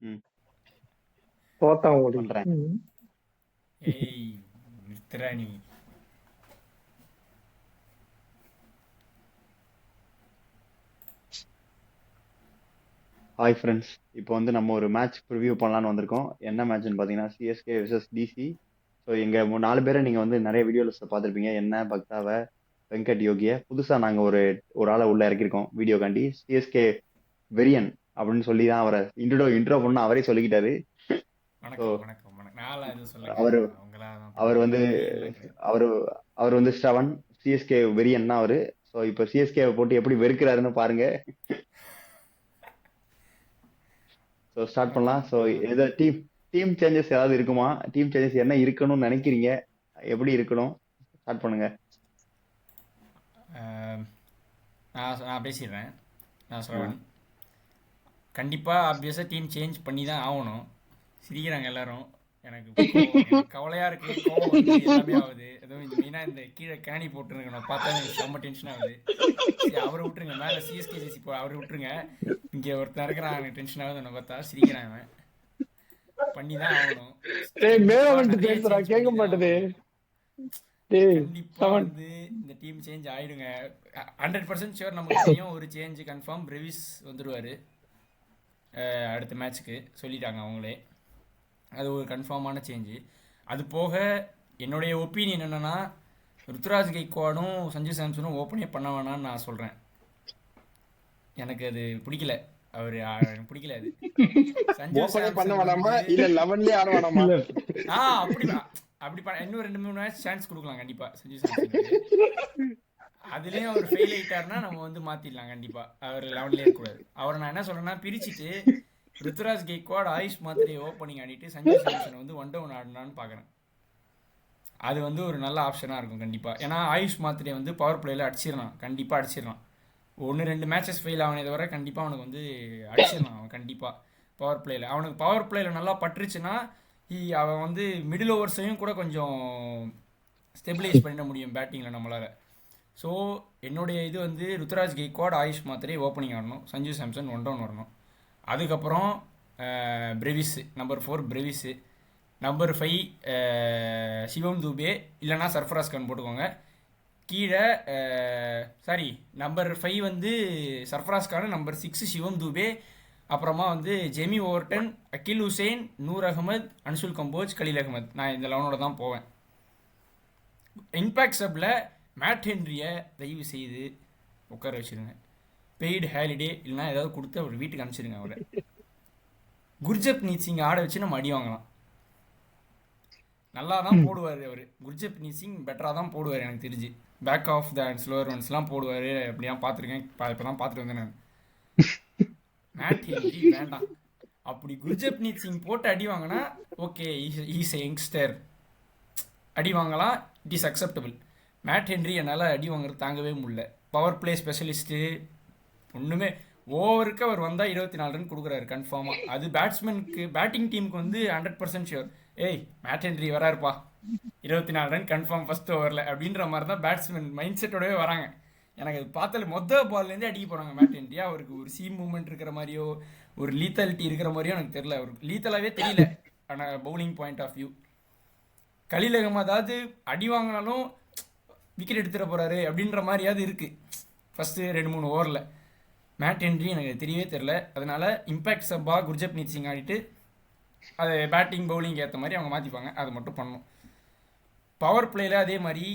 ம். தோத்தான் ஓடி. பண்றேன். ஏய் நிறுத்துறா நீ. Hi friends. இப்போ வந்து நம்ம ஒரு மேட்ச் ப்ரிவ்யூ பண்ணலான்னு வந்திருக்கோம். என்ன மேட்ச்னு பார்த்தீங்கன்னா சிஎஸ்கே vs டிசி. ஸோ எங்கள் 4 பேரை நீங்கள் வந்து நிறைய வீடியோஸில் பார்த்துருப்பீங்க. என்ன பக்தாவை, வெங்கட் யோகியை. புதுசாக நாங்கள் ஒரு ஒரு ஆளை உள்ள இறக்கியிருக்கோம் வீடியோக்காண்டி. சிஎஸ்கே வெரியன் அப்படின்னு சொல்லி தான் அவரை இன்ட்ரோ பண்ண அவரே சொல்லிக்கிட்டாரு. ஸோ வணக்கம் வணக்கம் வணக்கம். நான்லாம் எதுவும் சொல்லுங்க, அவர் அவங்களா தான் அவர் பண்ணுவாங்க. வந்து அப்படியெல்லாம் கிடையாது. அவர் அவர் வந்து ஸ்ரவன் சிஎஸ்கே வெரியன் தான் அவரு. ஸோ இப்போ சிஎஸ்கே போட்டு எப்படி வெறுக்கிறாருன்னு பாருங்க. ஸோ ஸ்டார்ட் பண்ணலாம். ஸோ எதை டீம் சேஞ்சஸ் ஏதாவது இருக்குமா? டீம் சேஞ்சஸ் என்ன இருக்கணும்னு நினைக்கிறீங்க? எப்படி இருக்கணும்? ஸ்டார்ட் பண்ணுங்க. ஆம், நான் பேசிடுறேன். நான் சொல்கிறேன். கண்டிப்பாக ஆப்வியஸாக டீம் சேஞ்ச் பண்ணி தான் ஆகணும். சிரிக்கிறாங்க எல்லாரும். எனக்கு கவலையாக இருக்குது, கோவம் வந்து எல்லாமே ஆகுது. அதுவும் இந்த மெயினாக இந்த கீழே கேணி போட்டுருக்கணும் பார்த்தா எனக்கு செம்ம டென்ஷன் ஆகுது. சரி அவரை விட்டுருங்க, மேலே சிஎஸ்கே ஜெசி போ அவரை விட்டுருங்க. இங்கே ஒருத்தன் இருக்கிறான், எனக்கு டென்ஷன் ஆகுது. என்னை பார்த்தா சிரிக்கிறான். அவன் பண்ணி தான் ஆகணும். டேய் மேல கண்டிப்பா வந்து நிறைய பேசுறா, சேஞ்ச் கேட்க பண்ணி தான் மாட்டேது. ஆகணும். டேய் கண்டிப்பா செவன். வந்து இந்த டீம் சேஞ்ச் ஆயிடுங்க. 100% ஷுர். நமக்கு தெரியும் ஒரு சேஞ்ச் கன்ஃபார்ம். பிரெவிஸ் வந்துடுவார் அடுத்த மேட்ச்சுக்கு, சொல்லிட்டாங்க அவங்களே. அது ஒரு கன்ஃபார்மான சேஞ்சு. அது போக என்னுடைய ஒப்பீனியன் என்னன்னா, ருத்துராஜ் கைக்வாடும் சஞ்சு சாம்சனும் ஓப்பனே பண்ண வேணாம்னு நான் சொல்கிறேன். எனக்கு அது பிடிக்கல. எனக்கு பிடிக்கல அது. சஞ்சு ஓப்பனே பண்ண சாம்சன் வேணாமா வந்து இல்ல 11லயே ஆட வேணாமா? இல்ல அப்படி இன்னும் 2-3 மேட்ச் சான்ஸ் கொடுக்கலாம் கண்டிப்பா சஞ்சு சாம்சனுக்கு. அதுலயும் அவர் ஃபெயில் ஆயிட்டாருன்னா நம்ம வந்து மாத்திடலாம் கண்டிப்பா. அவர் 11லயே இருக்கக்கூடாது. அவரை நான் என்ன சொல்றேன்னா, பிரிச்சுட்டு ருத்துராஜ் கெய்க்வாட், ஆயுஷ் மாத்திரையை ஓப்பனிங் ஆடிட்டு சஞ்சு சாம்சன் வந்து 1 டவுன் ஆடினான்னு பார்க்குறேன். அது வந்து ஒரு நல்ல ஆப்ஷனாக இருக்கும் கண்டிப்பாக. ஏன்னா ஆயுஷ் மாத்திரையை வந்து பவர் பிளேயில் அடிச்சிடலாம், கண்டிப்பாக அடிச்சிடலாம். 1-2 மேட்சஸ் ஃபெயில் ஆனதை தவிர கண்டிப்பாக அவனுக்கு வந்து அடிச்சிடலாம் அவன் கண்டிப்பாக பவர் பிளேயில். அவனுக்கு பவர் பிளேயில் நல்லா பட்டுருச்சுன்னா அவன் வந்து மிடில் ஓவர்ஸையும் கூட கொஞ்சம் ஸ்டெபிலைஸ் பண்ணிட முடியும் பேட்டிங்கில் நம்மளால். ஸோ என்னுடைய இது வந்து ருத்துராஜ் கெய்க்வாட், ஆயுஷ் மாத்திரை ஓப்பனிங் ஆடணும், சஞ்சு சாம்சன் 1 டவுன் வரணும். அதுக்கப்புறம் பிரெவிஸ் நம்பர் 4 பிரெவிஸு, நம்பர் 5 சிவம் தூபே இல்லைனா சர்ஃபராஸ் கான் போட்டுக்கோங்க. கீழே சாரி நம்பர் 5 வந்து சர்ஃபராஸ் கான், நம்பர் 6 சிவம் தூபே, அப்புறமா வந்து ஜெமி ஓவர்டன், அகில் ஹுசைன், நூர் அகமது, அன்சுல் கம்போஜ், கலீல் அகமது. நான் இந்த 11ஓட தான் போவேன். இம்பேக்ட் சப்பில் மேட் ஹென்ரியை தயவு செய்து உட்கார வச்சுருங்க. பெய்டு ஹாலிடே இல்லைனா ஏதாவது கொடுத்து அவர் வீட்டுக்கு அனுப்பிச்சிடுங்க. அவரை குர்ஜப்னீத் சிங் ஆட வச்சு நம்ம அடி வாங்கலாம். நல்லா தான் போடுவார் அவர். குர்ஜப்னீத் சிங் பெட்டராக தான் போடுவார் எனக்கு தெரிஞ்சு. பேக் ஆஃப் த ஸ்லோவர் ஒன்ஸ்லாம் போடுவார். அப்படிலாம் பார்த்துருக்கேன், இப்போ தான் பார்த்துட்டு வந்தேன் நான். மேட் ஹென்ரி வேண்டாம். அப்படி குர்ஜப்னீத் சிங் போட்டு அடி வாங்கினா ஓகே, ஈஸ் எ யங்ஸ்டர், அடி வாங்கலாம், it is acceptable. Mat Henry என்னால் அடி வாங்குறது தாங்கவே முடியல. பவர் பிளே ஸ்பெஷலிஸ்ட்டு ஒன்றுமே. ஓவருக்கு அவர் வந்தால் 24 ரன் கொடுக்குறாரு கன்ஃபார்மாக. அது பேட்ஸ்மேனுக்கு, பேட்டிங் டீமுக்கு வந்து 100% ஷியோர். ஏய் மேட் ஹென்ரி வராருப்பா, 24 ரன் கன்ஃபார்ம் ஃபர்ஸ்ட் ஓவரில் அப்படின்ற மாதிரி தான் பேட்ஸ்மேன் மைண்ட் செட்டோடவே வராங்க. எனக்கு அது பார்த்தாலே மொதல் பால்லேருந்தே அடிக்க போகிறாங்க மேட் ஹென்ரி. அவருக்கு ஒரு சீம் மூவ்மெண்ட் இருக்கிற மாதிரியோ ஒரு லீத்தாலிட்டி இருக்கிற மாதிரியோ எனக்கு தெரியல. அவருக்கு லீத்தலாகவே தெரியல. ஆனால் bowling point of view Khaleel அகமதாவது அடி வாங்கினாலும் விக்கெட் எடுத்துட போகிறாரு அப்படின்ற மாதிரியாவது இருக்குது ஃபஸ்ட்டு 2-3 ஓவரில். மேட் ஹென்ரி எனக்கு தெரியவே தெரில. அதனால் இம்பேக்ட் சப்பா குர்ஜப்னீத் சிங் ஆடிட்டு அது பேட்டிங் பவுலிங் ஏற்ற மாதிரி அவங்க மாற்றிப்பாங்க. அது மட்டும் பண்ணணும். பவர் பிளேயில் அதே மாதிரி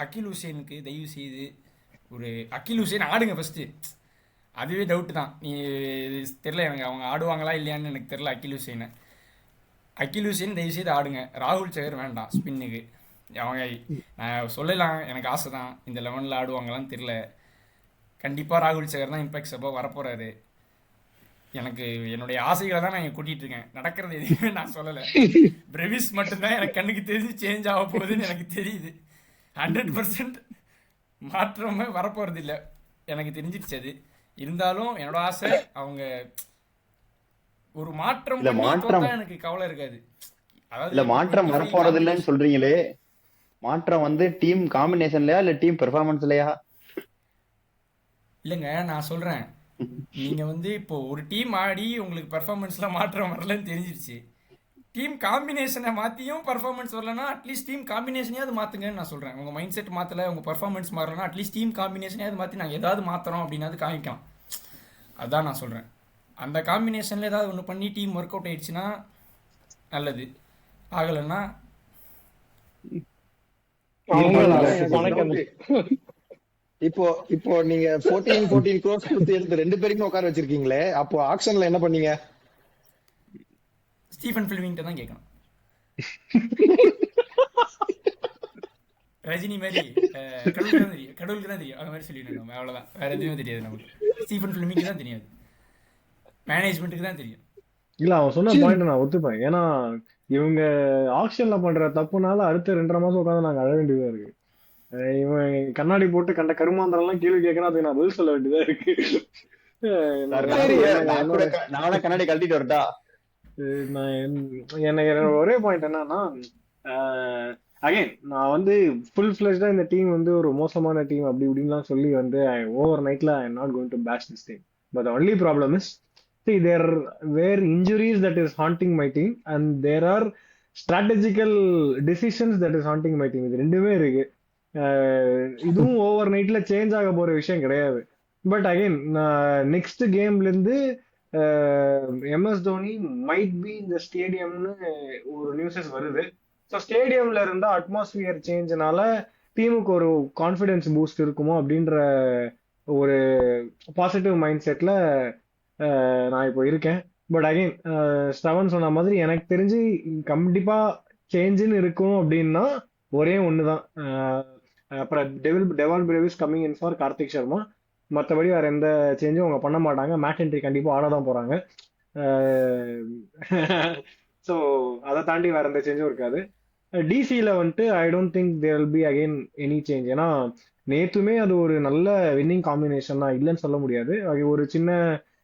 அகில் ஹுசைனுக்கு தயவு செய்து ஒரு அகில் ஹுசைன் ஆடுங்க ஃபஸ்ட்டு. அதுவே டவுட்டு தான். நீ தெரில எனக்கு அவங்க ஆடுவாங்களா இல்லையான்னு எனக்கு தெரில. அகில் ஹுசைன் தயவு செய்து ஆடுங்க. ராகுல் சகர் வேண்டாம் ஸ்பின்னுக்கு. அவங்க நான் சொல்லலாம், எனக்கு ஆசை தான், இந்த 11ல் ஆடுவாங்களான்னு தெரில. கண்டிப்பாக ராகுல் சகர் தான் இம்பேக்ட் சப்பா வரப்போகிறாரு. எனக்கு என்னுடைய ஆசைகளை தான் நான் இங்கே கூட்டிகிட்டு இருக்கேன். நடக்கிறது எதுவுமே நான் சொல்லலை. பிரெவிஸ் மட்டும்தான் எனக்கு கண்ணுக்கு தெரிஞ்சு சேஞ்ச் ஆக போகுதுன்னு எனக்கு தெரியுது. 100% மாற்றமே வரப்போகிறது இல்லை எனக்கு தெரிஞ்சிடுச்சு. அது இருந்தாலும் என்னோட ஆசை அவங்க ஒரு மாற்றம் எனக்கு கவலை இருக்காது. அதாவது மாற்றம் வரப்போறது இல்லைன்னு சொல்றீங்களே, மாற்றம் வந்து டீம் காம்பினேஷன்லயா இல்ல டீம் பெர்ஃபார்மன்ஸ்லயா? இல்லைங்க, நான் சொல்கிறேன் நீங்கள் வந்து இப்போ ஒரு டீம் ஆடி உங்களுக்கு பெர்ஃபார்மன்ஸ்லாம் மாற்றம் வரலன்னு தெரிஞ்சிருச்சு. டீம் காம்பினேஷனை மாற்றியும் பர்ஃபார்மன்ஸ் வரலன்னா அட்லீஸ்ட் டீம் காம்பினேஷனையாவது மாற்றுங்கன்னு நான் சொல்கிறேன். உங்கள் மைண்ட் செட் மாற்றலை, உங்கள் பர்ஃபார்மன்ஸ் மாறலன்னா அட்லீஸ்ட் டீம் காம்பினேஷனையாவது மாற்றி நாங்கள் ஏதாவது மாற்றுறோம் அப்படின்னாவது காமிக்கலாம். அதான் நான் சொல்கிறேன். அந்த காம்பினேஷனில் ஏதாவது ஒன்று பண்ணி டீம் ஒர்க் அவுட் ஆயிடுச்சுன்னா நல்லது, ஆகலைன்னா அவங்களால இல்ல எனக்கு கணக்கு டவுட். இப்போ இப்போ நீங்க 14 crores கொடுத்து எடுத்து ரெண்டு பேருமே உட்கார வச்சிருக்கீங்களே, அப்போ ஆக்ஷன்ல என்ன பண்ணீங்க? ஸ்டீஃபன் ஃபில்மிங்கிட்ட தான் கேட்கணும். ரஜினி மாதிரி கடவுளுக்கு தான் தெரியும், கடவுளுக்கு தான் தெரியும், அந்த மாதிரி சொல்லிடணும் நம்ம. அவ்வளோதான், வேற எதுவுமே தெரியாது நமக்கு. ஸ்டீஃபன் ஃபில்மிங்க்கு தான் தெரியாது, மேனேஜ்மெண்ட்டுக்கு தான் தெரியும். இல்ல அவன் சொன்ன பாயிண்ட் நான் ஒத்துப்பேன். ஏன்னா இவங்க ஆக்ஷன்ல பண்ற தப்புனால அடுத்த 2.5 மாசம் உட்காந்து நாங்க அழ வேண்டியதா இருக்கு. இவன் கண்ணாடி போட்டு கண்ட கருமாந்திரம் எல்லாம் கேள்வி கேட்கறான், அதுக்கு நான் பதில் சொல்ல வேண்டியதா இருக்கு. நானே கண்ணாடி கழட்டிட்டு வரட்டா? எனக்கு ஒரே பாயிண்ட் என்னன்னா, அகைன் நான் வந்து ஃபுல் ஃபிளெஜ்டா இந்த டீம் வந்து ஒரு மோசமான டீம் அப்படி இப்படின்லாம் சொல்லி வந்து ஓவர் நைட்ல I am not going to bash this team. But only problem is there were injuries that is haunting my team and there are strategical decisions that is haunting my team. இது ரெண்டுமே இருக்கு. இதுவும் over நைட்ல change ஆக போற விஷயம் கிடையாது. But again next கேம்ல இருந்து எம்எஸ் தோனி மைட் பி இந்த ஸ்டேடியம்னு ஒரு நியூஸஸ் வருது. ஸோ ஸ்டேடியம்ல இருந்தா அட்மாஸ்பியர் சேஞ்ச்னால டீமுக்கு ஒரு கான்ஃபிடன்ஸ் பூஸ்ட் இருக்குமோ அப்படின்ற ஒரு பாசிட்டிவ் மைண்ட் செட்ல நான் இப்போ இருக்கேன். பட் அகைன் ஸ்டவன் சொன்ன மாதிரி எனக்கு தெரிஞ்சு கண்டிப்பா சேஞ்சுன்னு இருக்கும் அப்படின்னா ஒரே ஒண்ணுதான். அப்புறம் Dewald Brevis coming in for Karthik Sharma. மற்றபடி வேற எந்த சேஞ்சும் அவங்க பண்ண மாட்டாங்க. மேட் என்ட்ரி கண்டிப்பா ஆட தான் போறாங்க. ஸோ அதை தாண்டி வேற எந்த சேஞ்சும் இருக்காது. டிசியில வந்துட்டு I don't think there will be again any change. ஏன்னா நேத்துமே அது ஒரு நல்ல வின்னிங் காம்பினேஷன் தான், இல்லைன்னு சொல்ல முடியாது. ஒரு சின்ன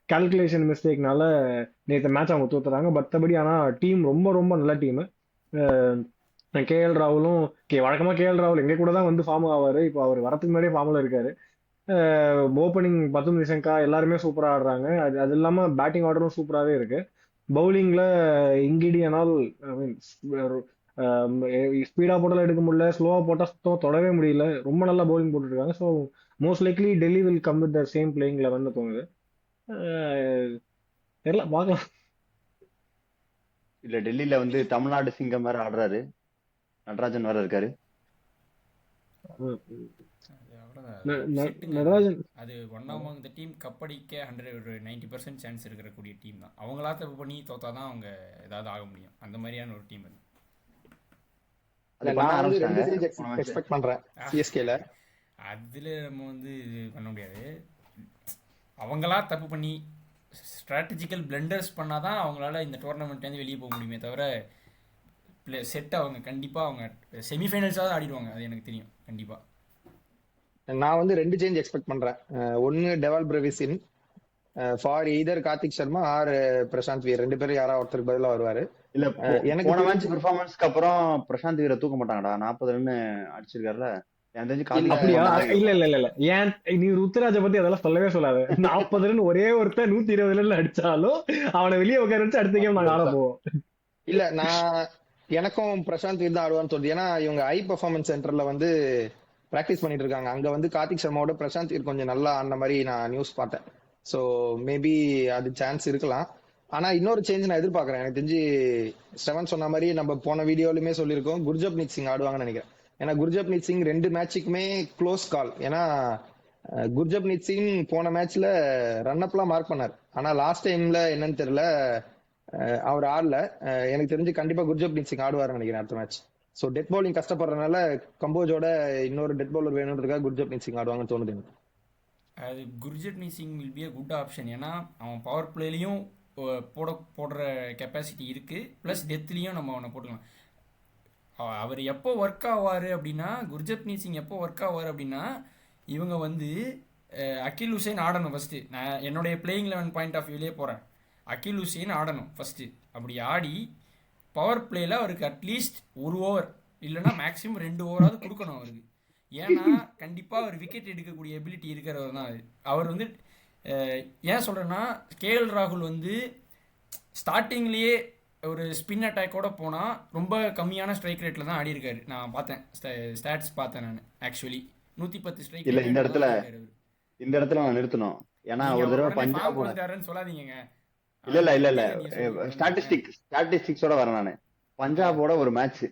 கால்குலேஷன் மிஸ்டேக்னால நேற்று மேட்ச் அவங்க தோத்துறாங்க. மற்றபடி ஆனால் டீம் ரொம்ப ரொம்ப நல்ல டீம். கேஎல் ராகுலும் வழக்கமா கேஎல் ராகுல் எங்க கூட தான் வந்து ஃபார்ம் ஆவாரு. இப்போ அவர் வரத்துக்கு முன்னாடியே ஃபார்ம்ல இருக்காரு. ஓப்பனிங் பத்தும் நிசங்கா எல்லாருமே சூப்பரா ஆடுறாங்க. அது இல்லாம பேட்டிங் ஆர்டரும் சூப்பராகவே இருக்கு. பவுலிங்ல இங்கிடியனால் ஸ்பீடா போட்டாலும் எடுக்க முடியல, ஸ்லோவா போட்டா சுத்தம் தொடவே முடியல. ரொம்ப நல்லா பவுலிங் போட்டுட்டு இருக்காங்க. So most likely Delhi will come with the same playing eleven தோணுது. தெரியல, பார்க்கலாம். இல்ல டெல்லியில வந்து தமிழ்நாடு சிங்கம் வேற ஆடுறாரு, நடராஜன் வேற இருக்காரு. நடராஜன் அது ஒன் ஆஃப் த டீம் கப்படிக்க 90% சான்ஸ் இருக்கக்கூடிய டீம் தான். அவங்களா தப்பு பண்ணி தோத்தாதான் அவங்க ஏதாவது ஆக முடியும். அந்த மாதிரியான ஒரு டீம் அது. நான் வந்து 2 சேஞ்ச் எக்ஸ்பெக்ட் பண்றேன் சிஎஸ்கேல. அதுல நம்ம வந்து இது பண்ண முடியாது. அவங்களா தப்பு பண்ணி ஸ்ட்ராட்டஜிக்கல் பிளண்டர்ஸ் பண்ணாதான் அவங்களால இந்த டோர்னமெண்ட்லேருந்து வெளியே போக முடியுமே தவிர செட் அவங்க கண்டிப்பாக அவங்க செமிஃபைனல்ஸாவது ஆடிடுவாங்க, அது எனக்கு தெரியும் கண்டிப்பாக. நான் வந்து 2 சேஞ்ச் எக்ஸ்பெக்ட் பண்றேன். ஒன்னு Dewald Brevis for either Karthik Sharma or Prashant Veer, 2 பேரும் யாராவது ஒருத்தருக்கு பதிலாக வருவாரு. இல்ல எனக்கு போன மேட்ச் பெர்ஃபார்மன்ஸ்க்கு அப்புறம் பிரசாந்த் வீரை தூக்க மாட்டாங்கடா. 40 ரன் அடிச்சிருக்காருல, எனக்கு தெரிஞ்சு அப்படியா? இல்ல இல்ல இல்ல இல்ல, ஏன் நீ ருத்துராஜ பத்தி அதெல்லாம் சொல்லவே சொல்லாது. 40 ரன் ஒரே ஒருத்தர் 120 ரன் அடிச்சாலும் அவனை வெளியே உட்கார வச்சு அடுத்த கேம் நாங்க ஆட போவோம். இல்ல எனக்கும் பிரசாந்த் வீர் தான் ஆடுவான்னு தோணுது. ஏன்னா இவங்க ஐ பெர்ஃபார்மன்ஸ் சென்டர்ல வந்து பிராக்டிஸ் பண்ணிட்டு இருக்காங்க. அங்க வந்து கார்த்திக் சர்மாவோட பிரசாந்த் வீர் கொஞ்சம் நல்லா ஆன மாதிரி நான் நியூஸ் பார்த்தேன். ஸோ மேபி அது சான்ஸ் இருக்கலாம். ஆனா இன்னொரு சேஞ்ச் நான் எதிர்பார்க்கறேன். எனக்கு தெரிஞ்சு ஸ்டெவன் சொன்ன மாதிரி நம்ம போன வீடியோலுமே சொல்லியிருக்கோம், குர்ஜப்னீத் சிங் ஆடுவாங்கன்னு நினைக்கிறேன். ஏன்னா குர்ஜப்னீத் சிங் 2 மேட்சுக்குமே க்ளோஸ் கால். ஏன்னா குர்ஜப்னீத் சிங் போன மேட்ச்ல ரன் அப்லாம் மார்க் பண்ணார். ஆனா லாஸ்ட் டைம்ல என்னன்னு தெரியல, அவர் ஆடல. எனக்கு தெரிஞ்சு கண்டிப்பா குர்ஜப்னீத் சிங் ஆடுவாருன்னு நினைக்கிறேன் அடுத்த மேட்ச். ஸோ டெத் பவுலிங் கஷ்டப்படுறதுனால கம்போஜோட இன்னொரு டெத் பவுலர் வேணும்ன்றதுக்காக குர்ஜப்னீத் சிங் ஆடுவாங்கன்னு தோணுது எனக்கு. அது Gurjapneet Singh will be a good option. ஏன்னா அவன் பவர் பிளேலையும் போடுற கெப்பாசிட்டி இருக்குது, ப்ளஸ் டெத்லேயும் நம்ம அவனை போட்டுக்கலாம். அவர் எப்போ ஒர்க் ஆவார் அப்படின்னா, குர்ஜப்னீத் சிங் எப்போ ஒர்க் ஆவார் அப்படின்னா, இவங்க வந்து அகில் ஹுசைன் ஆடணும் ஃபஸ்ட்டு. நான் என்னுடைய பிளேயிங் 11 பாயிண்ட் ஆஃப் வியூலேயே போகிறேன். அகில் ஹுசைன் ஆடணும் ஃபஸ்ட்டு. அப்படி ஆடி பவர் பிளேயில் அவருக்கு அட்லீஸ்ட் 1 ஓவர் இல்லைன்னா மேக்ஸிமம் 2 ஓவராவது கொடுக்கணும் அவருக்கு. ஏன்னா கண்டிப்பாக அவர் விக்கெட் எடுக்கக்கூடிய எபிலிட்டி இருக்கிறவர் தான். அவர் வந்து ஏன் சொல்கிறேன்னா கேஎல் ராகுல் வந்து ஸ்டார்டிங்லேயே ஒரு ஸ்பின் அட்டாக்கோட போனால் ரொம்ப கம்மியான ஸ்ட்ரைக் ரேட்டில் தான் ஆடி இருக்காரு. நான் பார்த்தேன், ஸ்டாட்ஸ் பார்த்தேன் நான். ஆக்சுவலி 110 ஸ்ட்ரைக் இல்ல இந்த ரேட் இடத்துல தான் இருக்காரு. இந்த இடத்துல நான் நிறுத்தணும். ஏன்னா நீங்க ஒரு தடவை உடனே ஃபார்ம் பஞ்சாபோட கொடுத்துட்டாருன்னு சொல்லாதீங்க. இல்ல நீங்க சொல்லுங்க. ஸ்டாட்டிஸ்டிக்ஸோட வரேன் நானு. பஞ்சாபோட ஒரு மேட்ச்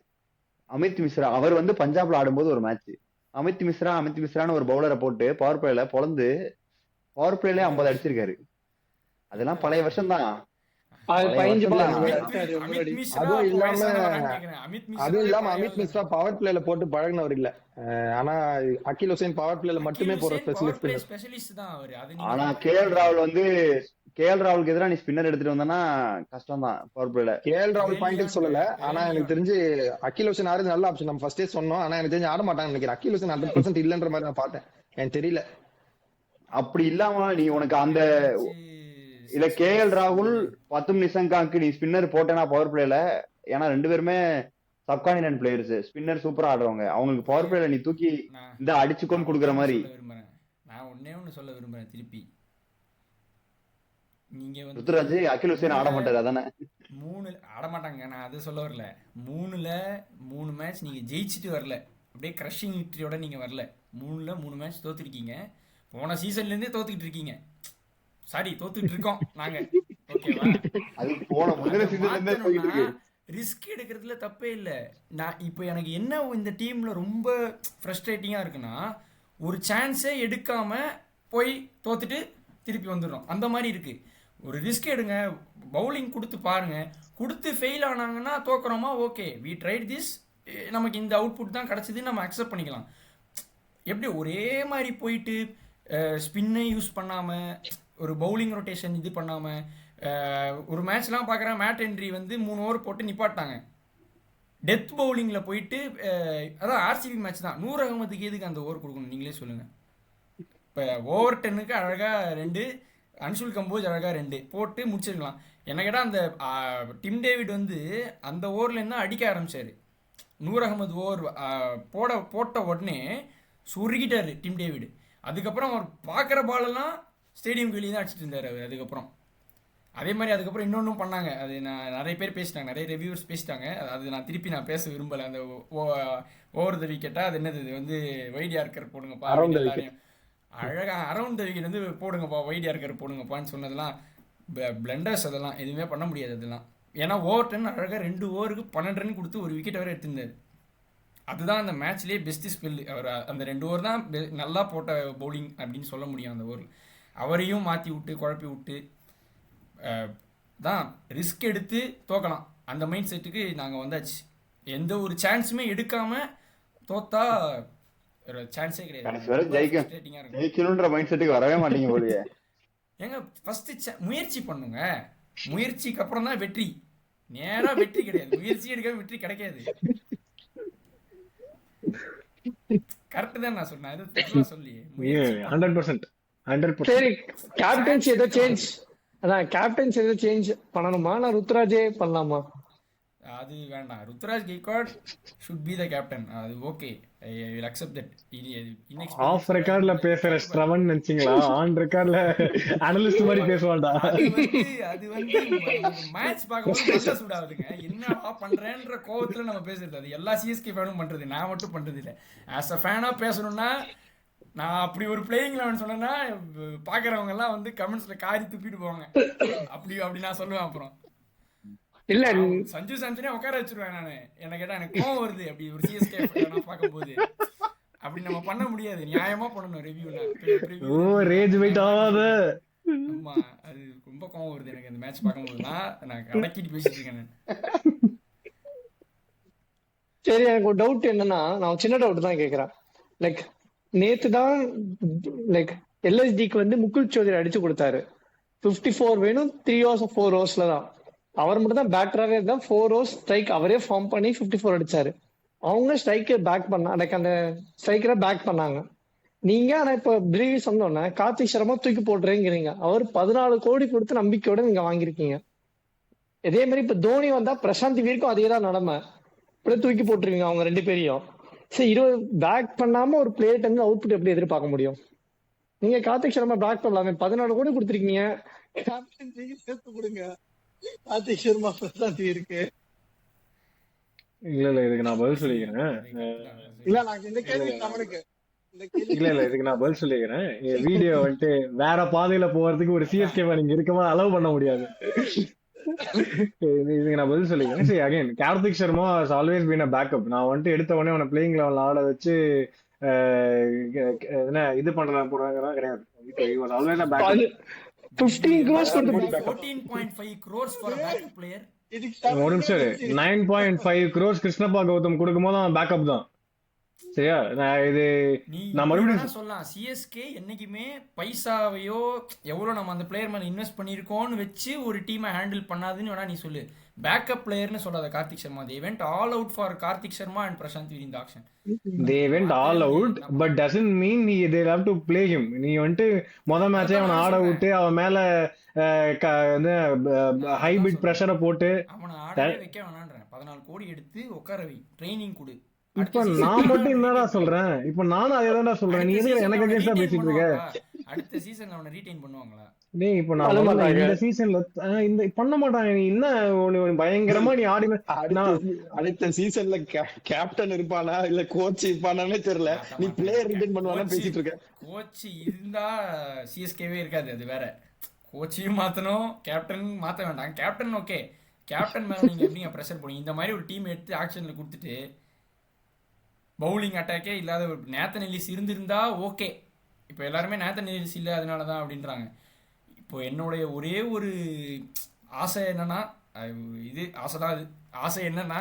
அமித் மிஸ்ரா அவர் வந்து பஞ்சாப்ல ஆடும்போது ஒரு மேட்ச் அமித் மிஸ்ரான்னு ஒரு பவுலரை போட்டு பவர் பிளேல பொழந்து பவர் பிளேல 50 அடிச்சிருக்காரு. அதெல்லாம் பழைய வருஷம் தான். அது பழைய 15 வருஷம் பால் தான். அடிச்சாரு அமித் முன்னாடி. மிஸ்ரா அதுவும் அப்போ இல்லாம வயசானவரான்னு கேக்குறேன். அமித் அதுவும் மிஸ்ரா இல்லாம பழைய அமித் மிஸ்ரா பவர் பிளேல போட்டு பழகினவர் இல்ல. ஆனா அகில் ஹுசைன் பவர் பிளேல அகில் மட்டுமே போற Hosein power specialist play spinner. Specialist தான் அவரு. அது நீங்க ஆனா தப்பா கேஎல் ராகுல் புரிஞ்சுக்காதீங்க. வந்து கேஎல் ராகுலுக்கு எதிராக நீ ஸ்பின்னர் எடுத்துட்டு வந்தனா கஷ்டம் தான் பவர் பிளேல. கேஎல் ராகுல் பாயிண்ட் வெளியாங்க சொல்லல. ஆனா எனக்கு வெளியாங்க தெரிஞ்சு அகில் ஹுசைன் ஆடுறது நல்ல ஆப்ஷன். நம்ம ஃபர்ஸ்டே சொன்னோம். ஆனா எனக்கு தெரிஞ்சு ஆட மாட்டாங்கன்னு நினைக்கிறேன். அகில் ஹுசைன் 100% இல்லன்ற மாதிரி நான் பார்த்தேன். எனக்கு தெரியல. அப்படி இல்லாம நீ உனக்கு அந்த மேட்ச் இல்ல கேஎல் ராகுல் சொல்லு. பத்தும் நிசங்காக்கு நீ ஸ்பின்னர் போட்டேனா பவர் பிளேல. ஏன்னா ரெண்டு பேருமே சப்கான்டினென்ட் பிளேயர்ஸ், ஸ்பின்னர் சூப்பரா ஆடுறவங்க. அவங்களுக்கு பவர் பிளேல நீ தூக்கி நான் இந்த அடிச்சுக்கோன்னு நான் கொடுக்குற ஒன்னே ஒன்று மாதிரி. சொல்ல விரும்புறேன். நான் ஒன்னே ஒன்று சொல்ல விரும்புறேன் திருப்பி. நீங்க வந்து ருத்துராஜ் அகில் ஹுசைன் ஆட மூணுல மாட்டாரு அதானே? மூணு ஆடமாட்டாங்க. நான் அது சொல்ல வரல. மூணுல 3 மேட்ச் நீங்க ஜெயிச்சுட்டு வரல. அப்படியே கிரஷிங் விக்டரியோட நீங்க வரல. மூணுல 3 மேட்ச் தோத்துருக்கீங்க. போன சீசன்ல இருந்தே தோத்துக்கிட்டு இருக்கீங்க. சாரி, தோத்துக்கிட்டு இருக்கோம் நாங்க. ஓகேவா? அது போன முந்தின அதை சீசன்ல இருந்தே போயிட்டு மாத்தணும்னா இருக்கு. ரிஸ்க் எடுக்கிறதுல தப்பே இல்லை. நான் இப்போ எனக்கு என்ன இந்த டீம்ல ரொம்ப ஃப்ரஸ்ட்ரேட்டிங்காக இருக்குன்னா, ஒரு சான்ஸே எடுக்காம போய் தோத்துட்டு திருப்பி வந்துடுறோம். அந்த மாதிரி இருக்கு. ஒரு ரிஸ்க் எடுங்க, பவுலிங் கொடுத்து பாருங்க. கொடுத்து ஃபெயில் ஆனாங்கன்னா தோக்குறோமா, ஓகே வி ட்ரைட் திஸ், நமக்கு இந்த அவுட்புட் தான் கிடச்சிது, நம்ம அக்செப்ட் பண்ணிக்கலாம். எப்படி ஒரே மாதிரி போயிட்டு ஸ்பின்னை யூஸ் பண்ணாமல், ஒரு பவுலிங் ரொட்டேஷன் இது பண்ணாமல், ஒரு மேட்ச்லாம் பார்க்குறேன், மேட் ஹென்ரி வந்து 3 ஓவர் போட்டு நிப்பாட்டாங்க. டெத் பவுலிங்கில் போயிட்டு அதான் ஆர்சிபி மேட்ச் தான். நூர் அகமதுக்கு எதுக்கு அந்த ஓவர் கொடுக்கணும் நீங்களே சொல்லுங்கள். இப்போ ஓவர் 10க்கு அழகாக 2, அன்சுல் கம்போஜ் அழகாக 2 போட்டு முடிச்சிருக்கலாம். என்ன கேட்டால் அந்த டிம் டேவிட் வந்து அந்த ஓவர்லேருந்து தான் அடிக்க ஆரம்பித்தார். நூர் அகமது ஓவர் போட்ட உடனே சுருகிட்டார் டிம் டேவிட். அதுக்கப்புறம் அவர் பார்க்குற பாலெல்லாம் ஸ்டேடியம் வெளியே தான் அடிச்சிட்டு இருந்தார் அவர். அதுக்கப்புறம் அதே மாதிரி அதுக்கப்புறம் இன்னொன்றும் பண்ணாங்க. அது நான் நிறைய பேர் பேசிட்டாங்க, நிறைய ரிவ்யூவர்ஸ் பேசிட்டாங்க. அது நான் திருப்பி பேச விரும்பலை. அந்த ஓவர் த விக்கெட்டாக அது என்னது, இது வந்து வைட் யார்க்கர் போடுங்கப்பா அரௌண்ட் அப்படின்னு த விக்கெட். எல்லாரையும் அழகாக அரௌண்ட் த விக்கெட் வந்து போடுங்கப்பா, வைட் யார்க்கர் போடுங்கப்பான்னு சொன்னதெல்லாம் பிளண்டர்ஸ். அதெல்லாம் எதுவுமே பண்ண முடியாது அதெல்லாம். ஏன்னா ஓவர் 10 அழகாக 2 ஓவருக்கு 12 ரன் கொடுத்து ஒரு விக்கெட் வரை எடுத்திருந்தார். அதுதான் அந்த மேட்ச்லேயே பெஸ்ட்டு ஸ்பெல். அவர் அந்த 2 ஓவர் தான் நல்லா போட்ட பவுலிங் அப்படின்னு சொல்ல முடியும். அந்த ஓவர் அவரையும் மாற்றி விட்டு குழப்பி விட்டு தான் ரிஸ்க் எடுத்து தோக்கலாம். அந்த மைண்ட் செட்டுக்கு நாங்கள் வந்தாச்சு. எந்த ஒரு சான்ஸுமே எடுக்காமல் தோத்தா ஒரு சான்ஸே கிடையாது. கடைசி வரை ஃப்ரஸ்ட்ரேட்டிங்காக இருக்கும். ஜெயிக்கணும்ன்ற மைண்ட் செட்டுக்கு வரவே மாட்டீங்க போலியே. ஏங்க ஃபஸ்ட்டு முயற்சி பண்ணுங்க. முயற்சிக்கு அப்புறம் தான் வெற்றி. நேராக வெற்றி கிடையாது. முயற்சி எடுக்காம வெற்றி கிடைக்காது. கரெக்டு தான் நான் சொன்னேன். அது தெளிவாக சொல்லி முயற்சி 100%. 100%. சரி, கேப்டன்சி ஏதோ சேஞ்ச், அதான் கேப்டன்சி ஏதோ சேஞ்ச் பண்ணணுமா, நான் ருத்ராஜே பண்ணலாமா? அது வேண்டாம். Ruturaj Gaikwad should be the captain. அது okay, I will accept that. Off ரெக்கார்ட்ல பேசுற ஸ்ட்ரவன் நினைச்சீங்களா? ஆன் ரெக்கார்ட்ல அனலிஸ்ட் மாதிரி பேசுவான்டா. அது வந்து மேட்ச் பார்க்கும்போது மண்டை சூடாகுதுங்க. என்னடா பண்றேன்ற கோவத்துல நம்ம பேசுறது. அது எல்லா சிஎஸ்கே ஃபேனும் பண்றது, நான் மட்டும் பண்றது இல்லை. ஆஸ் அ ஃபேனா பேசணும்னா, நான் அப்படி ஒரு பிளேயிங் லெவன் சொன்னேன்னா பாக்குறவங்க எல்லாம் வந்து கமெண்ட்ஸ்ல காரி துப்பிட்டு போவாங்க. அப்படி நான் சொல்லுவேன். அப்புறம் இல்ல சஞ்சு சாம்சனே உட்கார வச்சிருவேன் நானு. என்ன கேட்டா எனக்கு கோவம் வருது. அப்படி ஒரு சிஎஸ்கே நான் பார்க்கும்போது அப்படி நம்ம பண்ண முடியாது. நியாயமா பண்ணணும் ரிவ்யூல. ஓ ரேஜ் வெயிட் ஆகாத. ஆமா, அது ரொம்ப கோவம் வருது எனக்கு அந்த மேட்ச் பார்க்கும்போது. நான் அடக்கிட்டு பேசிட்டு இருக்கேன் நான். சரி, எனக்கு ஒரு டவுட் என்னன்னா, நான் சின்ன டவுட் தான் கேக்குறேன். லைக் நேத்து தான் லைக் எல்எஸ்டிக்கு வந்து முகுல் சௌத்ரி அடிச்சு கொடுத்தாரு. 54 வேணும் 3 overs 4 overs தான். அவர் மட்டும் தான் பேட்டராகவே இருந்தா 4 overs ஸ்ட்ரைக் அவரே ஃபார்ம் பண்ணி 54 அடிச்சாரு. அவங்க ஸ்ட்ரைக்கை பேக் பண்ணா, லைக் அந்த ஸ்ட்ரைக்கரை பேக் பண்ணாங்க. நீங்க ஆனா இப்ப பிரீவிஸ் வந்தோடனே கார்த்திக் சர்மா தூக்கி போட்டுறேங்கிறீங்க. அவர் 14 கோடி கொடுத்து நம்பிக்கையோட நீங்க வாங்கிருக்கீங்க. இதே மாதிரி இப்ப தோனி வந்தா பிரசாந்த் வீருக்கும் அதே தான் நடமை. இப்படியே தூக்கி போட்டுருவீங்க அவங்க 2 பேரையும். சரி, 20 பேக் பண்ணாம ஒரு பிளேயர்ட்ட இருந்து அவுட்புட் எப்படி எதிர்பார்க்க முடியும்? நீங்க கார்த்திக் சர்மா பேக் பண்ணலாமே, 14 கோடி கொடுத்துருக்கீங்க, கேப்டன்சிக்கு சேர்த்து கொடுங்க. கார்த்திக் சர்மா பிரசாந்த் இருக்கு. இல்ல இதுக்கு நான் பதில் சொல்லிக்கிறேன். இல்ல நான் இந்த கேள்வி தமிழுக்கு இந்த கேள்வி இல்ல இதுக்கு நான் பதில் சொல்லிக்கிறேன். வீடியோ வந்துட்டு வேற பாதையில போறதுக்கு ஒரு சிஎஸ்கே நீங்க இருக்கமா அலோவ் பண்ண முடியாது. இதுக்கு நான் பதில் சொல்லிக்கிறேன். சரி, again Karthik Sharma has always been a backup. நான் வந்துட்டு எடுத்த உடனே அவனை பிளேயிங் லெவல் ஆட வச்சு என்ன இது பண்றதா போறாங்க கிடையாது. He was always a backup. 15 crores கொடுத்து 14.5 crores for a backup player. ஒரு நிமிஷம் இரு. 9.5 crores கிருஷ்ணப்பா கௌதம் கொடுக்கும்போது அவன் பேக்கப் தான். சரியா? இது நீ நான் மறுபடியும் என்ன சொல்லலாம், சிஎஸ்கே என்னைக்குமே பைசாவையோ எவ்வளோ நம்ம அந்த பிளேயர் மேலே இன்வெஸ்ட் பண்ணியிருக்கோம்னு வச்சு ஒரு டீமை ஹேண்டில் பண்ணாதுன்னு வேணா நீ சொல்லு. பேக்கப் பிளேயர்னு சொல்லாத Karthik Sharma. They went all out for Karthik Sharma and Prashant in the auction. they went all out but doesn't mean they have to play him. நீ வந்துட்டு மொதல் மேட்சே அவனை ஆட விட்டு அவன் மேல ஹை பிட் பிரஷரை போட்டு அவனை ஆடவே வைக்க வேணான்றேன். 14 கோடி எடுத்து உட்கார வை, ட்ரைனிங் கொடு. இப்ப நான் மட்டும் என்னடா சொல்றேன்? இப்ப நானும் அதேதான் சொல்றேன். நீ எதுக்கு எனக்கு அகேன்ஸ்டா பேசிட்டு இருக்க? அடுத்த சீசன்ல அவனை ரீடைன் பண்ணுவாங்களா? டேய் இப்ப நான் இந்த சீசன்ல இந்த பண்ண மாட்டாங்க. நீ என்ன பயங்கரமா நீ ஆடி அடுத்த சீசன்ல கேப்டன் இருப்பானா இல்ல கோச் இருப்பானே தெரியல. நீ பிளேயர் ரிட்டைன் பண்ணுவானா பேசிட்டு இருக்க. கோச் இருந்தா சிஎஸ்கேவே இருக்காது. அது வேற. கோச்சையும் மாத்தணும், கேப்டன் மாத்த வேண்டாம். கேப்டன் ஓகே, கேப்டன் மேல நீங்க எப்படிங்க ப்ரெஷர் போடுங்க? இந்த மாதிரி ஒரு டீம் எடுத்து ஆக்ஷன்ல கொடுத்துட்டு பவுலிங் அட்டாக்கே இல்லாத ஒரு நேத்தன் எல்லிஸ் இருந்திருந்தா ஓகே. இப்போ எல்லாருமே நேத்தன் எல்லிஸ் இல்லை அதனால தான் அப்படின்றாங்க. இப்போ என்னுடைய ஒரே ஒரு ஆசை என்னன்னா, இது ஆசை தான், இது ஆசை என்னன்னா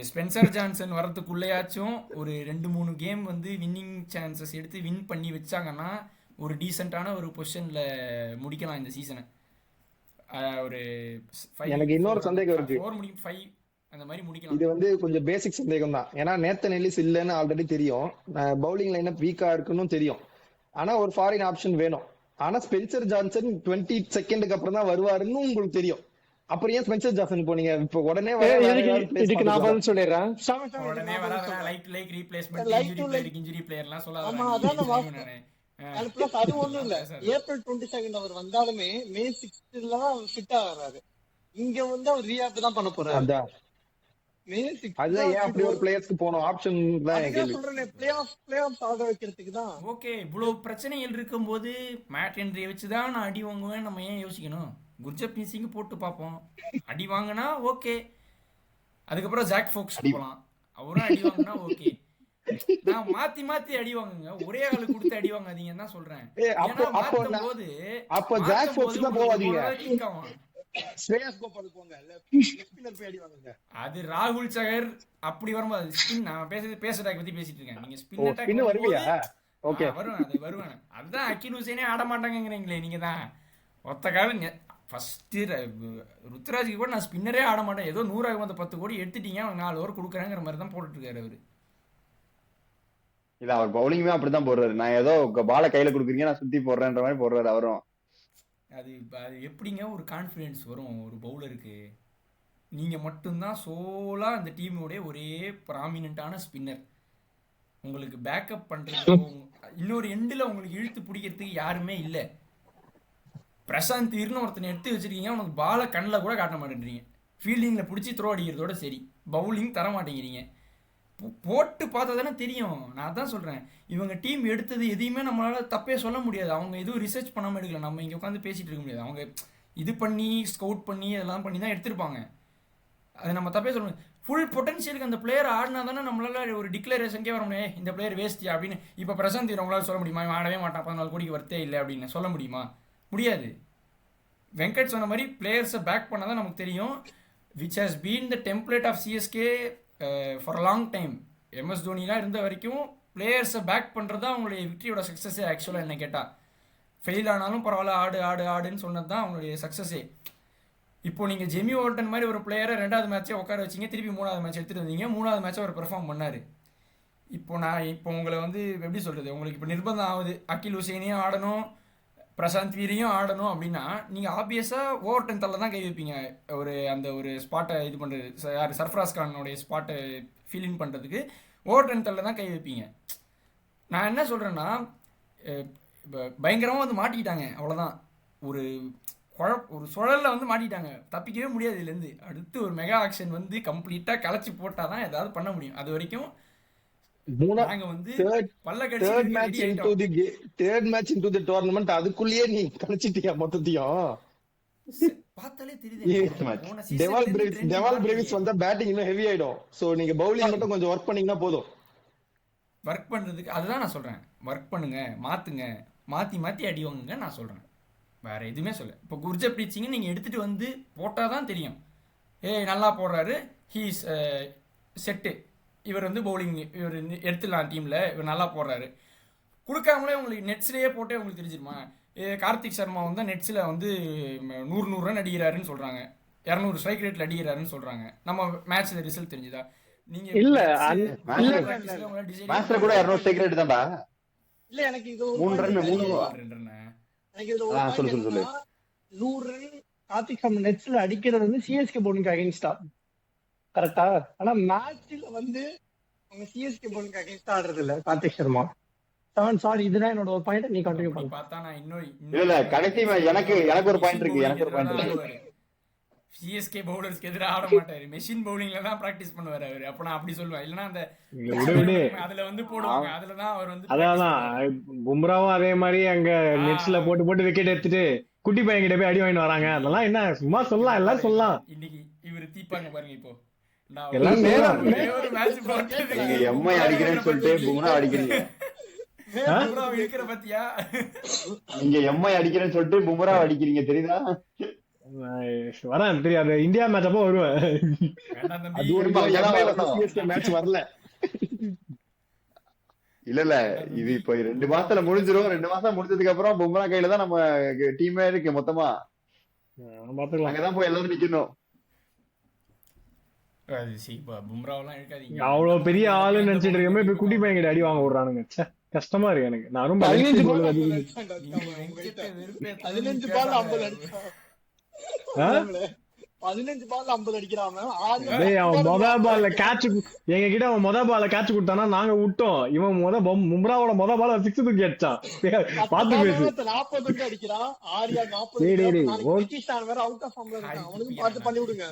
ஸ்பென்சர் ஜான்சன் வரத்துக்குள்ளேயாச்சும் ஒரு 2-3 கேம் வந்து வின்னிங் சான்சஸ் எடுத்து வின் பண்ணி வச்சாங்கன்னா ஒரு டீசெண்டான ஒரு பொசிஷன்ல முடிக்கலாம் இந்த சீசனை. ஒரு எனக்கு இன்னொரு சந்தேகம் இருக்கு. 5 அந்த மாதிரி முடிக்கலாம். இது வந்து கொஞ்சம் பேசிக் சந்தேகம் தான். ஏன்னா நேத்தன் எல்லிஸ் இல்லைன்னு ஆல்ரெடி தெரியும், பவுலிங் லைன் வீக்கா இருக்குன்னு தெரியும். ஆனா ஒரு ஃபாரின் ஆப்ஷன் வேணும். ஆனா ஸ்பென்சர் ஜான்சன் 20 செகண்டுக்கு அப்புறம் தான் வருவாருன்னு உங்களுக்கு தெரியும். அப்புறம் ஏன் ஸ்பென்சர் ஜான்சன் போனீங்க? இப்ப உடனே இதுக்கு நான் பதில் சொல்லிடுறேன். உடனே வராத லைக் ரீப்ளேஸ்மென்ட் இன்ஜுரி பிளேயர்லாம் சொல்லாத. அது ஒண்ணும் இல்ல, ஏப்ரல் 22 அவர் வந்தாலுமே மே 6 தான் ஃபிட் ஆகுறாரு. இங்க வந்து அவர் ரீஆப் தான் பண்ண போறாரு. மே 6 அதுதான் ஏன் அப்படி ஒரு பிளேயர்ஸ்க்கு போணும் ஆப்ஷன் தான் கேள்வி. சொல்றேன், பிளே ஆஃப் ஆக வைக்கிறதுக்கு தான். ஓகே, இவ்வளவு பிரச்சனைகள் இருக்கும்போது மேட் ஹென்ரியை வச்சு தான் நான் அடி வாங்குவேன். நம்ம ஏன் யோசிக்கணும்? குர்ஜப்ரீத் சிங் போட்டு பார்ப்போம், அடி வாங்கினா ஓகே. அதுக்கப்புறம் ஜாக் ஃபோக்ஸ் போகலாம், அவரும் அடி வாங்கினா ஓகே. நான் மாத்தி மாத்தி அடி வாங்குங்க, ஒரே ஆளு கொடுத்து அடி வாங்காதீங்கன்னு தான் சொல்றேன். அப்போ ஜாக் ஃபோக்ஸ் தான் போவாதீங்க, ஸ்ரேயஸ் கோபால் போங்க, ஸ்பின்னர் போய் அடி வாங்குங்க. அது ராகுல் சகர் அப்படி வரும்போது ஸ்பின். நான் பேச அட்டாக் பத்தி பேசிட்டு இருக்கேன். நீங்க ஸ்பின் அட்டாக் வருவியா? ஓகே வரும், அது வருவேன். அதுதான் அகில் ஹுசைனே ஆட மாட்டாங்கங்கிறீங்களே நீங்க தான். ஒத்த காலம் ஃபர்ஸ்ட் ருத்ராஜுக்கு கூட நான் ஸ்பின்னரே ஆட மாட்டேன், ஏதோ 100 10 கோடி எடுத்துட்டீங்க, 4 ஓவர் கொடுக்குறேங்கிற மாதிரி தான் போட்டுட்டு இருக்காரு அவரு. இல்ல அவர் பவுலிங்குமே அப்படித்தான் போடுறாரு. நான் ஏதோ பால கையில கொடுக்குறீங்க நான் சுத்தி போடுறேன்ற மாதிரி போடுறாரு அவரும். அது எப்படிங்க ஒரு கான்ஃபிடென்ஸ் வரும் ஒரு பவுலருக்கு? நீங்கள் மட்டும்தான் சோலா அந்த டீமோடைய ஒரே ப்ராமினென்ட்டான ஸ்பின்னர். உங்களுக்கு பேக்கப் பண்ணுறதுக்கு இன்னொரு எண்டில் உங்களுக்கு இழுத்து பிடிக்கிறதுக்கு யாருமே இல்லை. பிரசாந்த் வீர்னு ஒருத்தனை எடுத்து வச்சிருக்கீங்க, உனக்கு பாலை கண்ணில் கூட காட்ட மாட்டேன்றீங்க. ஃபீல்டிங்கில் பிடிச்சி த்ரோ அடிக்கிறதோட சரி, பவுலிங் தர மாட்டேங்கிறீங்க. போட்டு பார்த்தா தானே தெரியும். நான் தான் சொல்கிறேன், இவங்க டீம் எடுத்தது எதையுமே நம்மளால் தப்பே சொல்ல முடியாது. அவங்க எதுவும் ரிசர்ச் பண்ணாமல் எடுக்கல, நம்ம இங்கே உட்காந்து பேசிகிட்டு இருக்க முடியாது. அவங்க இது பண்ணி ஸ்கவுட் பண்ணி அதெல்லாம் பண்ணி தான் எடுத்திருப்பாங்க. அது நம்ம தப்பே சொல்ல முடியாது. ஃபுல் பொட்டன்ஷியலுக்கு அந்த பிளேயர் ஆடினா தானே நம்மளால ஒரு டிக்ளரேஷனுக்கே வர முடியாது, இந்த பிளேயர் வேஸ்ட்டியா அப்படின்னு. இப்போ பிரசாந்த் உங்களால் சொல்ல முடியுமா ஆடவே மாட்டான், 14 கோடிக்கு வர்த்தே இல்லை அப்படின்னு சொல்ல முடியுமா? முடியாது. வெங்கட் சொன்ன மாதிரி பிளேயர்ஸை பேக் பண்ணால் தான் நமக்கு தெரியும். Which has been the template of CSK for a long time. MS தோனிலாம் இருந்த வரைக்கும் பிளேயர்ஸை பேக் பண்ணுறது தான் அவங்களுடைய விக்டரியோட சக்ஸஸே. ஆக்சுவலாக என்ன கேட்டால் ஃபெயில் ஆனாலும் பரவாயில்ல, ஆடுன்னு சொன்னது தான் அவங்களுடைய சக்ஸஸே. இப்போ நீங்கள் ஜெமி ஓல்டன் மாதிரி ஒரு பிளேயரை 2வது மேட்சே உட்கார வச்சிங்க, திருப்பி 3வது மேட்ச் எடுத்துகிட்டு வந்தீங்க, 3வது மேட்சை அவர் பெர்ஃபார்ம் பண்ணார். இப்போ உங்களை வந்து எப்படி சொல்கிறது, உங்களுக்கு இப்போ நிர்பந்தம் ஆகுது அகில் ஹுசைனையும் ஆடணும் பிரசாந்த் வீரையும் ஆடணும் அப்படின்னா நீங்கள் ஆப்வியஸாக ஓவர் தள்ள தான் கை வைப்பீங்க. ஒரு ஸ்பாட்டை இது பண்ணுறது, யார் சர்ஃப்ராஸ் கானுடைய ஸ்பாட்டை ஃபில் பண்ணுறதுக்கு ஓவர் தள்ள தான் கை வைப்பீங்க. நான் என்ன சொல்கிறேன்னா, இப்போ பயங்கரமாக வந்து மாட்டிக்கிட்டாங்க அவ்வளோதான். ஒரு ஒரு சுழலில் வந்து மாட்டிட்டாங்க, தப்பிக்கவே முடியாது இதுலேருந்து. அடுத்து ஒரு மெகா ஆக்ஷன் வந்து கம்ப்ளீட்டாக களைச்சி போட்டால் தான் ஏதாவது பண்ண முடியும். அது வரைக்கும் நாங்கள் வந்து பல்ல கடிச்சு தேர்ட் மேட்ச் ரெடி இன்டு ஆகிட்டோம். The third match into the tournament அதுக்குள்ளேயே நீ கழிச்சிட்டியா மொத்தத்தையும்? பார்த்தாலே Eighth match. தெரியுது. டெவால் பிரேவிஸ் வந்தா பேட்டிங் இன்னும் ஹெவி ஆயிடும். சோ நீங்க பவுலிங் மட்டும் கொஞ்சம் ஒர்க் பண்ணீங்கன்னா போதும். ஒர்க் பண்ணுறதுக்கு அதுதான் நான் சொல்கிறேன். ஒர்க் பண்ணுங்க, மாற்றுங்க, மாற்றி மாற்றி அடி வாங்குங்க நான் சொல்கிறேன். வேறு எதுவுமே சொல்ல. இப்போ குர்ஜப்ரீத் சிங்கை நீங்கள் எடுத்துகிட்டு வந்து போட்டால் தான் தெரியும். நல்லா போடுறாரு, ஹீஸ் செட்டு, இவர் வந்து பவுலிங், இவர் எடுத்துடலாம் டீமில், இவர் நல்லா போடுறாரு. கொடுக்காமலே உங்களுக்கு நெட்ஸ்லேயே போட்டே உங்களுக்கு தெரிஞ்சிருமா? கார்த்திக் சர்மா வந்து நெட்ஸில் வந்து 100 ரன் அடிக்கிறாருன்னு சொல்கிறாங்க, 200 ஸ்ட்ரைக் ரேட்டில் அடிக்கிறாருன்னு சொல்கிறாங்க. நம்ம மேட்ச்சில் ரிசல்ட் தெரிஞ்சுதா? நீங்கள் இல்ல மேட்ச்ல கூட 200 ஸ்ட்ரைக் ரேட் தான்டா. இல்ல எனக்கு இது 3 ரன் 3 எனக்கு இதுல ஒரு சொல்லு point சொல்லு. என்னன்னா, 100 ரன் கார்த்திக் சர்மா நெட்ஸ்ல அடிக்கிறது வந்து சிஎஸ்கே பவுலிங்க்கு அகைன்ஸ்டா கரெக்டா? ஆனா மேட்ச்ல வந்து அவங்க சிஎஸ்கே பவுலிங்க்கு அகைன்ஸ்டா ஆடுறது இல்ல கார்த்திக் சர்மா. சாரி, இதுதான் என்னோட ஒரு பாயிண்ட். நீ கண்டினியூ பண்ணு. பார்த்தா நான் இல்ல கடைசி எனக்கு ஒரு பாயிண்ட் இருக்கு, எனக்கு ஒரு பாயிண்ட் இருக்கு. சிஎஸ்கே பவுலர்ஸ்க்கு எதிராக ஆட மாட்டாரு, மெஷின் பவுலிங்ல தான் பிராக்டிஸ் பண்ணுவாரு அவரு. அப்ப நான் அப்படி சொல்லுவேன். இல்லனா அந்த அதுல வந்து போடுவாங்க, அதுல தான் அவர் வந்து அதான் பும்ராவும் அதே மாதிரி அங்க நெட்ஸ்ல போட்டு விக்கெட் எடுத்துட்டு குட்டி பையன் கிட்ட போய் அடி வாங்கிட்டு வராங்க. அதெல்லாம் என்ன சும்மா சொல்லலாம், எல்லாம் சொல்லலாம். இன்னைக்கு இவரு தீப்பாங்க பாருங்க. இப்போ எல்லாம் ஒரு மேட்ச் போட்டு நீங்க எம்ஐ அடிக்கிறேன்னு சொல்லிட்டு பும்ரா அடிக்கிறீங்க. இருக்கிற பத்தியா? நீங்க எம்ஐ அடிக்கிறேன்னு சொல்லிட்டு பும்ரா அடிக்கிறீங்க, தெரியுதா? வரேன் தெரியாது, இந்தியா மேட்ச் அப்போ வருவேன். அது ஒரு சிஎஸ்கே மேட்ச் வரல. இல்ல இது இப்போ 2 மாசத்துல முடிஞ்சிரும். 2 மாசம் முடிஞ்சதுக்கு அப்புறம் பும்ரா கையில தான் நம்ம டீமே இருக்கு மொத்தமா. அங்கதான் போய் எல்லாரும் நிக்கணும். பும்ராவெல்லாம் இருக்காதீங்க, அவ்வளவு பெரிய ஆளுன்னு நினைச்சிட்டு இருக்கமே இப்ப குட்டி பையன் கிட்ட அடி வாங்க விடுறானுங்க. கஷ்டமா இருக்கு எனக்கு. நான் ரொம்ப 15 பால் 50 அடிச்சான். 15 பால் 50 அடிக்கிறான். அவன் மொத பால்ல கேட்ச் எங்க கிட்ட அவன் மொத பால்ல கேட்ச் கொடுத்தானா நாங்க விட்டோம். இவன் பும்ராவோட மொத பால 6 தூக்கி அடிச்சான். பாத்து பேசு. 40 அடிக்கிறான். ஆரியா 40. வேற அவுட் ஆஃப் ஃபார்ம்ல இருக்கான். அவனுக்கு பார்த்து பண்ணி விடுங்க.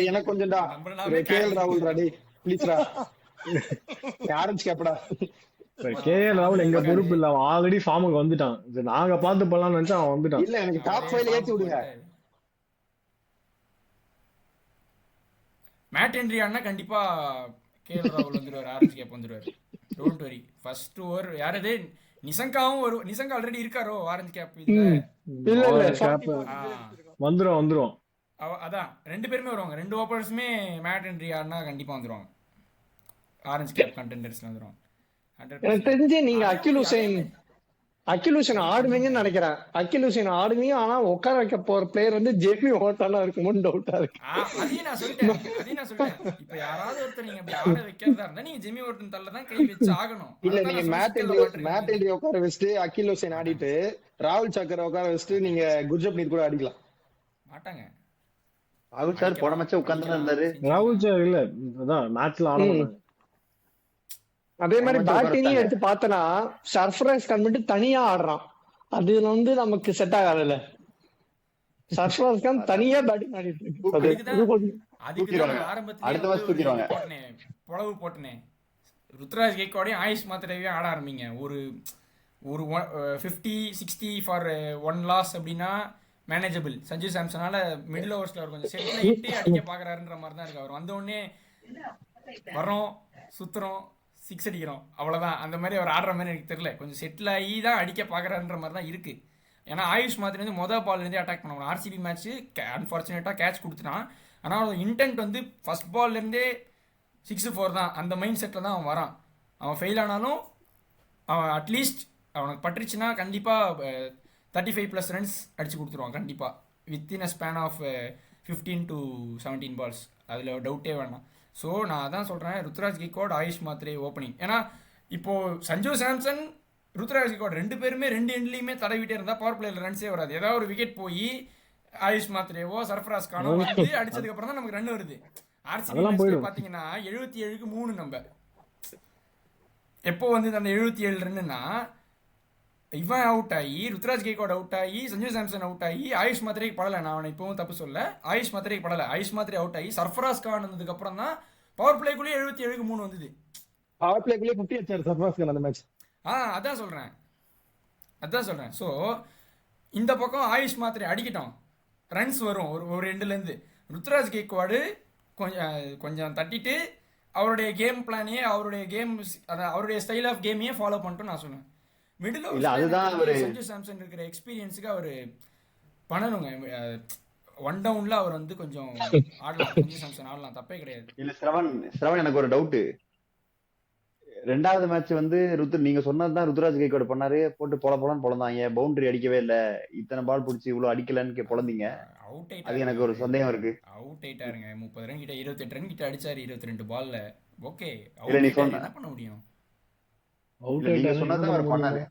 எனக்கு கொஞ்சம்டா கேஎல் ராகுல் ராடி ப்ளீஸ்ரா. ஆரஞ்சு கேப்படா. கேஎல் ராகுல் எங்க பொறுப்பு இல்ல, அவன் ஆல்ரெடி ஃபார்முக்கு வந்துட்டான். நாங்க பாத்து பண்ணலாம்னு நினைச்சா அவன் வந்துட்டான். இல்ல எனக்கு டாப் 5ல ஏத்தி விடுங்க. மேட் ஹென்ரி ஆனா கண்டிப்பா கேஎல் ராகுல் வந்துருவாரு, ஆரஞ்சு கேப் வந்துருவாரு. Don't worry. ஃபர்ஸ்ட் ஓவர் யாரது நிசங்காவும் வரும். நிசங்கா ஆல்ரெடி இருக்காரோ ஆரஞ்சு கேப் வந்துரும். அதான் 2 பேருமே வருவாங்க. 2 ஓப்பனர்ஸுமே மேட் ஹென்ரி ஆனா கண்டிப்பா வந்துருவாங்க, ஆரஞ்சு கேப் கண்டெண்டர்ஸ்ல வந்துருவாங்க. எனக்கு தெரிஞ்சு நீங்க அகில் ஹுசைன் ஆடுவீங்கன்னு நினைக்கிறேன். அகில் ஹுசைன் ஆடுவீங்க, ஆனா உட்கார வைக்க போற பிளேயர் வந்து ஜேமி ஓட்டானா இருக்குமோன்னு டவுட்டா இருக்கு. அதையும் நான் சொல்லிட்டேன். இப்ப யாராவது ஒருத்தர் நீங்க அப்படி ஆட வைக்கிறதா இருந்தா நீங்க ஜெமி ஓட்டன் தள்ள தான் கை வச்சு ஆகணும். இல்ல நீங்க மேட் ஹென்ரி உட்கார வச்சுட்டு அகில் ஹுசைன் ஆடிட்டு ராகுல் சக்கரை உட்கார வச்சுட்டு நீங்க குர்ஜப்ரீத் கூட அடிக்கலாம். மாட்டாங்க. ராகுல் சார் போன மேட்ச் உட்கார்ந்து இருந்தாரு. ராகுல் சார் இல்ல அதான் மேட்ச்ல ஆட. அதே மாதிரி பேட்டிங்கையும் எடுத்து பார்த்தனா சர்ஃப்ரைஸ் கான் தனியா ஆடுறான். அது வந்து நமக்கு செட் ஆகாதுல்ல. சர்ஃப்ரைஸ் கான் தனியா பேட்டிங் ஆடிட்டு இருக்கு. பொளவு போட்டனே ருத்ராஜ் கெய்க்வாடையும் ஆயுஷ் மாத்திரையும் ஆட ஆரம்பிங்க. ஒரு 50-60 ஃபார் 1 லாஸ் அப்படின்னா மேனேஜபிள். சஞ்சு சாம்சனால மிடில் ஓவர்ஸ்ல அவர் கொஞ்சம் செட்டில் ஆகிட்டு அடிக்க பாக்குறாருன்ற மாதிரி தான் இருக்கு. அவர் வந்த உடனே வரோம் சுத்துறோம் 6 அடிக்கிறோம் அவ்வளோதான். அந்த மாதிரி அவர் ஆடுற மாதிரி எனக்கு தெரியல. கொஞ்சம் செட்டில் ஆகி தான் அடிக்க பார்க்குறாருன்ற மாதிரி தான் இருக்குது. ஏன்னா ஆயுஷ் மாதிரி வந்து மொதல் பால்லேருந்தே அட்டாக் பண்ணுவாங்க. ஆர்சிபி மேட்ச்சு அன்ஃபார்ச்சுனேட்டாக கேட்ச் கொடுத்துட்டான். ஆனால் அவனோட இன்டென்ட் வந்து ஃபர்ஸ்ட் பால்லேருந்தே 6-4 தான். அந்த மைண்ட் செட்டில் தான் அவன் வரான். அவன் ஃபெயில் ஆனாலும் அவன் அட்லீஸ்ட் அவனுக்கு பட்டுருச்சுன்னா கண்டிப்பாக 35+ ரன்ஸ் அடித்து கொடுத்துருவான் கண்டிப்பாக, within a span of 15 to 17 balls. அதில் டவுட்டே வேணாம். ஸோ நான் அதான் சொல்கிறேன், ருத்ராஜ் கெய்க்வாட் ஆயுஷ் மாத்திரை ஓப்பனிங். ஏன்னா இப்போது சஞ்சு சாம்சன் ருத்ராஜ் கெய்க்வாட் 2 பேருமே 2 எண்ட்லையுமே தடவிட்டே இருந்தால் பவர் பிளேயில் ரன்ஸே வராது. ஏதாவது ஒரு விக்கெட் போய் ஆயுஷ் மாத்திரையோ சர்ஃப்ராஸ் கானோ வந்து அடிச்சதுக்கப்புறம் தான் நமக்கு ரன் வருது. ஆர்சிபி பார்த்தீங்கன்னா 77க்கு 3 நம்ம எப்போ வந்து அந்த 77 ரன்னுன்னா இவன் அவுட் ஆகி, ருத்ராஜ் கேக்வாட் அவுட் ஆகி, சஞ்சு சாம்சன் அவுட் ஆகி, ஆயுஷ் மாத்திரைக்கு படலை. நான் அவனை இப்பவும் தப்பு சொல்ல, ஆயுஷ் மாத்திரைக்கு படலை. ஆயுஷ் மாத்திரை அவுட் ஆகி சர்ஃபராஸ் கான் வந்ததுக்கு அப்புறம் தான் பவர் பிளேக்குள்ளேயே 77க்கு 3 வந்தது. பவர் பிளேக்குள்ளே 50 அடிச்சாரு சர்ஃபராஸ் கான் அந்த மேட்ச். அதான் சொல்றேன். ஸோ இந்த பக்கம் ஆயுஷ் மாத்திரை அடிக்கட்டும், ரன்ஸ் வரும் ஒரு எண்டுலேருந்து. ருத்ராஜ் கேக்வாடு கொஞ்சம் தட்டிட்டு அவருடைய கேம் பிளானையே, அவருடைய ஸ்டைல் ஆஃப் கேமையே ஃபாலோ பண்ணிட்டு நான் சொன்னேன். மிடில் சஞ்சு சாம்சன் இருக்கிற எக்ஸ்பீரியன்ஸுக்கு அவர் பண்ணணுங்க. ஒன் டவுன்ல அவர் வந்து கொஞ்சம் ஆடலாம், சஞ்சு சாம்சன் ஆடலாம், தப்பே கிடையாது. இல்ல ஸ்ரவன் எனக்கு ஒரு டவுட். ரெண்டாவது மேட்ச் வந்து நீங்க சொன்னதுதான் ருத்ராஜ் கைக்கோட பண்ணாரு, போட்டு போலன்னு பொழந்தாங்க, பவுண்டரி அடிக்கவே இல்ல, இத்தனை பால் பிடிச்சி இவ்வளவு அடிக்கலன்னு பொழந்தீங்க. அவுட் அது எனக்கு ஒரு சந்தேகம் இருக்கு. அவுட் ஆயிட்டாருங்க. 30 ரன் கிட்ட 28 ரன் கிட்ட அடிச்சாரு 22 பால்ல. ஓகே, இல்ல நீ என்ன பண்ண முடியும்? நீங்க சொன்னதான் அவர் பண்ணாரு.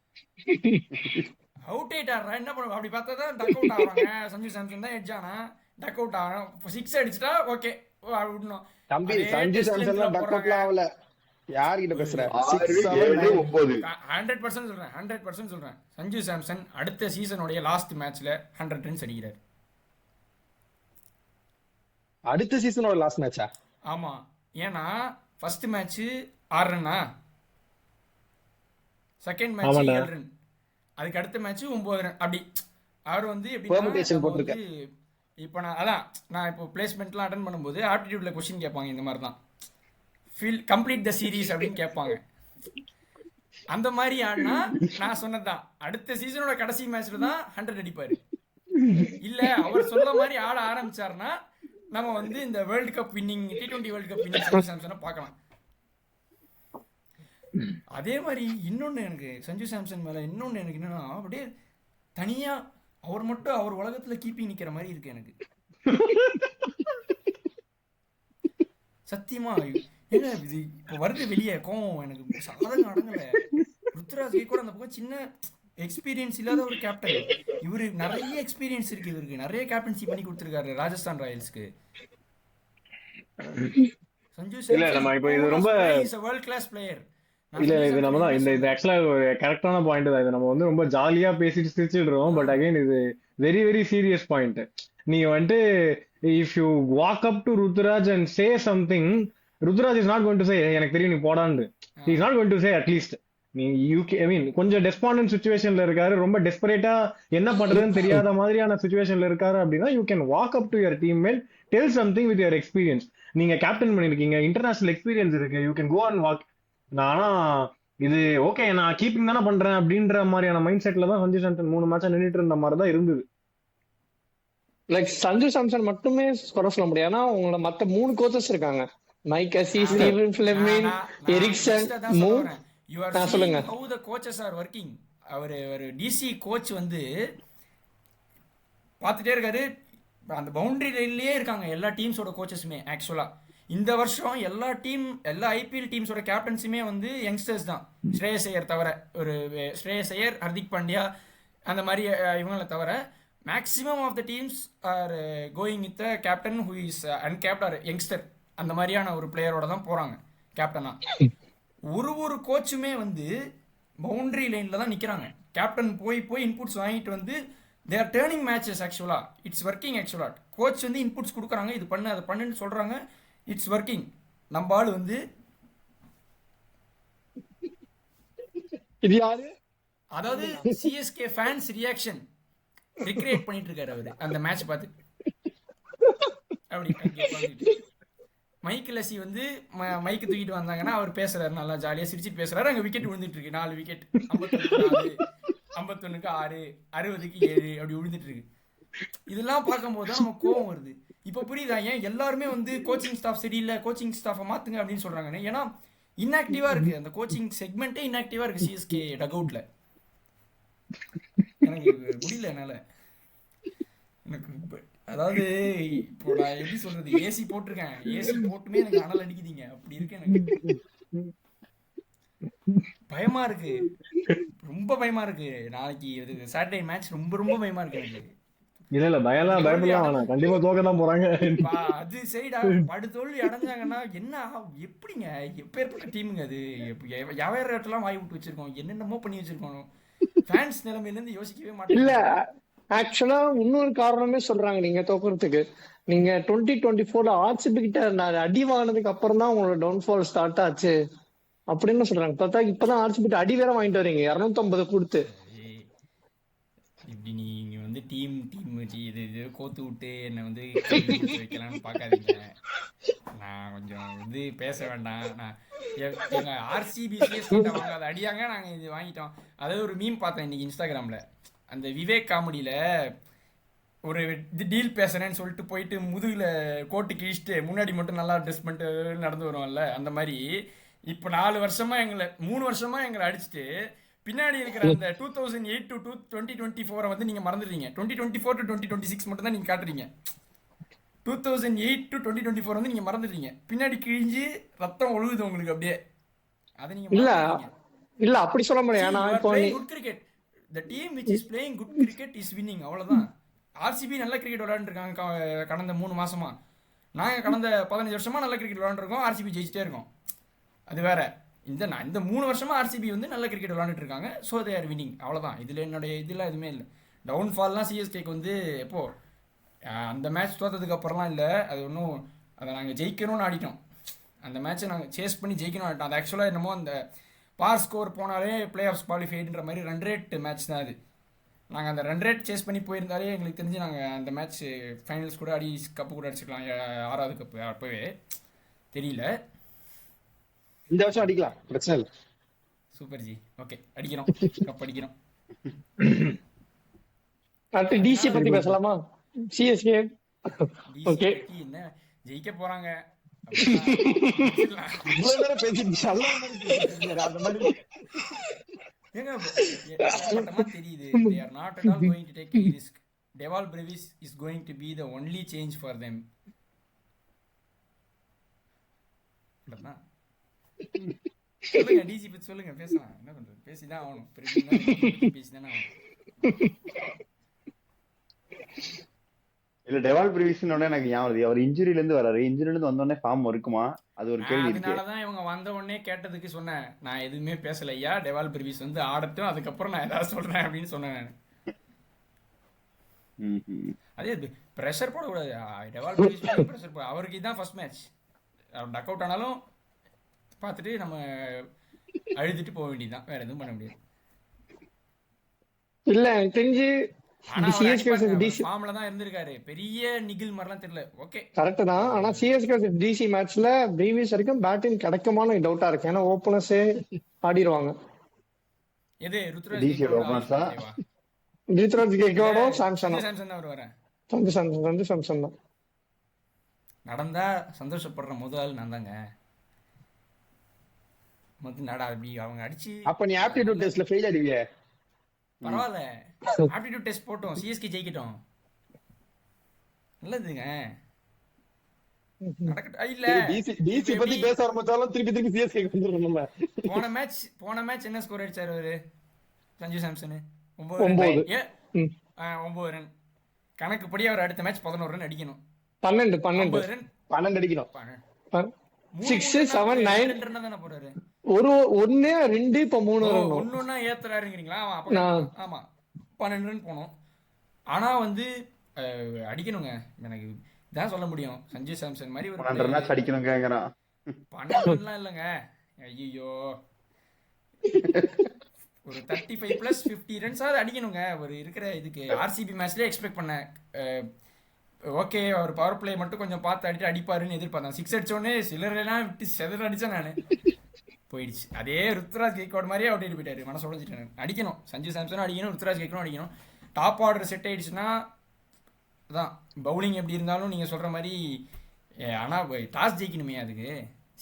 அவுட் ஆயிட்டாரா என்ன பண்ணுவோம்? அப்படி பார்த்தா தான் டக் அவுட் ஆவாங்க. சஞ்சு சாம்சன் தான் எட்ஜ் ஆனா டக் அவுட் ஆகணும். 6 அடிச்சிட்டா ஓகே விடணும். தம்பி சஞ்சு சாம்சன் டக் அவுட்லாம் ஆகல. யார்கிட்ட பேசுற? 100% சொல்றேன். சஞ்சு சாம்சன் அடுத்த சீசனுடைய லாஸ்ட் மேட்ச்ல 100 ரன்ஸ் அடிக்கிறார். அடுத்த சீசனோட லாஸ்ட் மேட்சா? ஆமா, ஏன்னா ஃபர்ஸ்ட் மேட்ச் 6 ரன்னா, செகண்ட் மேட்ச் 7 ரன், அதுக்கு அடுத்த மேட்ச் 9 ரன். அப்படி அவர் வந்து எப்படி இப்போ நான் இப்போ பிளேஸ்மெண்ட்லாம் அட்டன் பண்ணும்போது ஆப்டிடியூட்ல கொஸ்டின் கேட்பாங்க, இந்த மாதிரி தான் கம்ப்ளீட் த சீரீஸ் அப்படின்னு கேட்பாங்க. அந்த மாதிரி ஆடினா நான் சொன்னதுதான் அடுத்த சீசனோட கடைசி மேட்ச்ல தான் 100 அடிப்பாரு. இல்ல அவர் சொல்ல மாதிரி ஆட ஆரம்பிச்சாருன்னா நம்ம வந்து இந்த world cup winning, T20 world cup winning Sanju சாம்சனை பார்க்கலாம். அதே மாதிரி இன்னொன்னு எனக்கு சஞ்சு சாம்சன் மேல இன்னொன்னு எனக்கு என்னன்னா, அப்படியே தனியா அவர் மட்டும் அவர் உலகத்துல கீப்பிங் நிக்கிற மாதிரி இருக்கு எனக்கு. சத்தியமா ஏங்க இது இப்போ வருது வெளியே கோவம் எனக்கு சாதகம் அடங்கல. ருத்ராஜ் கூட அந்த பக்கம் சின்ன எக்ஸ்பீரியன்ஸ் இல்லாத ஒரு கேப்டன். இவரு நிறைய எக்ஸ்பீரியன்ஸ் இருக்கு, இவருக்கு நிறைய கேப்டன்சி பண்ணி கொடுத்துருக்காரு ராஜஸ்தான் ராயல்ஸ்க்கு. Sanju Samson world class player. இல்ல இது நம்ம தான் இந்த ஆக்சுவலா ஒரு கரெக்டான பாயிண்ட் தான். இது நம்ம வந்து ரொம்ப ஜாலியா பேசிட்டு சிரிச்சிடுறோம், பட் அகைன் இது வெரி வெரி சீரியஸ் பாயிண்ட். நீங்க வந்துட்டு if you walk up to Ruturaj and say something, Ruturaj is not going to say எனக்கு தெரியும் நீ போடான்னு. He is not going to say at least நீ ஐ மீன் கொஞ்சம் டெஸ்பாண்டன்ட் சுச்சுவேஷன்ல இருக்காரு, ரொம்ப டெஸ்பரேட்டா என்ன பண்றதுன்னு தெரியாத மாதிரியான சுச்சுவேஷன்ல இருக்காரு அப்படின்னா you can walk up to your teammate, tell something with your experience. நீங்க கேப்டன் பண்ணிருக்கீங்க, இன்டர்நேஷனல் எக்ஸ்பீரியன்ஸ் இருக்கு, you can go and walk. ஆனா இது ஓகே நான் கீப்பிங் தானே பண்றேன் அப்படின்ற மாதிரியான மைண்ட் செட்ல தான் சஞ்சு சாம்சன் 3 மேட்சா நின்றுட்டு இருந்த மாதிரி தான் இருந்தது. லைக் சஞ்சு சாம்சன் மட்டுமே குறை சொல்ல முடியாது, ஏன்னா உங்களோட மத்த 3 கோச்சஸ் இருக்காங்க, Mike Hussey, Stephen Fleming, Ericson, சொல்லுங்க. How the coaches are working. அவர் டிசி கோச் வந்து பார்த்துட்டே இருக்காரு, அந்த பவுண்டரி லைன்லயே இருக்காங்க எல்லா டீம்ஸோட கோச்சஸுமே. ஆக்சுவலா இந்த வருஷம் எல்லா ஐபிஎல் டீம்ஸோட கேப்டன்ஸுமே வந்து யங்ஸ்டர்ஸ் தான், ஸ்ரேயஸ் ஐயர் தவிர. ஒரு ஸ்ரேயஸ் ஐயர், ஹர்திக் பாண்டியா அந்த மாதிரி இவங்களை தவிர maximum of the teams are going with the captain who is uncapped or youngster. அந்த மாதிரியான ஒரு பிளேயரோட தான் போறாங்க கேப்டனா. ஒரு கோச்சுமே வந்து பவுண்டரி லைன்ல தான் நிக்கிறாங்க. கேப்டன் போய் இன்புட்ஸ் வாங்கிட்டு வந்து தே ஆர் டேர்னிங் மேட்சஸ். ஆக்சுவலா இட்ஸ் ஒர்க்கிங். ஆக்சுவலா கோச் வந்து இன்புட்ஸ் கொடுக்குறாங்க, இது பண்ணு அதை பண்ணுன்னு சொல்றாங்க, இட்ஸ் ஒர்க்கிங். நம்ம ஆள் வந்து இது யாரு, அதாவது சிஎஸ்கே ஃபேன்ஸ் ரியாக்ஷன் ரிக்ரியேட் பண்ணிட்டு இருக்காரு அவரு அந்த மேட்ச் பார்த்து. அப்படி மைக் லசி வந்து மைக்கு தூக்கிட்டு வந்தாங்கன்னா அவர் பேசுறாரு, நல்லா ஜாலியா சிரிச்சிட்டு பேசுறாரு. அங்க விக்கெட் விழுந்துட்டு இருக்கு, 4 விக்கெட், 51க்கு 6, 60க்கு 7 அப்படி விழுந்துட்டு இருக்கு. இதெல்லாம் பார்க்கும்போது தான் நம்ம கோவம் வருது. இப்போ புரியுதா ஏன் எல்லாருமே வந்து கோச்சிங் ஸ்டாஃப் சரியில்லை, கோச்சிங் ஸ்டாஃபை மாத்துங்க அப்படின்னு சொல்றாங்கன்னு? ஏன்னா இன்ஆக்டிவா இருக்கு, அந்த கோச்சிங் செக்மெண்ட்டே இன்ஆக்டிவா இருக்கு சிஎஸ்கே டக் அவுட்ல. எனக்கு முடியல என்னால. எனக்கு அதாவது இப்போ நான் எப்படி சொல்றது, ஏசி போட்டிருக்கேன், ஏசி போட்டுமே எனக்கு அனல் அடிக்குதுங்க, அப்படி இருக்கு எனக்கு. பயமா இருக்கு, ரொம்ப பயமா இருக்கு. நாளைக்கு சாட்டர்டே மேட்ச் ரொம்ப பயமா இருக்கு எனக்கு. இல்ல பயப்படலாம் வேணாம், கண்டிப்பா தோக்க தான் போறாங்க. அது சரிடா, படுதோல்வி அடைஞ்சாங்கன்னா என்ன எப்படிங்க, எப்பேற்பட்ட டீமுங்க அது? யாவையெல்லாம் வாய் விட்டு வச்சிருக்கோம், என்னென்னமோ பண்ணி வச்சிருக்கோம். ஃபேன்ஸ் நிலைமையில இருந்து யோசிக்கவே இல்ல மாட்டேன். ஆக்சுவலா இன்னொரு காரணமே சொல்றாங்க நீங்க தோக்குறதுக்கு. நீங்க 2024 ஆர்சிபி கிட்ட அடி வாங்கினதுக்கு அப்புறம் தான் உங்களோட டவுன்ஃபால் ஸ்டார்ட் ஆச்சு அப்படின்னு சொல்றாங்க. பார்த்தா இப்பதான் ஆர்சிபி கிட்ட அடி வேற வாங்கிட்டு வரீங்க 250 கொடுத்து. ஏய், இப்படி நீங்க வந்து டீம் இது இது கோத்து விட்டு என்னை வந்து கேள்வி குடிச்சு வைக்கலாம்னு பார்க்காதீங்க. நான் கொஞ்சம் வந்து பேச வேண்டாம். நான் எங்க ஆர்சிபி சிஎஸ்கே வாங்காத அடியாங்க நாங்கள் இது வாங்கிட்டோம். அதாவது ஒரு மீம் பார்த்தேன் இன்னைக்கு இன்ஸ்டாகிராமில். அந்த விவேக் காமெடியில் ஒரு இது டீல் பேசுறேன்னு சொல்லிட்டு போயிட்டு முதுகில் கோட்டு கிழிச்சிட்டு முன்னாடி மட்டும் நல்லா ட்ரெஸ் பண்ணிட்டு நடந்து வருவோம்ல, அந்த மாதிரி இப்போ 3 வருஷமா எங்களை அடிச்சுட்டு பின்னாடி இருக்கிற அந்த 2008 to 2024 வந்து நீங்க மறந்துடுறீங்க. 2024 to 2026 மட்டும் தான் நீங்க காட்டுறீங்க. 2008 to 2024 வந்து நீங்க மறந்துடுறீங்க. பின்னாடி கிழிஞ்சு ரத்தம் ஒழுகுது உங்களுக்கு அப்படியே. அதை நீங்க இல்ல மறந்துடுறீங்க. இல்ல அப்படி சொல்ல முடியாது. See, ஏன்னா you are இப்போ playing good cricket. The team which is playing good cricket is winning. அவ்வளவுதான். ஆர்சிபி நல்ல கிரிக்கெட் விளையாண்டுருக்காங்க கடந்த 3 மாசமா. நாங்க கடந்த 15 வருஷமா நல்ல கிரிக்கெட் விளையாண்டுருக்கோம். ஆர்சிபி ஜெயிச்சிட்டே இருக்கோம். அது வேற. இந்த 3 வருஷமா ஆர்சிபி வந்து நல்ல கிரிக்கெட் விளையாண்டுட்டு இருக்காங்க. So they are winning. அவ்வளோதான். இதில் என்னுடைய இதெல்லாம் எதுவுமே இல்லை. டவுன்ஃபால்லாம் சிஎஸ்கேக்கு வந்து எப்போ அந்த மேட்ச் தோத்ததுக்கு அப்புறம்லாம் இல்லை. அது ஒன்றும் அதை நாங்கள் ஜெயிக்கணும்னு ஆடிட்டோம். அந்த மேட்ச்சை நாங்கள் சேஸ் பண்ணி ஜெயிக்கணும் ஆடிட்டோம். அது ஆக்சுவலாக என்னமோ அந்த பார் ஸ்கோர் போனாலே பிளே ஆஃப்ஸ் குவாலிஃபைடுன்ற மாதிரி ரன் ரேட் மேட்ச் தான் அது. நாங்கள் அந்த ரன் ரேட் சேஸ் பண்ணி போயிருந்தாலே எங்களுக்கு தெரிஞ்சு நாங்கள் அந்த மேட்ச் ஃபைனல்ஸ் கூட கப்பு கூட அடிச்சுக்கலாம். 6வது கப்பு அப்போவே தெரியல. இந்த வருஷம் அடிக்கலாம், பிரச்சனை இல்லை. Super G. ஓகே, அடிக்கிறோம், கப் அடிக்கிறோம். அடுத்து டிசி பத்தி பேசலாமா? சிஎஸ்கே ஓகே என்ன ஜெயிக்க போறாங்க இவ்வளவு நேரம் பேசிட்டு அந்த மாதிரி ஏங்க அப்பட்டமா தெரியுது. they are not at all going to take any risk. Deval Brevis is going to be the only change for them. சொல்லுங்க டிசி பத்தி சொல்லுங்க, பேசலாம். என்ன பண்றது, பேசிதான் ஆகணும். பேசிதானே ஆகணும். இல்ல டெவால் பிரிவிஸ்னு எனக்கு ஞாபகம் வருது. அவர் இன்ஜுரியில இருந்து வராரு. இன்ஜுரியில இருந்து வந்தோடனே ஃபார்ம் இருக்குமா, அது ஒரு கேள்வி இருக்கு. அதனாலதான் இவங்க வந்த உடனே கேட்டதுக்கு சொன்னேன், நான் எதுவுமே பேசல ஐயா, டெவால் பிரிவிஸ் வந்து ஆடட்டும், அதுக்கப்புறம் நான் ஏதாவது சொல்றேன் அப்படின்னு சொன்னேன் நான். அதே ப்ரெஷர் போடக்கூடாது. டெவால் பிரிவிஸ் ப்ரெஷர் போட, அவருக்கு இதுதான் ஃபர்ஸ்ட் மேட்ச். அவர் டக் அவுட் ஆனாலும் பார்த்துட்டு நம்ம அழுதுட்டு போக வேண்டியதுதான், வேற எதுவும் பண்ண முடியாது. இல்ல எனக்கு தெரிஞ்சு ஃபார்ம்ல தான் இருந்திருக்காரு. பெரிய நிகில் மாதிரிலாம் தெரியல. ஓகே கரெக்ட் தான். ஆனா சிஎஸ்கே டிசி மேட்ச்ல பிரீவிஸ் வரைக்கும் பேட்டிங் கிடைக்குமான்னு டவுட்டா இருக்கு. ஏன்னா ஓபனர்ஸே ஆடிடுவாங்க. எது ருத்ராஜ் கேக்வாடோ சாம்சன் சாம்சன் தான் வருவாரு. சந்து சாம்சன் தான். நடந்தா சந்தோஷப்படுற முதல் நான் தாங்க. நடா அப்படி அவங்க அடிச்சு. அப்ப நீ ஆப்டிடியூட் டெஸ்ட்ல ஃபெயில் ஆடுவீங்க. பரவாயில்ல, ஆப்டிடியூட் டெஸ்ட் போட்டோம், சிஎஸ்கே ஜெயிக்கட்டும், நல்லதுங்க. இல்ல டிசி பத்தி பேச ஆரம்பிச்சாலும் திருப்பி சிஎஸ்கே வந்துறோம். நம்ம போன மேட்ச் என்ன ஸ்கோர் அடிச்சாரு அவரு சஞ்சு சாம்சன்? 9 ரன். கணக்குப்படி அவர் அடுத்த மேட்ச் 11 ரன் அடிக்கணும். 12 ரன் அடிக்கணும். 6 7 9 ரன் தானே போறாரு. ஒரு 1 2 இப்ப 3 ரன் ஒன்னொன்னா ஏத்துறாருங்கறீங்களா? ஆமா 12 ரன் போனோம். ஆனா வந்து அடிக்கணுங்க. எனக்கு இதான் சொல்ல முடியும். சஞ்சு சாம்சன் மாதிரி ஒரு 12 மேட்ச் அடிக்கணும்ங்கறான். 12 ரன்லாம் இல்லங்க. ஐயோ, ஒரு 35 பிளஸ் 50 ரன்ஸ் ஆவது அடிக்கணுங்க. ஒரு இருக்கிற இதுக்கு ஆர்சிபி மேட்ச்லயே எக்ஸ்பெக்ட் பண்ணேன். ஓகே, அவர் பவர் பிளே மட்டும் கொஞ்சம் பார்த்து அடிப்பாருன்னு எதிர்பார்த்தேன். 6 அடிச்சோடனே சிலரெல்லாம் விட்டு செதற அடிச்சேன் நான். போயிடுச்சு. அதே ருத்ராஜ் கேக்வாட் மாதிரியே அவுட் ஆகிட்டு போயிட்டாரு. மனசு உடஞ்சிட்டேன். அடிக்கணும், சஞ்சு சாம்சனும் அடிக்கணும், ருத்ராஜ் கேக்வாடும் அடிக்கணும். டாப் ஆர்டர் செட் ஆயிடுச்சுன்னா அதான் பவுலிங் எப்படி இருந்தாலும் நீங்க சொல்ற மாதிரி. ஆனா டாஸ் ஜெயிக்கணுமே, அதுக்கு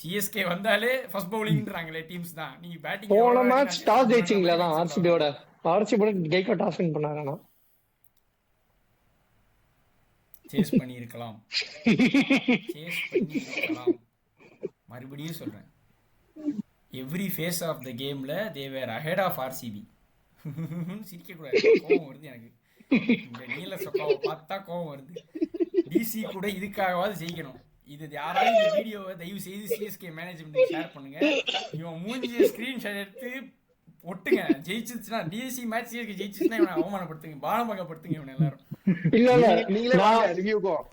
சிஎஸ்கே வந்தாலே ஃபர்ஸ்ட் பவுலிங்ன்றாங்களே டீம்ஸ் தான். நீங்க பேட்டிங் போன மேட்ச் டாஸ் ஜெயிச்சிங்களா? தான் ஆர்சிபியோட கேக்வாட் டாஸ் வின் பண்ணாங்க. சேஸ் பண்ணியிருக்கலாம். மறுபடியும் சொல்றேன், எவ்ரி ஃபேஸ் ஆஃப் த கேம்ல they were ahead of RCB. சிரிக்க கூடாது, கோவம் வருது எனக்கு. இந்த நீல சொக்காவை பார்த்தா கோவம் வருது. டிசி கூட இதுக்காகவாது ஜெயிக்கணும். இது யாராவது இந்த வீடியோவை தயவு செய்து சிஎஸ்கே மேனேஜ்மெண்ட் ஷேர் பண்ணுங்க. இவன் மூஞ்சிய ஸ்கிரீன்ஷாட் எடுத்து ஒட்டுங்க ஜெயிச்சிச்சுன்னா டிஎஸ்சி மேட்ச் சிஎஸ்கே ஜெயிச்சிச்சுன்னா இவனை அவமானப்படுத்துங்க, பானபகப்படுத்துங்க இவனை எல்லாரும். இல்ல இல்ல நீங்களே வாங்க ரிவ்யூக்கும்.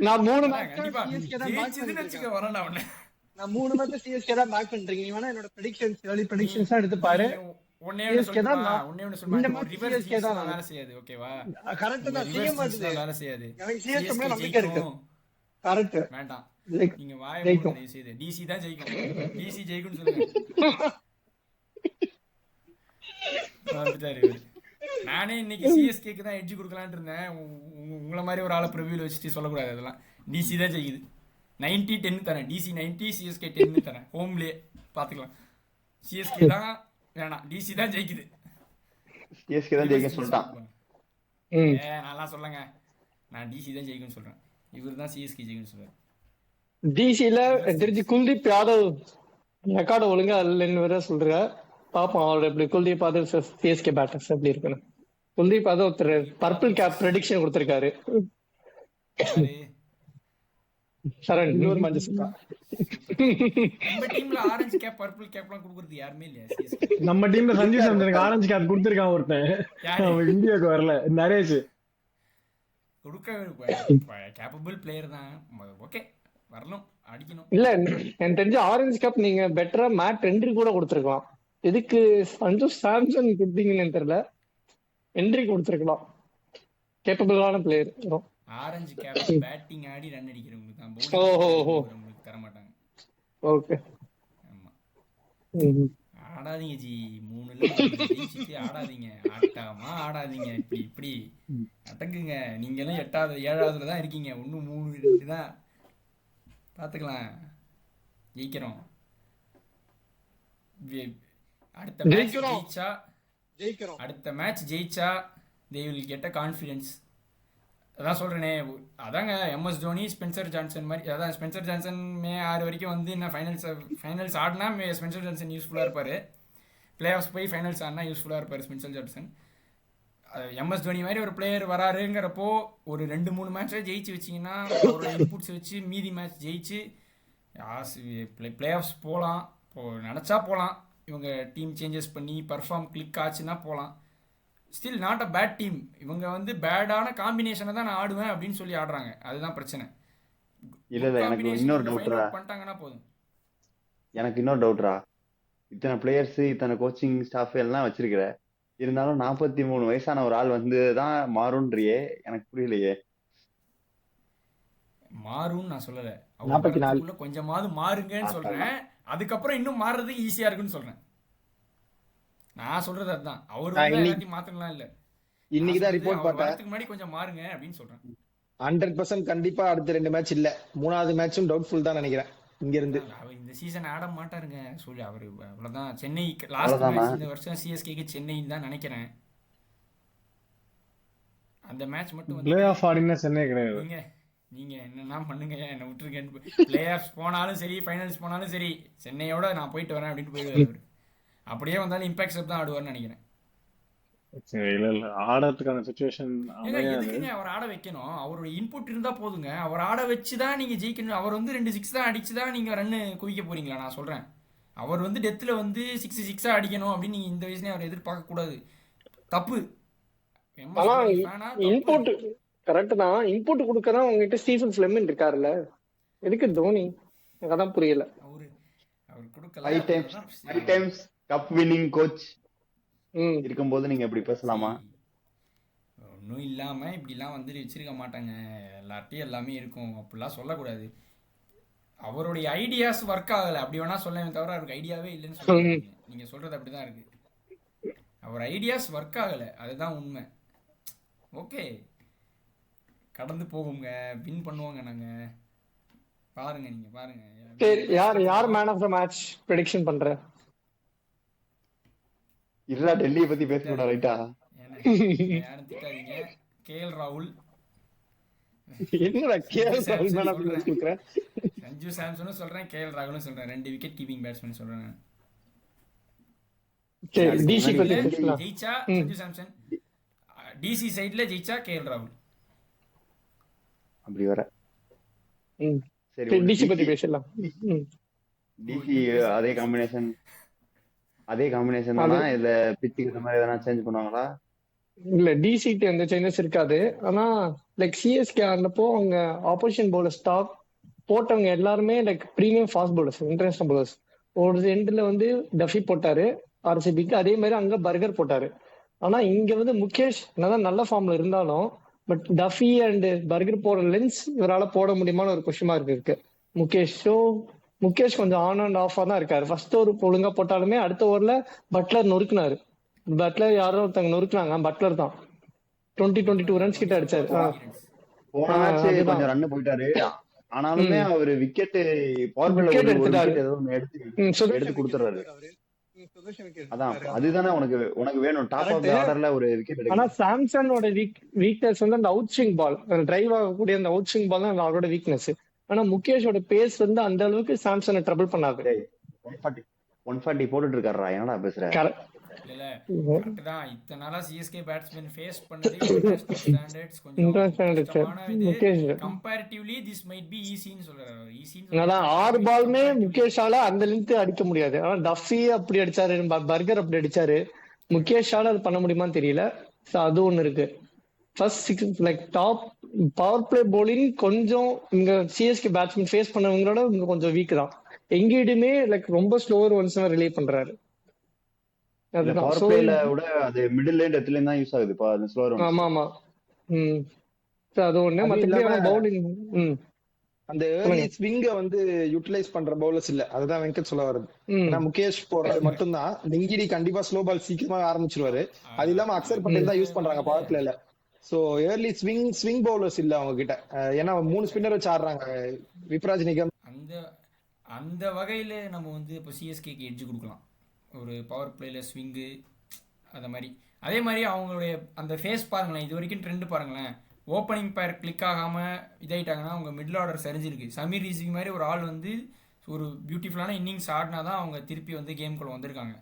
நான் 3 அதான் மேட்ச் கண்டிப்பா சிஎஸ்கே தான் பேக் ஜெயிச்சதுன்னு பண்ணிட்டு வச்சுக்க இருக்கேன். வரேன்டா அவனை. நான் 3 மேட்ச் சிஎஸ்கே தான் பேக் பண்றீங்க. நீ வேணா என்னோட ப்ரெடிக்ஷன்ஸ் ஏர்லி நீ ப்ரெடிக்ஷன்ஸ் தான் எடுத்து பாரு. ஒன்னே ஒன்று சிஎஸ்கே தான் சொல்லட்டுமா, ஒன்னே ஒன்று சொல்லுமா, இந்த இந்த மேட்ச் ரிவர்ஸ் சிஎஸ்கே தான் வேலை செய்யாது, ஓகேவா? கரெக்ட் உங்க தான் செய்ய ரிவர்ஸ் மாட்டுது. வேலை செய்யாது. எனக்கு சிஎஸ்கே மேல சிஎஸ்கே நம்பிக்கை இருக்கு. ஜெயிக்கும், கரெக்ட் வேண்டாம் ஜெயிக்கும். நீங்க வாய ஜெயிக்கும். மூடுங்க, தயவு செய்து டிசி தான் ஜெயிக்கும், டிசி ஜெயிக்கும்னு சொல்லுங்க. வந்துட்டாரு இவரு. நானே இன்னைக்கு சிஎஸ்கேக்கு தான் எட்ஜ் கொடுக்கலான்னு இருந்தேன். உங்களை மாதிரி ஒரு ஆளை ப்ரிவியூல வச்சுட்டு சொல்லக்கூடாது, அதெல்லாம் டிசி தான் ஜெயிக்குது. 90-10 தரேன், டிசி 90 சிஎஸ்கே 10 தரேன், ஹோம்லயே பாத்துக்கலாம். சிஎஸ்கே தான் வேணாம், டிசி தான் ஜெயிக்குது. சிஎஸ்கே தான் ஜெயிக்க சொல்லிட்டான். நல்லா சொல்லுங்க, நான் டிசி தான் ஜெயிக்கும்னு சொல்றேன், இவர் தான் சிஎஸ்கே ஜெயிக்கும்னு சொல்றாரு. டிசில தெரிஞ்சு குல்தீப் யாதவ் ரெக்கார்டு ஒழுங்கா இல்லைன்னு வேற சொல்ற. பாப்போம் அவரோட எப்படி குல்தீப் யாதவ் சிஎஸ்கே பேட்டர்ஸ் எப்படி இருக்குன்னு. குல்தீப் யாதவ் ஒருத்தர் பர்பிள் கேப் ப்ரெடிக்ஷன் கொடுத்திருக்காரு. சரண் இன்னொரு மஞ்சள் சுத்தா. நம்ம டீம்ல ஆரஞ்சு கேப் பர்பிள் கேப்லாம் கொடுக்கறது யாருமே இல்லையா சிஎஸ்கே? நம்ம டீம்ல சஞ்சு சாம்சனுக்கு ஆரஞ்சு கேப் கொடுத்திருக்கான் ஒருத்தன், அவன் இந்தியாவுக்கு வரல, நரேஷ். கொடுக்க கேப்பபிள் பிளேயர் தான், ஓகே வரணும், அடிக்கணும். இல்ல எனக்கு தெரிஞ்ச ஆரஞ்சு கேப் நீங்க பெட்டரா மேட் என்ட்ரி கூட கொடுத்திருக்கலாம். எதுக்கு சஞ்சு சாம்சன் கொடுத்தீங்கன்னு தெரியல. என்ட்ரி கொடுத்திருக்கலாம், கேப்பபிளான பிளேயர். ஆரஞ்சு கேப் பேட்டிங் ஆடி ரன் அடிக்கிறவங்களுக்கு தான், உங்களுக்கு தர மாட்டாங்க. ஓகே ஆமா, ஆடாதீங்க ஜி, 3ல ஜெயிச்சுட்டு ஆடாதீங்க, ஆட்டாமா ஆடாதீங்க, இப்படி இப்படி அடங்குங்க. நீங்களும் 8வது 7வதுல தான் இருக்கீங்க, இன்னும் 3 தான், பாத்துக்கலாம், ஜெயிக்கிறோம். அடுத்த மேட்ச் ஜெயிச்சா, அடுத்த மேட்ச் ஜெயிச்சா they will get a confidence. அதான் சொல்றேனே, அதாங்க எம்எஸ் தோனி ஸ்பென்சர் ஜான்சன் மாதிரி. அதான் ஸ்பென்சர் ஜான்சன் மே 6 வரைக்கும் வந்து என்ன ஃபைனல்ஸ் ஆடினா ஸ்பென்சர் ஜான்சன் யூஸ்ஃபுல்லாக இருப்பார். பிளே ஆஃப்ஸ் போய் ஃபைனல்ஸ் ஆடினா யூஸ்ஃபுல்லாக இருப்பார் ஸ்பென்சர் ஜான்சன். எம்எஸ் தோனி மாதிரி ஒரு பிளேயர் வராருங்கிறப்போ ஒரு 2-3 மேட்சை ஜெயிச்சு வச்சிங்கன்னா, ஒரு இன்புட்ஸ் வச்சு மீதி மேட்ச் ஜெயிச்சு பிளே ஆஃப்ஸ் போகலாம். நினச்சா போகலாம், இவங்க டீம் சேஞ்சஸ் பண்ணி பர்ஃபார்ம் கிளிக் ஆச்சுன்னா போகலாம். Still not a bad team. இவங்க வந்து பேடான காம்பினேஷனை தான் நான் ஆடுவேன் அப்படின்னு சொல்லி ஆடுறாங்க, அதுதான் பிரச்சனை. இல்ல எனக்கு இன்னொரு டவுட்ரா, பண்ணிட்டாங்கன்னா போதும். எனக்கு இன்னொரு டவுட்ரா, இத்தனை பிளேயர்ஸ் இத்தனை கோச்சிங் ஸ்டாஃப் எல்லாம் வச்சிருக்கிற, இருந்தாலும் 43 வயசான ஒரு ஆள் வந்து தான் மாறுன்றியே, எனக்கு புரியலையே. மாறும்னு நான் சொல்லல, 44 கொஞ்சமாவது மாறுங்கன்னு சொல்றேன். அதுக்கப்புறம் இன்னும் மாறுறதுக்கு ஈஸியா இருக்குன்னு சொல்றேன். நான் சொல்றது அதுதான், அவர் எல்லாத்தையும் மாத்தலாம் இல்ல. இன்னைக்குதான் ரிப்போர்ட் பார்த்தேன், அதுக்கு முன்னாடி கொஞ்சம் மாறுங்க அப்படின்னு சொல்றேன். 100% கண்டிப்பா அடுத்த 2 மேட்ச் இல்ல, 3வது மேட்சும் டவுட்ஃபுல் தான் நினைக்கிறேன் இங்க இருந்து. அவர் இந்த சீசன் ஆட மாட்டாருங்க சொல்லி, அவரு அவ்வளவுதான். சென்னை லாஸ்ட் மேட்ச் இந்த வருஷம் சிஎஸ்கேக்கு சென்னைன்னு தான் நினைக்கிறேன். அந்த மேட்ச் மட்டும் பிளே ஆஃப் ஆடினா சென்னை கிடையாது. நீங்க என்னன்னா பண்ணுங்க, என்ன விட்டுருக்கேன்னு. பிளே ஆஃப்ஸ் போனாலும் சரி, ஃபைனல்ஸ் போனாலும் சரி, சென்னையோட நான் போயிட்டு வரேன் அப்படின்னு போயிடுவாரு. அப்படியே வந்தாலும் இம்பாக்ட் சப் தான் ஆடுவார்னு நினைக்கிறேன். இல்ல ஆடறதுக்கான சிச்சுவேஷன் எதுக்குங்க அவர் ஆட வைக்கணும்? அவரோட இன்புட் இருந்தா போதுங்க. அவர் ஆட வச்சுதான் நீங்க ஜெயிக்கணும். அவர் வந்து 2 6 தான் அடிச்சுதான் நீங்க ரன்னு குவிக்க போறீங்களா? நான் சொல்றேன், அவர் வந்து டெத்ல வந்து 6 அடிக்கணும் அப்படின்னு நீங்க இந்த வயசுலயே அவர் எதிர்பார்க்க கூடாது. தப்பு. இன்புட் கரெக்ட் தான், இன்புட் கொடுக்கதான் உங்ககிட்ட ஸ்டீஃபன் ஃபிளெமின் இருக்காருல்ல, எதுக்கு தோனி? அதான் புரியல. அவர் கொடுக்கல. 5 டைம்ஸ் கப் வின்னிங் கோச் இருக்கும்போது நீங்க இப்படி பேசலாமா? ஒன்றும் இல்லாம இப்படிலாம் வந்து வச்சிருக்க மாட்டாங்க, எல்லார்ட்டையும் எல்லாமே இருக்கும், அப்படிலாம் சொல்லக்கூடாது. அவருடைய ஐடியாஸ் ஒர்க் ஆகலை அப்படி வேணா சொல்ல தவிர அவருக்கு ஐடியாவே இல்லைன்னு சொல்லுங்க. நீங்க சொல்றது அப்படிதான் இருக்கு, அவர் ஐடியாஸ் ஒர்க் ஆகலை, அதுதான் உண்மை. ஓகே, கடந்து போகுங்க, வின் பண்ணுவாங்க. நாங்க பாருங்க, நீங்க பாருங்க. யார் man of the match prediction பண்ற? இல்ல டெல்லியை பத்தி பேசக்கூடா, ரைட்டா? யாரும் திட்டாதீங்க. கேஎல் ராகுல். என்னடா கேஎல் ராகுல் மேன் ஆஃப் தி மேட்ச் சொல்றேன்? சஞ்சு சாம்சனும் சொல்றேன், கேஎல் ராகுலும் சொல்றேன், 2 விக்கெட் கீப்பிங் பேட்ஸ்மேன் சொல்றேன். சரி, டிசி பத்தி பேசலாம். ஜெயிச்சா சஞ்சு சாம்சன், டிசி சைடுல ஜெயிச்சா கேஎல் ராகுல். அப்படி வர சரி, டிசி பத்தி பேசலாம். டிசி அதே காம்பினேஷன் அதே காம்பினேஷன் அது தானா இல்ல பிச்சுக்கு இந்த மாதிரி எதனா சேஞ்ச் பண்ணுவாங்களா? இல்ல டிசிக்கு எந்த சேஞ்சஸ் இருக்காது. ஆனா லைக் சிஎஸ்கே ஆனப்போ அவங்க ஆப்போசிஷன் பவுலர் ஸ்டாக் போட்டவங்க எல்லாருமே like premium fast bowlers, international bowlers. ஒரு எண்ட்ல வந்து டஃபி போட்டாரு ஆர்சிபிக்கு, அதே மாதிரி அங்க பர்கர் போட்டாரு. ஆனா இங்க வந்து முகேஷ் என்னதான் நல்ல ஃபார்ம்ல இருந்தாலும் பட் டஃபி அண்ட் பர்கர் போற லென்ஸ் இவரால போட முடியுமான்னு ஒரு கொஸ்டின் மார்க் இருக்கு. முகேஷ் கொஞ்சம் ஆன் அண்ட் ஆஃபா தான் இருக்காரு. ஃபர்ஸ்ட் ஓவர் ஒழுங்கா போட்டாலுமே அடுத்த ஓவர்ல பட்லர் நொறுக்குனாரு. பட்லர் யாரோ ஒருத்தங்க நொறுக்குனாங்க, பட்லர் தான் 22 ரன்ஸ் கிட்ட டுவெண்ட்டி அடிச்சாரு. ஃபோர் டுவெண்ட்டி ரன்ஸ் போன மேட்ச் அதுதான். கொஞ்சம் ரன் போயிட்டாரு. ஆனாலுமே அவர் விக்கெட் பவர் பிளேல விக்கெட் ஒரு எடுத்துட்டாரு. விக்கெட் ஏதோ ஒன்று எடுத்து சுதர்ஷன் எடுத்து விக்கெட் கொடுத்துறாரு. எடுத்தாரு அவரு. சுதர்ஷன் விக்கெட் அதான் எடுத்தாரு. அதுதானே உனக்கு வேணும். Top of the correct. ஆர்டர்ல ஒரு விக்கெட் ஆனா எடுக்கணும். சாம்சனோட வீக்னஸ் வந்து அந்த அவுட் ஸ்விங் பால், டிரைவ் ஆகக்கூடிய அந்த அவுட் ஸ்விங் பால் தான் அவரோட வீக்னஸ். ஆனா முகேஷோட பேஸ் வந்து அந்த அளவுக்கு சாம்சனை ட்ரபிள் பண்ணாது. 140 போட்டுட்டு இருக்காருடா, என்னடா பேசுற? இல்ல கரெக்ட் தான். இத்தனை நாளா சிஎஸ்கே பேட்ஸ்மேன் ஃபேஸ் பண்ணது இன்டர்நேஷனல் ஸ்டாண்டர்ட்ஸ் கொஞ்சம் கஷ்டமான இது. Mukesh comparatively this might be ஈஸின்னு சொல்றாரு. ஈஸின்னு அதான் 6 பாலுமே முகேஷால அந்த லென்த் அடிக்க முடியாது. ஆனா டஃபி அப்படி அடிச்சாரு, பர்கர் அப்படி அடிச்சாரு. முகேஷால அது பண்ண முடியுமான்னு தெரியல. So அது ஒண்ணு இருக்கு. First 6 like top power play bowling கொஞ்சம் இங்க சிஎஸ்கே பேட்ஸ்மேன் ஃபேஸ் பண்ணவங்களோட இங்க கொஞ்சம் வீக் தான். எங்கேயுமே லைக் ரொம்ப ஸ்லோவர் ஒன்ஸ் ரிலீவ் பண்றாரு. இல்ல அதுதான். பவர் So பிளேல விட அது மிடில் லேண்ட் எத்துலயும் தான் யூஸ் ஆகுது அந்த ஸ்லோவர் ஆமா ஒன்ஸ். ஆமா. So அது ஒண்ணு. அது மத்தபடி இல்லாம அவன் பவுலிங் அந்த ஏர்லி ஸ்விங்க வந்து யூட்டிலைஸ் பண்ற பவுலர்ஸ் இல்ல. அதுதான் வெங்கட் சொல்ல வருது. ஏன்னா முகேஷ் போறது மட்டும்தான். லிங்கிடி கண்டிப்பா ஸ்லோ பால் சீக்கிரமா ஆரம்பிச்சிருவாரு. அது இல்லாம அக்சர் பட்டேல் தான் யூஸ் பண்றாங்க பவர் பிளேல. சோ ஏர்லி ஸ்விங் பவுலர்ஸ் இல்ல அவங்க கிட்ட. ஏன்னா 3 ஸ்பின்னர் வச்சு ஆடுறாங்க. விப்ராஜ் நிகம் அந்த அந்த வகையில நம்ம வந்து இப்போ சிஎஸ்கேக்கு எட்ஜ் கொடுக்கலாம். ஒரு பவர் பிளேல ஸ்விங்கு அந்த மாதிரி. அதே மாதிரி அவங்களுடைய அந்த ஃபேஸ் பாருங்களேன், இது வரைக்கும் ட்ரெண்ட் பாருங்களேன். ஓப்பனிங் பேர் கிளிக் ஆகாமல் இதாயிட்டாங்கன்னா அவங்க மிடில் ஆர்டர் சரிஞ்சிருக்கு. சமீர் ரிஸ்வி மாதிரி ஒரு ஆள் வந்து ஒரு பியூட்டிஃபுல்லான இன்னிங்ஸ் ஆடினா தான் அவங்க திருப்பி வந்து கேம்குள்ளே வந்திருக்காங்க.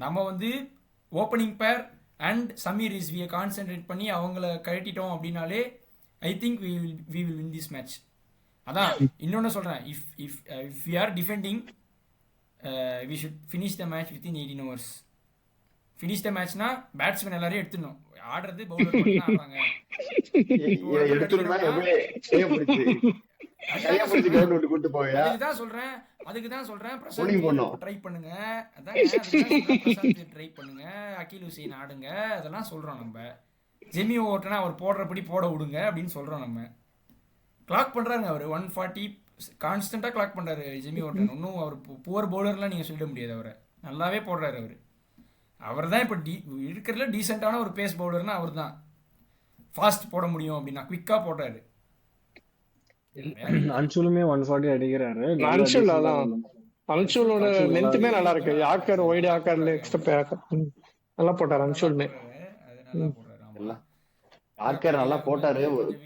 நம்ம வந்து ஓப்பனிங் பேர் அண்ட் சமீர் ரிஸ்வியை கான்சென்ட்ரேட் பண்ணி அவங்கள கழட்டிட்டோம் அப்படின்னாலே I think we will win this match. அதான் இன்னொன்று சொல்கிறேன். If we are defending we should finish the match within 18 hours. Finish the மேட்ச்னா பேட்ஸ்மேன் எல்லாரையும் எடுத்துடணும். ஆடுறது பவுலர் மட்டும் தான் ஆடுறாங்க. எடுத்துருந்தா எப்படி கையை பிடிச்சு கிரவுண்ட் விட்டு கூட்டு போவியா? அதுக்கு தான் சொல்றேன் Bowling பண்ணணும். ட்ரை பண்ணுங்க. அதான் ட்ரை பண்ணுங்க. அகில் ஹுசைன் ஆடுங்க. அதெல்லாம் சொல்றோம் நம்ம. ஜெமி ஓட்டனா அவர் போடுறபடி போட விடுங்க அப்படின்னு சொல்றோம் நம்ம. கிளாக் பண்றாங்க அவர் 140 கான்ஸ்டன்டா கிளாக் பண்றாரு ஜெமி ஓட்டன். இன்னும் அவர் புவர் பவுலர்லாம் நீங்க சொல்ல முடியாது. அவரை நல்லாவே போடுறாரு. அவர் தான் இப்போ இருக்கிறதுல டீசெண்டான ஒரு பேஸ் பவுலர்னா அவர் தான். ஃபாஸ்ட் போட முடியும் அப்படின்னா குவிக்கா போடுறாரு. அன்சுலுமே 140 அடிக்கிறாரு. அன்சுலோட லென்த்துமே நல்லா இருக்கு. யாக்கர் ஒய்டு யாக்கர்ல எக்ஸ்ட்ரா நல்லா போட்டாரு அன்சுலுமே. அது நல்லா போடுறாரு. ஆமா யார்கர் நல்லா போட்டாரு.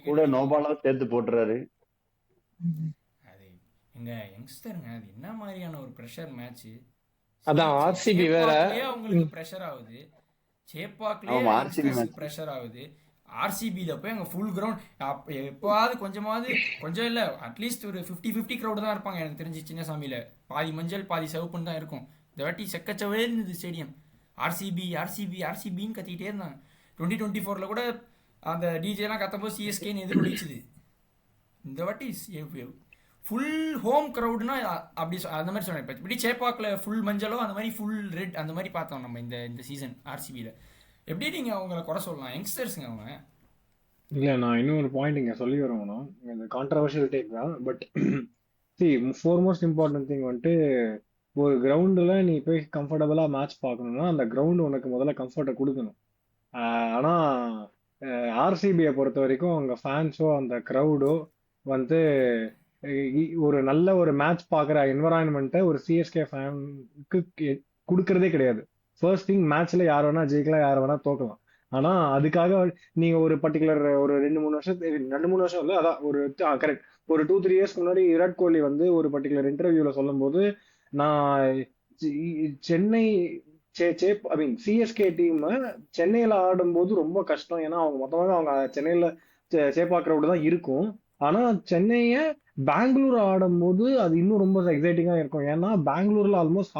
கூட நோபாலும் சேர்த்து போட்டுறாரு. அது எங்க யங்ஸ்டருங்க. அது என்ன மாதிரியான ஒரு ப்ரெஷர் மேட்ச். அதான் ஆர்சிபி வேற அவங்களுக்கு ப்ரெஷர் ஆகுது. சேப்பாக்லயே ப்ரெஷர் ஆகுது. ஆர்சிபியில போய் அங்கே ஃபுல் கிரவுண்ட் எப்போவாவது கொஞ்சம் இல்லை அட்லீஸ்ட் ஒரு 50-50 க்ரௌடு தான் இருப்பாங்க எனக்கு தெரிஞ்சு. சின்னசாமியில் பாதி மஞ்சள் பாதி சிவப்புன்னு தான் இருக்கும். இந்த வாட்டி செக்கச்சவே இருந்தது ஸ்டேடியம். ஆர்சிபின்னு கத்திக்கிட்டே இருந்தாங்க. 2024 கூட அந்த டிஜேலாம் கத்தப்போ சிஎஸ்கேன்னு எதிரொலிச்சுது. இந்த வாட்டி ஃபுல் ஹோம் க்ரௌடுனா அப்படி அந்த மாதிரி சொன்னேன். இப்போ இப்படி சேப்பாக்கில் ஃபுல் மஞ்சளோ அந்த மாதிரி ஃபுல் ரெட் அந்த மாதிரி பார்த்தோம் நம்ம இந்த சீசன் ஆர்சிபியில். எப்படி நீங்கள் அவங்கள குறை சொல்லலாம்? யங்ஸ்டர்ஸுங்க அவங்க. இல்லை, நான் இன்னொரு பாயிண்ட் இங்கே சொல்லி வரணும். இந்த கான்ட்ரவர்ஷியல் டேக் தான். But see foremost important thing வந்துட்டு ஒரு கிரவுண்டில் நீ போய் கம்ஃபர்டபுளாக மேட்ச் பார்க்கணுன்னா அந்த கிரவுண்டு உனக்கு முதல்ல கம்ஃபர்ட்டை கொடுக்கணும். ஆனால் ஆர்சிபியை பொறுத்த வரைக்கும் அவங்க ஃபேன்ஸோ அந்த க்ரௌடோ வந்து ஒரு நல்ல ஒரு மேட்ச் பார்க்குற என்வரான்மெண்ட்டை ஒரு சிஎஸ்கே ஃபேனுக்கு கொடுக்கறதே கிடையாது. ஃபர்ஸ்ட் திங், மேட்ச்ல யார் வேணா ஜெயிக்கலாம், யார் வேணா தோக்கலாம். ஆனா அதுக்காக நீங்க ஒரு பர்டிகுலர் ஒரு 2-3 வருஷம் இல்லை, அதான் ஒரு கரெக்ட் ஒரு 2-3 இயர்ஸ்க்கு முன்னாடி விராட் கோலி வந்து ஒரு பர்டிகுலர் இன்டர்வியூல சொல்லும் போது, நான் சென்னை சிஎஸ்கே டீம் சென்னையில ஆடும்போது ரொம்ப கஷ்டம். ஏன்னா அவங்க மொத்தமாக அவங்க சென்னையில சேப்பாக் கிரவுட் தான் இருக்கும். ஆனா சென்னைய பெங்களூர் ஆடும்போது அது இன்னும் ரொம்ப எக்ஸைட்டிங்கா இருக்கும். ஏன்னா பெங்களூர்ல ஆல்மோஸ்ட்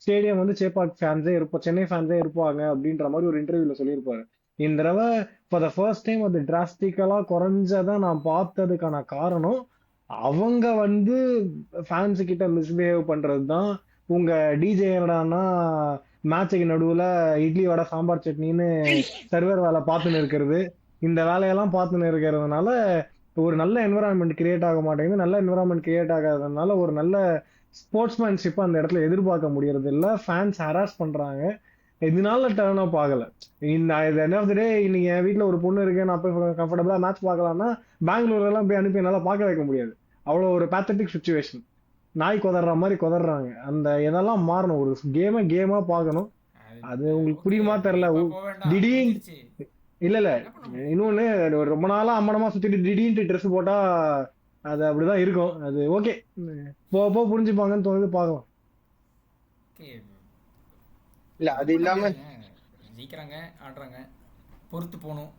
ஸ்டேடியம் வந்து சேப்பாக் ஃபேன்ஸே இருப்போம், சென்னை ஃபேன்ஸே இருப்பாங்க அப்படின்ற மாதிரி ஒரு இன்டர்வியூல சொல்லியிருப்பாரு. இந்த தடவை ஃபார் த ஃபர்ஸ்ட் டைம் அது டிராஸ்டிக்கலா குறைஞ்சதை நான் பார்த்ததுக்கான காரணம் அவங்க வந்து ஃபேன்ஸ் கிட்ட மிஸ்பிஹேவ் பண்றது தான். உங்க டிஜே என்னடான்னா மேட்சுக்கு நடுவுல இட்லி வடை சாம்பார் சட்னின்னு சர்வர் வேலை பார்த்துன்னு இருக்கிறது, இந்த வேலையெல்லாம் பார்த்துன்னு இருக்கிறதுனால ஒரு நல்ல என்விரான்மெண்ட் கிரியேட் ஆக மாட்டேங்குது. நல்ல என்விரான்மெண்ட் கிரியேட் ஆகாததுனால ஒரு நல்ல ஸ்போர்ட்ஸ்மேன்ஷிப் அந்த இடத்துல எதிர்பார்க்க முடியறது இல்ல. ஃபேன்ஸ் ஹராஸ் பண்றாங்க, இதனால டர்ன் அப் ஆகல. இந்த எண்ட் ஆஃப் த டே இன்னைக்கு என் வீட்டுல ஒரு பொண்ணு இருக்கு, நான் போய் கம்ஃபர்டபுளா மேட்ச் பார்க்கலாம்னா பெங்களூர்ல எல்லாம் போய் அனுப்பி என்னால பார்க்க வைக்க முடியாது. அவ்வளவு ஒரு பேத்தட்டிக் சுச்சுவேஷன். நாய் கொதற மாதிரி கொதறாங்க. அந்த இதெல்லாம் மாறணும். ஒரு கேமா பார்க்கணும். அது உங்களுக்கு புரியுமா தெரியல. திடீர்னு இல்ல இன்னொன்னு ரொம்ப நாளா அம்மனமா சுத்திட்டு திடீர்னு ட்ரெஸ் போட்டா அது அப்படிதான் இருக்கும். அது ஓகே, போ புரிஞ்சுப்பாங்கன்னு தோணுது, பார்க்கலாம். இல்ல அது இல்லாம ஜெயிக்கிறாங்க, ஆடுறாங்க, பொறுத்து போகணும்.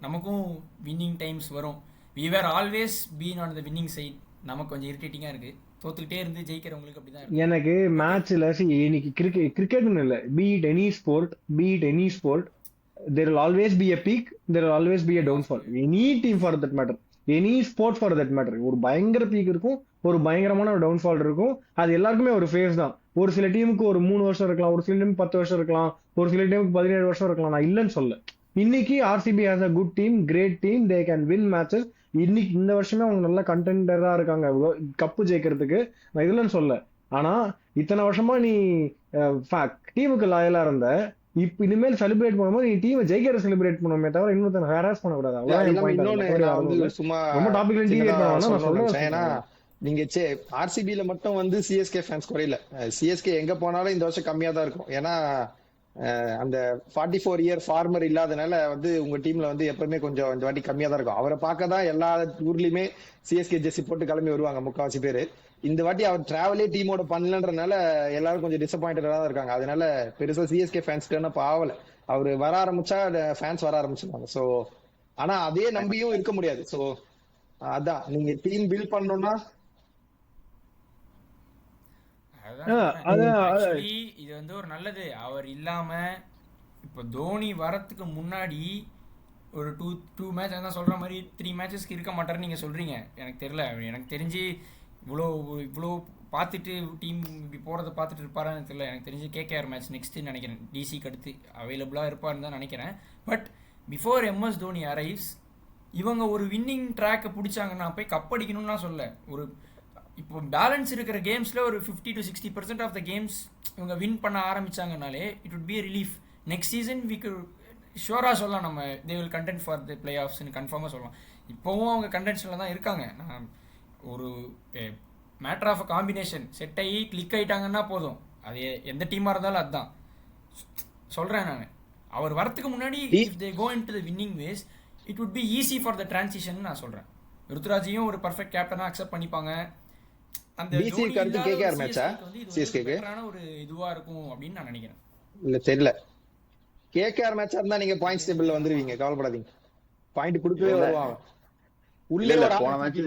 நமக்கும் வின்னிங் டைம்ஸ் வரும். We were always been on the winning side. நமக்கு கொஞ்சம் இரிட்டேட்டிங்கா இருக்கு. தோத்துக்கிட்டே இருந்து ஜெயிக்கிறவங்களுக்கு அப்படிதான் இருக்கு. எனக்கு மேட்ச்ல இன்னைக்கு கிரிக்கெட்னு இல்ல, be it any sport, there will always be a peak, there will always be a downfall. Any team for that matter, any sport for that matter, ஒரு பயங்கர பீக் இருக்கும், ஒரு பயங்கரமான ஒரு டவுன்ஃபால் இருக்கும். அது எல்லாருக்குமே ஒரு ஃபேஸ் தான். ஒரு சில டீமுக்கு ஒரு 3 வருஷம் இருக்கலாம், ஒரு சில டீமுக்கு 10 வருஷம் இருக்கலாம், ஒரு சில டீமுக்கு 17 வருஷம் இருக்கலாம். நான் இல்லைன்னு சொல்ல. இன்னைக்கு RCB has a good team, great team, they can win matches. இன்னைக்கு இந்த வருஷமே அவங்க நல்ல கண்டெண்டரா இருக்காங்க கப்பு ஜெயிக்கிறதுக்கு, நான் இல்லைன்னு சொல்ல. ஆனா இத்தனை வருஷமா நீ டீமுக்கு லாயலா இருந்த, இப்ப இனிமேல் செலிப்ரேட் பண்ணும்போது நீ டீமை ஜெயிக்கிற செலிப்ரேட் பண்ணுமே தவிர இன்னொருத்தன ஹராஸ் பண்ணக்கூடாது. ரொம்ப டாபிக்ல டிவியேட் பண்ணுவாங்க. ஏன்னா நீங்க ஆர்சிபில மட்டும் வந்து சிஎஸ்கே ஃபேன்ஸ் குறையில, சிஎஸ்கே எங்க போனாலும் இந்த வருஷம் கம்மியா தான் இருக்கும். ஏன்னா அந்த 44 இயர் ஃபார்மர் இல்லாதனால வந்து உங்க டீம்ல வந்து எப்பவுமே கொஞ்சம் இந்த வாட்டி கம்மியா தான் இருக்கும். அவரை பார்க்க தான் எல்லா ஊர்லயுமே சிஎஸ்கே ஜெர்சி போட்டு கிளம்பி வருவாங்க முக்காவாசி பேரு. இந்த வாட்டி அவர் டிராவலே டீமோட பண்ணலன்றனால எல்லாரும் கொஞ்சம் டிசப்பாயிண்டடா தான் இருக்காங்க. அதனால பெருசா சிஎஸ்கே ஃபேன்ஸ் டர்ன் அப் ஆகல. அவரு வர ஆரம்பிச்சா ஃபேன்ஸ் வர ஆரம்பிச்சிருவாங்க. சோ ஆனா அதே நம்பியும் இருக்க முடியாது. சோ அதான் நீங்க டீம் பில்ட் பண்ணணும்னா இது வந்து ஒரு நல்லது. அவர் இல்லாம இப்போ தோனி வரத்துக்கு முன்னாடி ஒரு டூ மேட்ச் அதான் சொல்ற மாதிரி 3 மேட்சஸ்க்கு இருக்க மாட்டாருன்னு நீங்க சொல்றீங்க. எனக்கு தெரியல, எனக்கு தெரிஞ்சு இவ்வளோ பார்த்துட்டு டீம் இப்படி போகிறத பார்த்துட்டு இருப்பாரான்னு தெரியல. எனக்கு தெரிஞ்சு கேகேஆர் மேட்ச் நெக்ஸ்ட்டு நினைக்கிறேன், டிசிக்கு அடுத்து அவைலபிளாக இருப்பாருன்னு தான் நினைக்கிறேன். But before MS Dhoni arrives இவங்க ஒரு வின்னிங் ட்ராக்கை பிடிச்சாங்கன்னா போய் கப் அடிக்கணும்னா சொல்ல. ஒரு இப்போ பேலன்ஸ் இருக்கிற கேம்ஸில் ஒரு 50 to 60% ஆஃப் த கேம்ஸ் இவங்க வின் பண்ண ஆரம்பிச்சாங்கனாலே it would be relief. Next season ஷுவராக சொல்லலாம் நம்ம they will contend for the play ஆஃப்ஸ்ன்னு கன்ஃபார்மாக சொல்லலாம். இப்போவும் அவங்க கண்டென்ஷனில் தான் இருக்காங்க. நான் ஒரு matter of a combination set ஆகி கிளிக் ஆகிட்டாங்கன்னா போதும், அது எந்த டீமாக இருந்தாலும் அதுதான் சொல்கிறேன் நான். அவர் வரத்துக்கு முன்னாடி if they go in to the winning ways it would be easy for the transition நான் சொல்கிறேன். ருத்துராஜையும் ஒரு பர்ஃபெக்ட் கேப்டனாக அக்செப்ட் பண்ணிப்பாங்க. அந்த ஒரு இதுவா இருக்கும் அப்படின்னு நான் நினைக்கிறேன். இல்ல தெரியல, கேகேஆர் மேட்சா இருந்தா நீங்க பாயிண்ட்ஸ் டேபிள்ல வந்துருவீங்க, கவலைப்படாதீங்க. பாயிண்ட் கொடுக்கவே வருவாங்க. உள்ளே போன மேட்ச்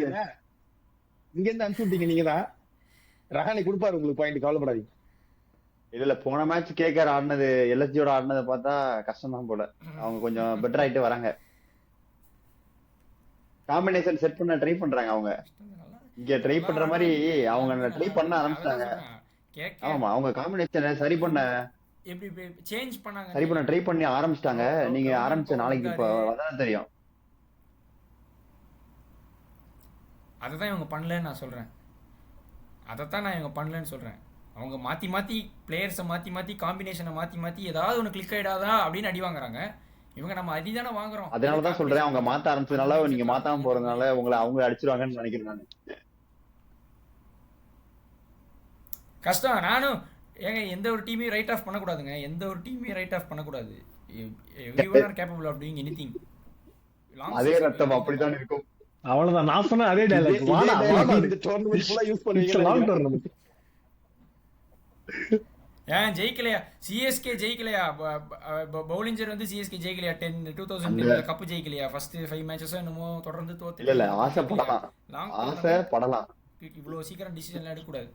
இங்க இருந்து அனுப்பிச்சு விட்டீங்க, நீங்க தான் ரஹானி கொடுப்பாரு உங்களுக்கு பாயிண்ட், கவலைப்படாதீங்க. இல்ல போன மேட்ச் கேகேஆர் ஆடினது எல்எஸ்ஜியோட ஆடினதை பார்த்தா கஷ்டம் தான் போல. அவங்க கொஞ்சம் பெட்டர் ஆயிட்டு வராங்க, காம்பினேஷன் செட் பண்ண ட்ரை பண்றாங்க. அவங்க இங்க ட்ரை பண்ற மாதிரி அவங்க ட்ரை பண்ண ஆரம்பிச்சாங்க. ஆமா, அவங்க காம்பினேஷனை சரி பண்ண ட்ரை பண்ணி ஆரம்பிச்சிட்டாங்க. நீங்க ஆரம்பிச்ச நாளைக்கு இப்ப அதான் தெரியும். அதைத்தான் இவங்க பண்ணலன்னு நான் சொல்றேன். அவங்க மாத்தி பிளேயர்ஸை மாத்தி காம்பினேஷனை மாத்தி ஏதாவது ஒன்று கிளிக் ஆயிடாதா அப்படின்னு அடி வாங்குறாங்க. இவங்க நம்ம அடிதானே வாங்குறோம். அதனாலதான் சொல்றேன், அவங்க மாத்த ஆரம்பிச்சதுனால நீங்க மாத்தாம போறதுனால உங்களை அவங்க அடிச்சிருவாங்கன்னு நினைக்கிறேன் நான். கஷ்டம். நானும் ஏங்க எந்த ஒரு டீமையும் ரைட் ஆஃப் பண்ணக்கூடாதுங்க. Everyone are capable of doing anything. அதே ரத்தம் அப்படிதான் இருக்கும். அவ்வளவுதான் நான் சொன்ன அதே டயலாக். இந்த டோர்னமென்ட் ஃபுல்லா யூஸ் பண்ணுவீங்க. லாங் டோர்னமென்ட் ஏன் ஜெயிக்கலையா? சிஎஸ்கே ஜெயிக்கலையா? பவுலிங்கர் வந்து சிஎஸ்கே ஜெயிக்கலையா? 2010 கப் ஜெயிக்கலையா? ஃபர்ஸ்ட் 5 மேட்சஸ் என்னமோ தொடர்ந்து தோத்து. இல்ல ஆசைப்படலாம். இவ்வளவு சீக்கிரம் டிசிஷன் எடுக்க கூடாது,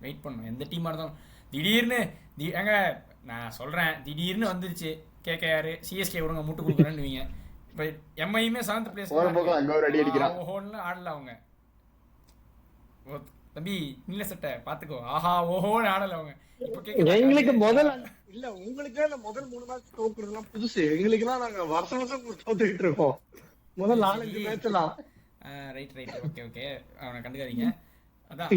வெயிட் பண்ணணும். எந்த டீமா இருந்தாலும் திடீர்னு ஏங்க நான் சொல்றேன், திடீர்னு வந்துருச்சு கேகேஆர் சிஎஸ்கே விடுங்க மூட்டு கொடுக்குறேன்னுவீங்க. இப்போ எம்ஐயுமே 7th பிளேஸ் போற போக்குல அங்க ஒரு அடி அடிக்கிறான். ஓஹோன்னு ஆடல அவங்க. தம்பி நீல சட்டை பாத்துக்கோ, ஆஹா ஓஹோன்னு ஆடல அவங்க. இப்போ எங்களுக்கு முதல் இல்ல, உங்களுக்கு அந்த முதல் 3 மேட்ச் தோக்குறதுலாம் புதுசு. எங்களுக்கு எல்லாம் நாங்க வருஷம் வருஷம் தோத்துக்கிட்டு இருக்கோம் முதல் 4-5 மேட்ச்லாம். ரைட் ஓகே அவனை கண்டுக்காதீங்க. அதான்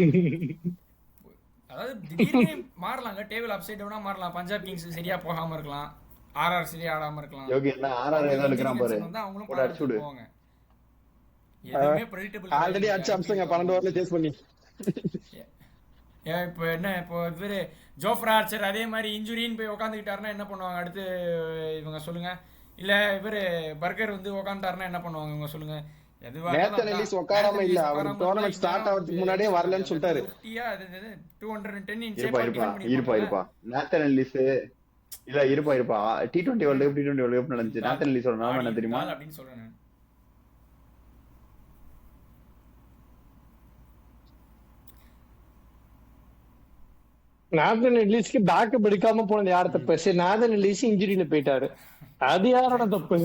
அதாவது திடீர்னு மாறலாங்க, டேபிள் அப்சைட் டவுனா மாறலாம். பஞ்சாப் கிங்ஸ் சரியா போகாம இருக்கலாம், ஆர்ஆர் சரியா ஆடாம இருக்கலாம். யோகி என்ன ஆர்ஆர் ஏதோ எடுக்கிறான் பாரு, அவங்களும் போட்டு அடிச்சு விடு. போவாங்க. எதுவுமே ப்ரெடிக்டபிள் ஆல்ரெடி அடிச்ச அம்சங்க 12 ஓவர்ல சேஸ் பண்ணி. இப்போ என்ன, இப்போ இவரு ஜோஃப்ரா ஆர்ச்சர் அதே மாதிரி இன்ஜுரின்னு போய் உட்காந்துக்கிட்டாருன்னா என்ன பண்ணுவாங்க அடுத்து இவங்க சொல்லுங்க? இல்ல இவரு பர்கர் வந்து உட்காந்துட்டாருன்னா என்ன பண்ணுவாங்க இவங்க சொல்லுங்க? நேத்தன் எல்லிஸ் உட்காராம இல்ல, அவர் டோர்னமெண்ட் ஸ்டார்ட் ஆகிறதுக்கு முன்னாடியே வரலன்னு சொல்லிட்டாரு. 210 இருப்பா நேத்தன் எல்லிஸ் இல்ல இருப்பா T20 வேர்ல்ட் கப் நடந்துச்சு. நேத்தன் எல்லிஸோட நாம என்ன தெரியுமா அப்படின்னு சொல்றேன். நாதன் எல்லிஸ்க்கு பேக்கப் எடுக்காம போனது யார் தப்பு? சரி, நாதன் எல்லிஸ் இன்ஜுரியில போயிட்டாரு, அது யாரோட தப்பு?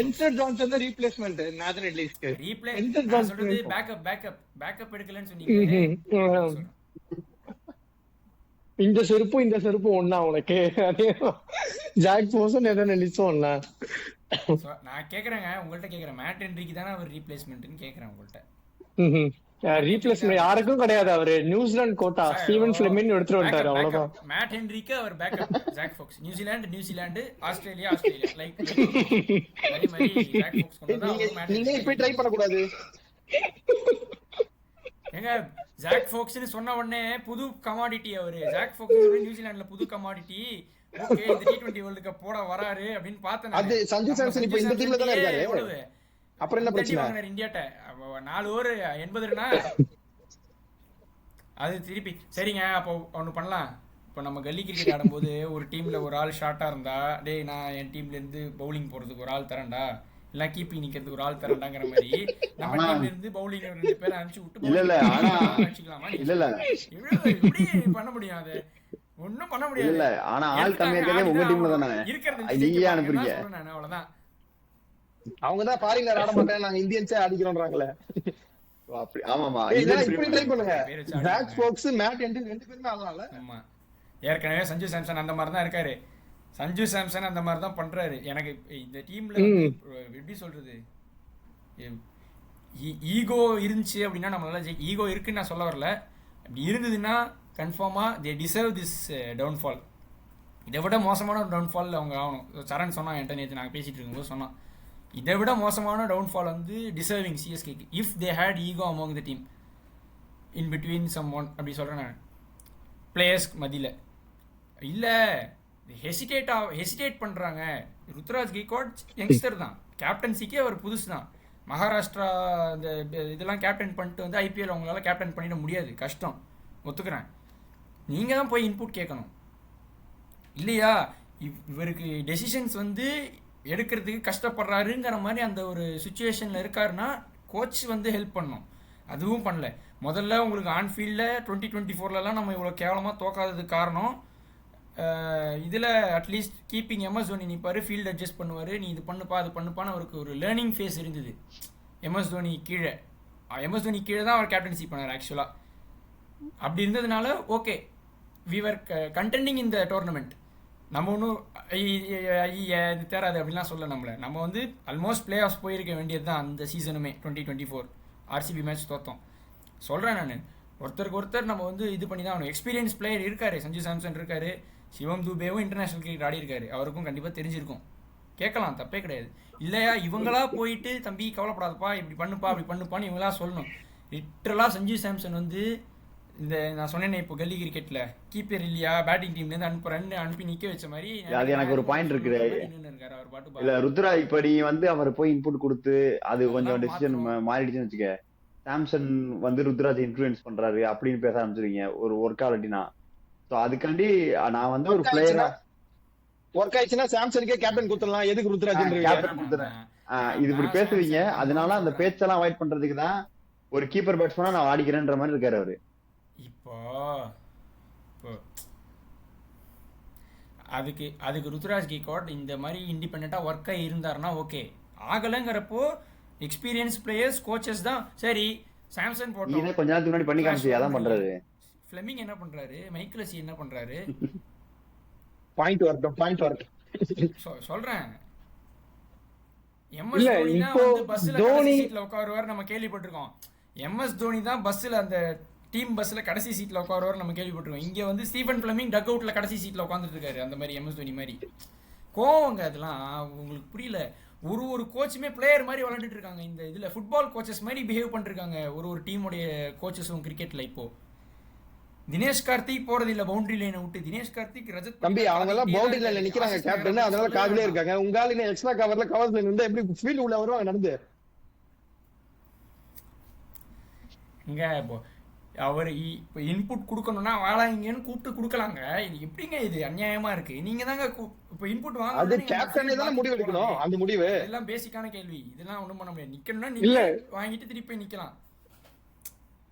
என்சர் ஜான்சன் தான் ரீப்ளேஸ்மென்ட் நாதன் எல்லிஸ்க்கு. பேக்கப் எடுக்கலன்னு சொன்னீங்க. இந்த செருப்பும் ஒண்ணா உனக்கு? அதே ஜாக் போஸும் நாதன் எல்லிஸும் ஒண்ணா? நான் கேக்குறேங்க, உங்கள்ட்ட கேக்குறேன், மேட் ஹென்ரிக்கு தானே அவர் ரீப்ளேஸ்மென்ட்னு கேக்குறேன் உங்கள்ட்ட. ரீப்ளேஸ்மென்ட் யாருக்கும் கிடையாது. அவரு நியூசிலாந்து கோட்டா ஸ்டீவன் ஃபிளெமிங் எடுத்துட்டு வந்துட்டாரு, அவ்வளவுதான். மேட் ஹென்ரிக்கு அவர் backup, Jack Fox New Zealand Australia like அதே மாதிரி ஜாக் ஃபாக்ஸ் கொண்டு வந்தா நீங்க இப்ப ட்ரை பண்ண கூடாது. ஏங்க ஜாக் ஃபாக்ஸ்னு சொன்ன உடனே புது கமாடிட்டி அவரு. ஜாக் ஃபாக்ஸ் நியூசிலாந்துல புது கமாடிட்டி. ஓகே, இந்த T20 வேர்ல்ட் கப் போட வராரு அப்படின்னு பார்த்தேன். அது சஞ்சு சாம்சன் இப்ப இந்த டீம்ல தான இருக்காரு. அப்புறம் என்ன பிரச்சனை? இந்தியாட்ட 4 ஓவர் 80 ரன்னா அது திருப்பி சரிங்க. அப்போ ஒன்று பண்ணலாம். இப்போ நம்ம கல்லி கிரிக்கெட் ஆடும்போது ஒரு டீம்ல ஒரு ஆள் ஷார்ட்டா இருந்தா, டேய் நான் என் டீம்ல இருந்து பவுலிங் போறதுக்கு ஒரு ஆள் தரேன்டா, இல்ல கீப்பிங் நிக்கிறதுக்கு ஒரு ஆள் தரேன்டாங்கிற மாதிரி நம்ம டீம்ல இருந்து பவுலிங் 2 பேரை அனுப்பிச்சு விட்டு வச்சுக்கலாமா? எப்படி பண்ண முடியும்? அது ஒண்ணும் பண்ண முடியாது. இல்ல ஆனா ஆள் கம்மியா இருக்கதே உங்க டீம்ல தானே நீங்க அனுப்புறீங்க. அவ்வளவுதான். அவங்க தான் ஃபாரின்ல ஆட மாட்டாங்க, நாங்க இந்தியன்ஸே ஆடிக்கிறோம்ன்றாங்களே. அப்படி ஆமாமா, இப்படி ட்ரை பண்ணுங்க. ஜாக் ஃபாக்ஸ் மேட் ஹென்ரி 2 பேருமே ஆடலாம்ல. ஆமா, ஏற்கனவே சஞ்சு சாம்சன் அந்த மாதிரி தான் இருக்காரு. சஞ்சு சாம்சன் அந்த மாதிரி தான் பண்றாரு. எனக்கு இந்த டீம்ல எப்படி சொல்றது, ஈகோ இருந்துச்சு அப்படின்னா நம்மளால ஈகோ இருக்குன்னு நான் சொல்ல வரல. அப்படி இருந்ததுன்னா கன்ஃபார்மா தே டிசர்வ் திஸ் டவுன்ஃபால். இதை விட மோசமான ஒரு டவுன்ஃபால் அவங்க ஆகணும். சரண் சொன்னா என்கிட்ட நேற்று நாங்கள் பேசிட்டு இருக்கும்போது சொன்னான், இதை விட மோசமான டவுன்ஃபால் வந்து டிசர்விங் சிஎஸ்கேக்கு if they had ego among the team in between some one. அப்படி சொல்கிறேன் நான், பிளேயர்ஸ் மதியில் இல்லை ஹெசிடேட் பண்ணுறாங்க. ருத்ராஜ் கெய்க்வாட் யங்ஸ்டர் தான், கேப்டன்சிக்கே அவர் புதுசு தான். மகாராஷ்டிரா இந்த இதெல்லாம் கேப்டன் பண்ணிட்டு வந்து ஐபிஎல் அவங்களால கேப்டன் பண்ணிட முடியாது, கஷ்டம், ஒத்துக்கிறேன். நீங்கள் தான் போய் இன்புட் கேட்கணும் இல்லையா? இவருக்கு டெசிஷன்ஸ் வந்து எடுக்கிறதுக்கு கஷ்டப்படுறாருங்கிற மாதிரி அந்த ஒரு சுச்சுவேஷனில் இருக்காருன்னா கோச் வந்து ஹெல்ப் பண்ணணும். அதுவும் பண்ணல. முதல்ல உங்களுக்கு ஆன்ஃபீல்டில் 2024லலாம் நம்ம இவ்வளோ கேவலமாக தோக்காததுக்கு காரணம் இதில் அட்லீஸ்ட் கீப்பிங் எம்எஸ் தோனி நிற்பார், ஃபீல்டு அட்ஜஸ்ட் பண்ணுவார், நீ இது பண்ணுப்பா அது பண்ணுப்பான்னு அவருக்கு ஒரு லேர்னிங் ஃபேஸ் இருந்தது. எம்எஸ் தோனி கீழே தான் அவர் கேப்டன்சி பண்ணார் ஆக்சுவலாக. அப்படி இருந்ததுனால ஓகே, வி வர் கண்டெண்டிங் இந்த டோர்னமெண்ட். நம்ம ஒன்றும் தேராது அப்படின்லாம் சொல்ல நம்மளை. நம்ம வந்து ஆல்மோஸ்ட் பிளே ஆஃப் போயிருக்க வேண்டியது தான் அந்த சீசனுமே. 2024 ஆர்சிபி மேட்ச் தோத்தோம். சொல்கிறேன் நான், ஒருத்தருக்கு ஒருத்தர் நம்ம வந்து இது பண்ணி தான் ஆகணும். எக்ஸ்பீரியன்ஸ் பிளேயர் இருக்காரு, சஞ்சு சாம்சன் இருக்காரு, சிவம் துபேவும் இன்டர்நேஷனல் கிரிக்கெட் ஆடி இருக்காரு, அவருக்கும் கண்டிப்பாக தெரிஞ்சிருக்கும். கேட்கலாம், தப்பே கிடையாது. இல்லையா இவங்களா போயிட்டு தம்பி கவலைப்படாதப்பா இப்படி பண்ணுப்பா அப்படி பண்ணுப்பான்னு இவங்களா சொல்லணும். லிட்டரலாக சஞ்சு சாம்சன் வந்து இந்த நான் சொன்னேனே இப்போ கல்லி கிரிக்கெட்ல கீப்பர் இல்லையா பேட்டிங் டீம்ல இருந்து அனுப்பி நிக்க வச்ச மாதிரி. அது எனக்கு ஒரு பாயிண்ட் இருக்குது. இல்ல ருத்ரா, இப்ப நீ வந்து அவர் போய் இன்புட் கொடுத்து அது கொஞ்சம் டெசிஷன் மாறிடுச்சுன்னு வச்சுக்க, சாம்சன் வந்து ருத்ராஜ் இன்ஃப்ளூயன்ஸ் பண்றாரு அப்படின்னு பேச ஆரம்பிச்சிருக்கீங்க ஒரு ஒர்க் ஆகட்டினா. சோ அதுக்காண்டி நான் வந்து ஒரு பிளேயரா ஒர்க் ஆயிடுச்சுன்னா சாம்சனுக்கே கேப்டன் கொடுத்துடலாம், எதுக்கு ருத்ராஜ் கேப்டன் கொடுத்துறேன் இது இப்படி பேசுவீங்க. அதனால அந்த பேச்செல்லாம் அவாய்ட் பண்றதுக்கு தான் ஒரு கீப்பர் பேட்ஸ்மேனா நான் ஆடிக்கிறேன்ற மாதிரி இருக்காரு அவரு. இப்போ இப்போ அதுக்கு அதுக்கு ருத்ராஜ் கெய்க்வாட் இந்த மாதிரி இண்டிபெண்ட்டாக ஒர்க்காக இருந்தாருன்னா ஓகே. ஆகலைங்கிறப்போ எக்ஸ்பீரியன்ஸ் பிளேயர்ஸ் கோச்சஸ் தான் சரி. சாம்சன் போட்டோம், நீங்க கொஞ்ச நேரத்துக்கு முன்னாடி பண்ணி காமிச்சு அதான் பண்றாரு. ஃப்ளெமிங் என்ன பண்றாரு, மைக்கேலசி என்ன பண்றாரு, பாயிண்ட் வரட்டும் சொல்றேன். இல்ல, எம்எஸ் தோனி தான் இப்போ வந்து பஸ்ல கடைசி தோனி சீட்ல உட்காருவார் நம்ம கேள்விப்பட்டிருக்கோம். எம்எஸ் தோனி தான் பஸ்ல அந்த டீம் பஸ்ல கடைசி சீட்ல உட்காருவார் நம்ம கேள்விப்பட்டிருக்கோம். இங்க வந்து ஸ்டீஃபன் ஃப்ளெமிங் டக் அவுட்ல கடைசி சீட்ல உட்காந்துட்டு இருக்காரு. அந்த மாதிரி எம்எஸ் தோனி மாதிரி கோவங்க. அதெல்லாம் உங்களுக்கு புரியல. ஒரு கோச்சுமே பிளேயர் மாதிரி விளையாண்டுட்டு இருக்காங்க. இந்த இதுல ஃபுட்பால் கோச்சஸ் மாதிரி பிஹேவ் பண்ணிருக்காங்க ஒரு டீமுடைய கோச்சஸும் கிரிக்கெட்ல. இப்போ தினேஷ் கார்த்திக் போறது இல்ல பவுண்டரி லைனை விட்டு. தினேஷ் கார்த்திக், ரஜத் தம்பி அவங்க எல்லாம் பவுண்டரி லைன்ல நிக்கிறாங்க கேப்டன், அதனால காதுலயே இருக்காங்க. உங்க ஆளுங்க எக்ஸ்ட்ரா கவர்ல கவர் லைன் இருந்தா எப்படி ஃபீல்ட் உள்ள வருவாங்க நடந்து? இங்க இப்போ அவர் இப்போ இன்புட் கொடுக்கணும்னா வாழாங்கன்னு கூப்பிட்டு கொடுக்கலாங்க. இது எப்படிங்க, இது அநியாயமா இருக்கு. நீங்க தாங்க இப்போ இன்புட் வாங்க. அது கேப்டனே தான முடிவு எடுக்கணும். அந்த முடிவு இதெல்லாம் பேசிக்கான கேள்வி. இதெல்லாம் ஒண்ணும் பண்ண முடியாது. நிக்கணும்னா இல்ல. நீங்க வாங்கிட்டு திருப்பி நிக்கலாம்.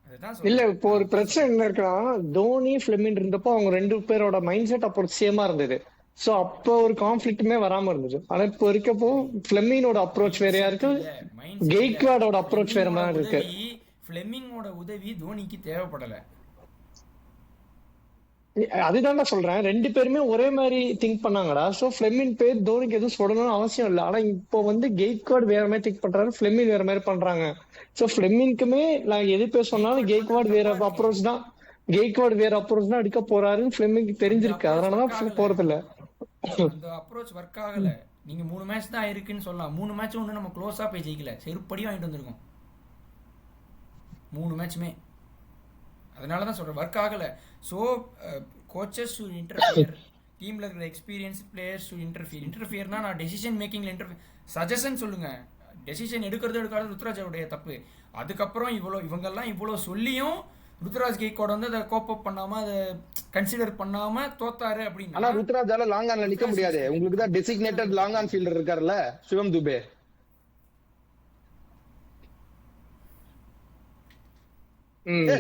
அதுதான் இல்ல, சொல்றேன். இப்போ ஒரு பிரச்சனை என்ன இருக்குன்னா, தோனி ஃபிளெமின் இருந்தப்போ அவங்க 2 பேரோட மைண்ட் செட் அப்போ சேமா இருந்தது. சோ அப்போ ஒரு கான்ஃபிளிக்ட்டுமே வராம இருந்தது. ஆனா இப்போ இருக்கப்போ ஃபிளெமினோட அப்ரோச் வேறையா இருக்கு, கெய்க்வாடோட அப்ரோச் வேற மாதிரி இருக்கு. ஃபிளெமிங்கோட உதவி தோனிக்கு தேவைப்படல. அதுதான் சொல்றேன், 2 பேருமே ஒரே மாதிரி திங்க் பண்ணாங்கடா. சோ ஃபிளெமின் பேர் தோனிக்கு எதுவும் சொல்லணும்னு அவசியம் இல்லை. ஆனா இப்போ வந்து கெய்க்வாட் வேற மாதிரி திங்க் பண்றாரு, ஃபிளெமின் வேற மாதிரி பண்றாங்க. சோ ஃபிளெமின்க்குமே நான் எது பேர் சொன்னாலும் கெய்க்வாட் வேற அப்ரோச் தான் எடுக்க போறாருன்னு ஃபிளெமிங்க்கு தெரிஞ்சிருக்கு. அதனாலதான் போறது இல்ல. அந்த அப்ரோச் ஒர்க் ஆகல. நீங்க 3 மேட்ச் தான் இருக்குன்னு சொல்லலாம். 3 மேட்ச் ஒண்ணு நம்ம க்ளோஸா போய் ஜெயிக்கல. செருப்படி வாங்கிட்டு வந்திருக்கோம் 3 மேட்சுமே. அதனால தான் சொல்றேன் ஒர்க் ஆகல. ஸோ கோச்சஸ் ஷுட் இன்டர்ஃபியர், டீம்ல இருக்கிற எக்ஸ்பீரியன்ஸ் பிளேயர்ஸ் ஷுட் இன்டர்ஃபியர்னா நான் டெசிஷன் மேக்கிங்ல சஜஷன் சொல்லுங்க. டெசிஷன் எடுக்காத ருத்ராஜோடைய தப்பு. அதுக்கப்புறம் இவங்கெல்லாம் இவ்வளோ சொல்லியும் ருத்ராஜ் கெய்க்வாட் வந்து அதை கோப் அப் பண்ணாம, அதை கன்சிடர் பண்ணாம தோத்தாரு அப்படின்னு. ஆனா ருத்ராஜால லாங் ஆன்ல நிக்க முடியாது. உங்களுக்கு தான் டெசிக்னேட்டட் லாங் ஆன் ஃபீல்டர் இருக்காருல்ல, சிவம் துபே.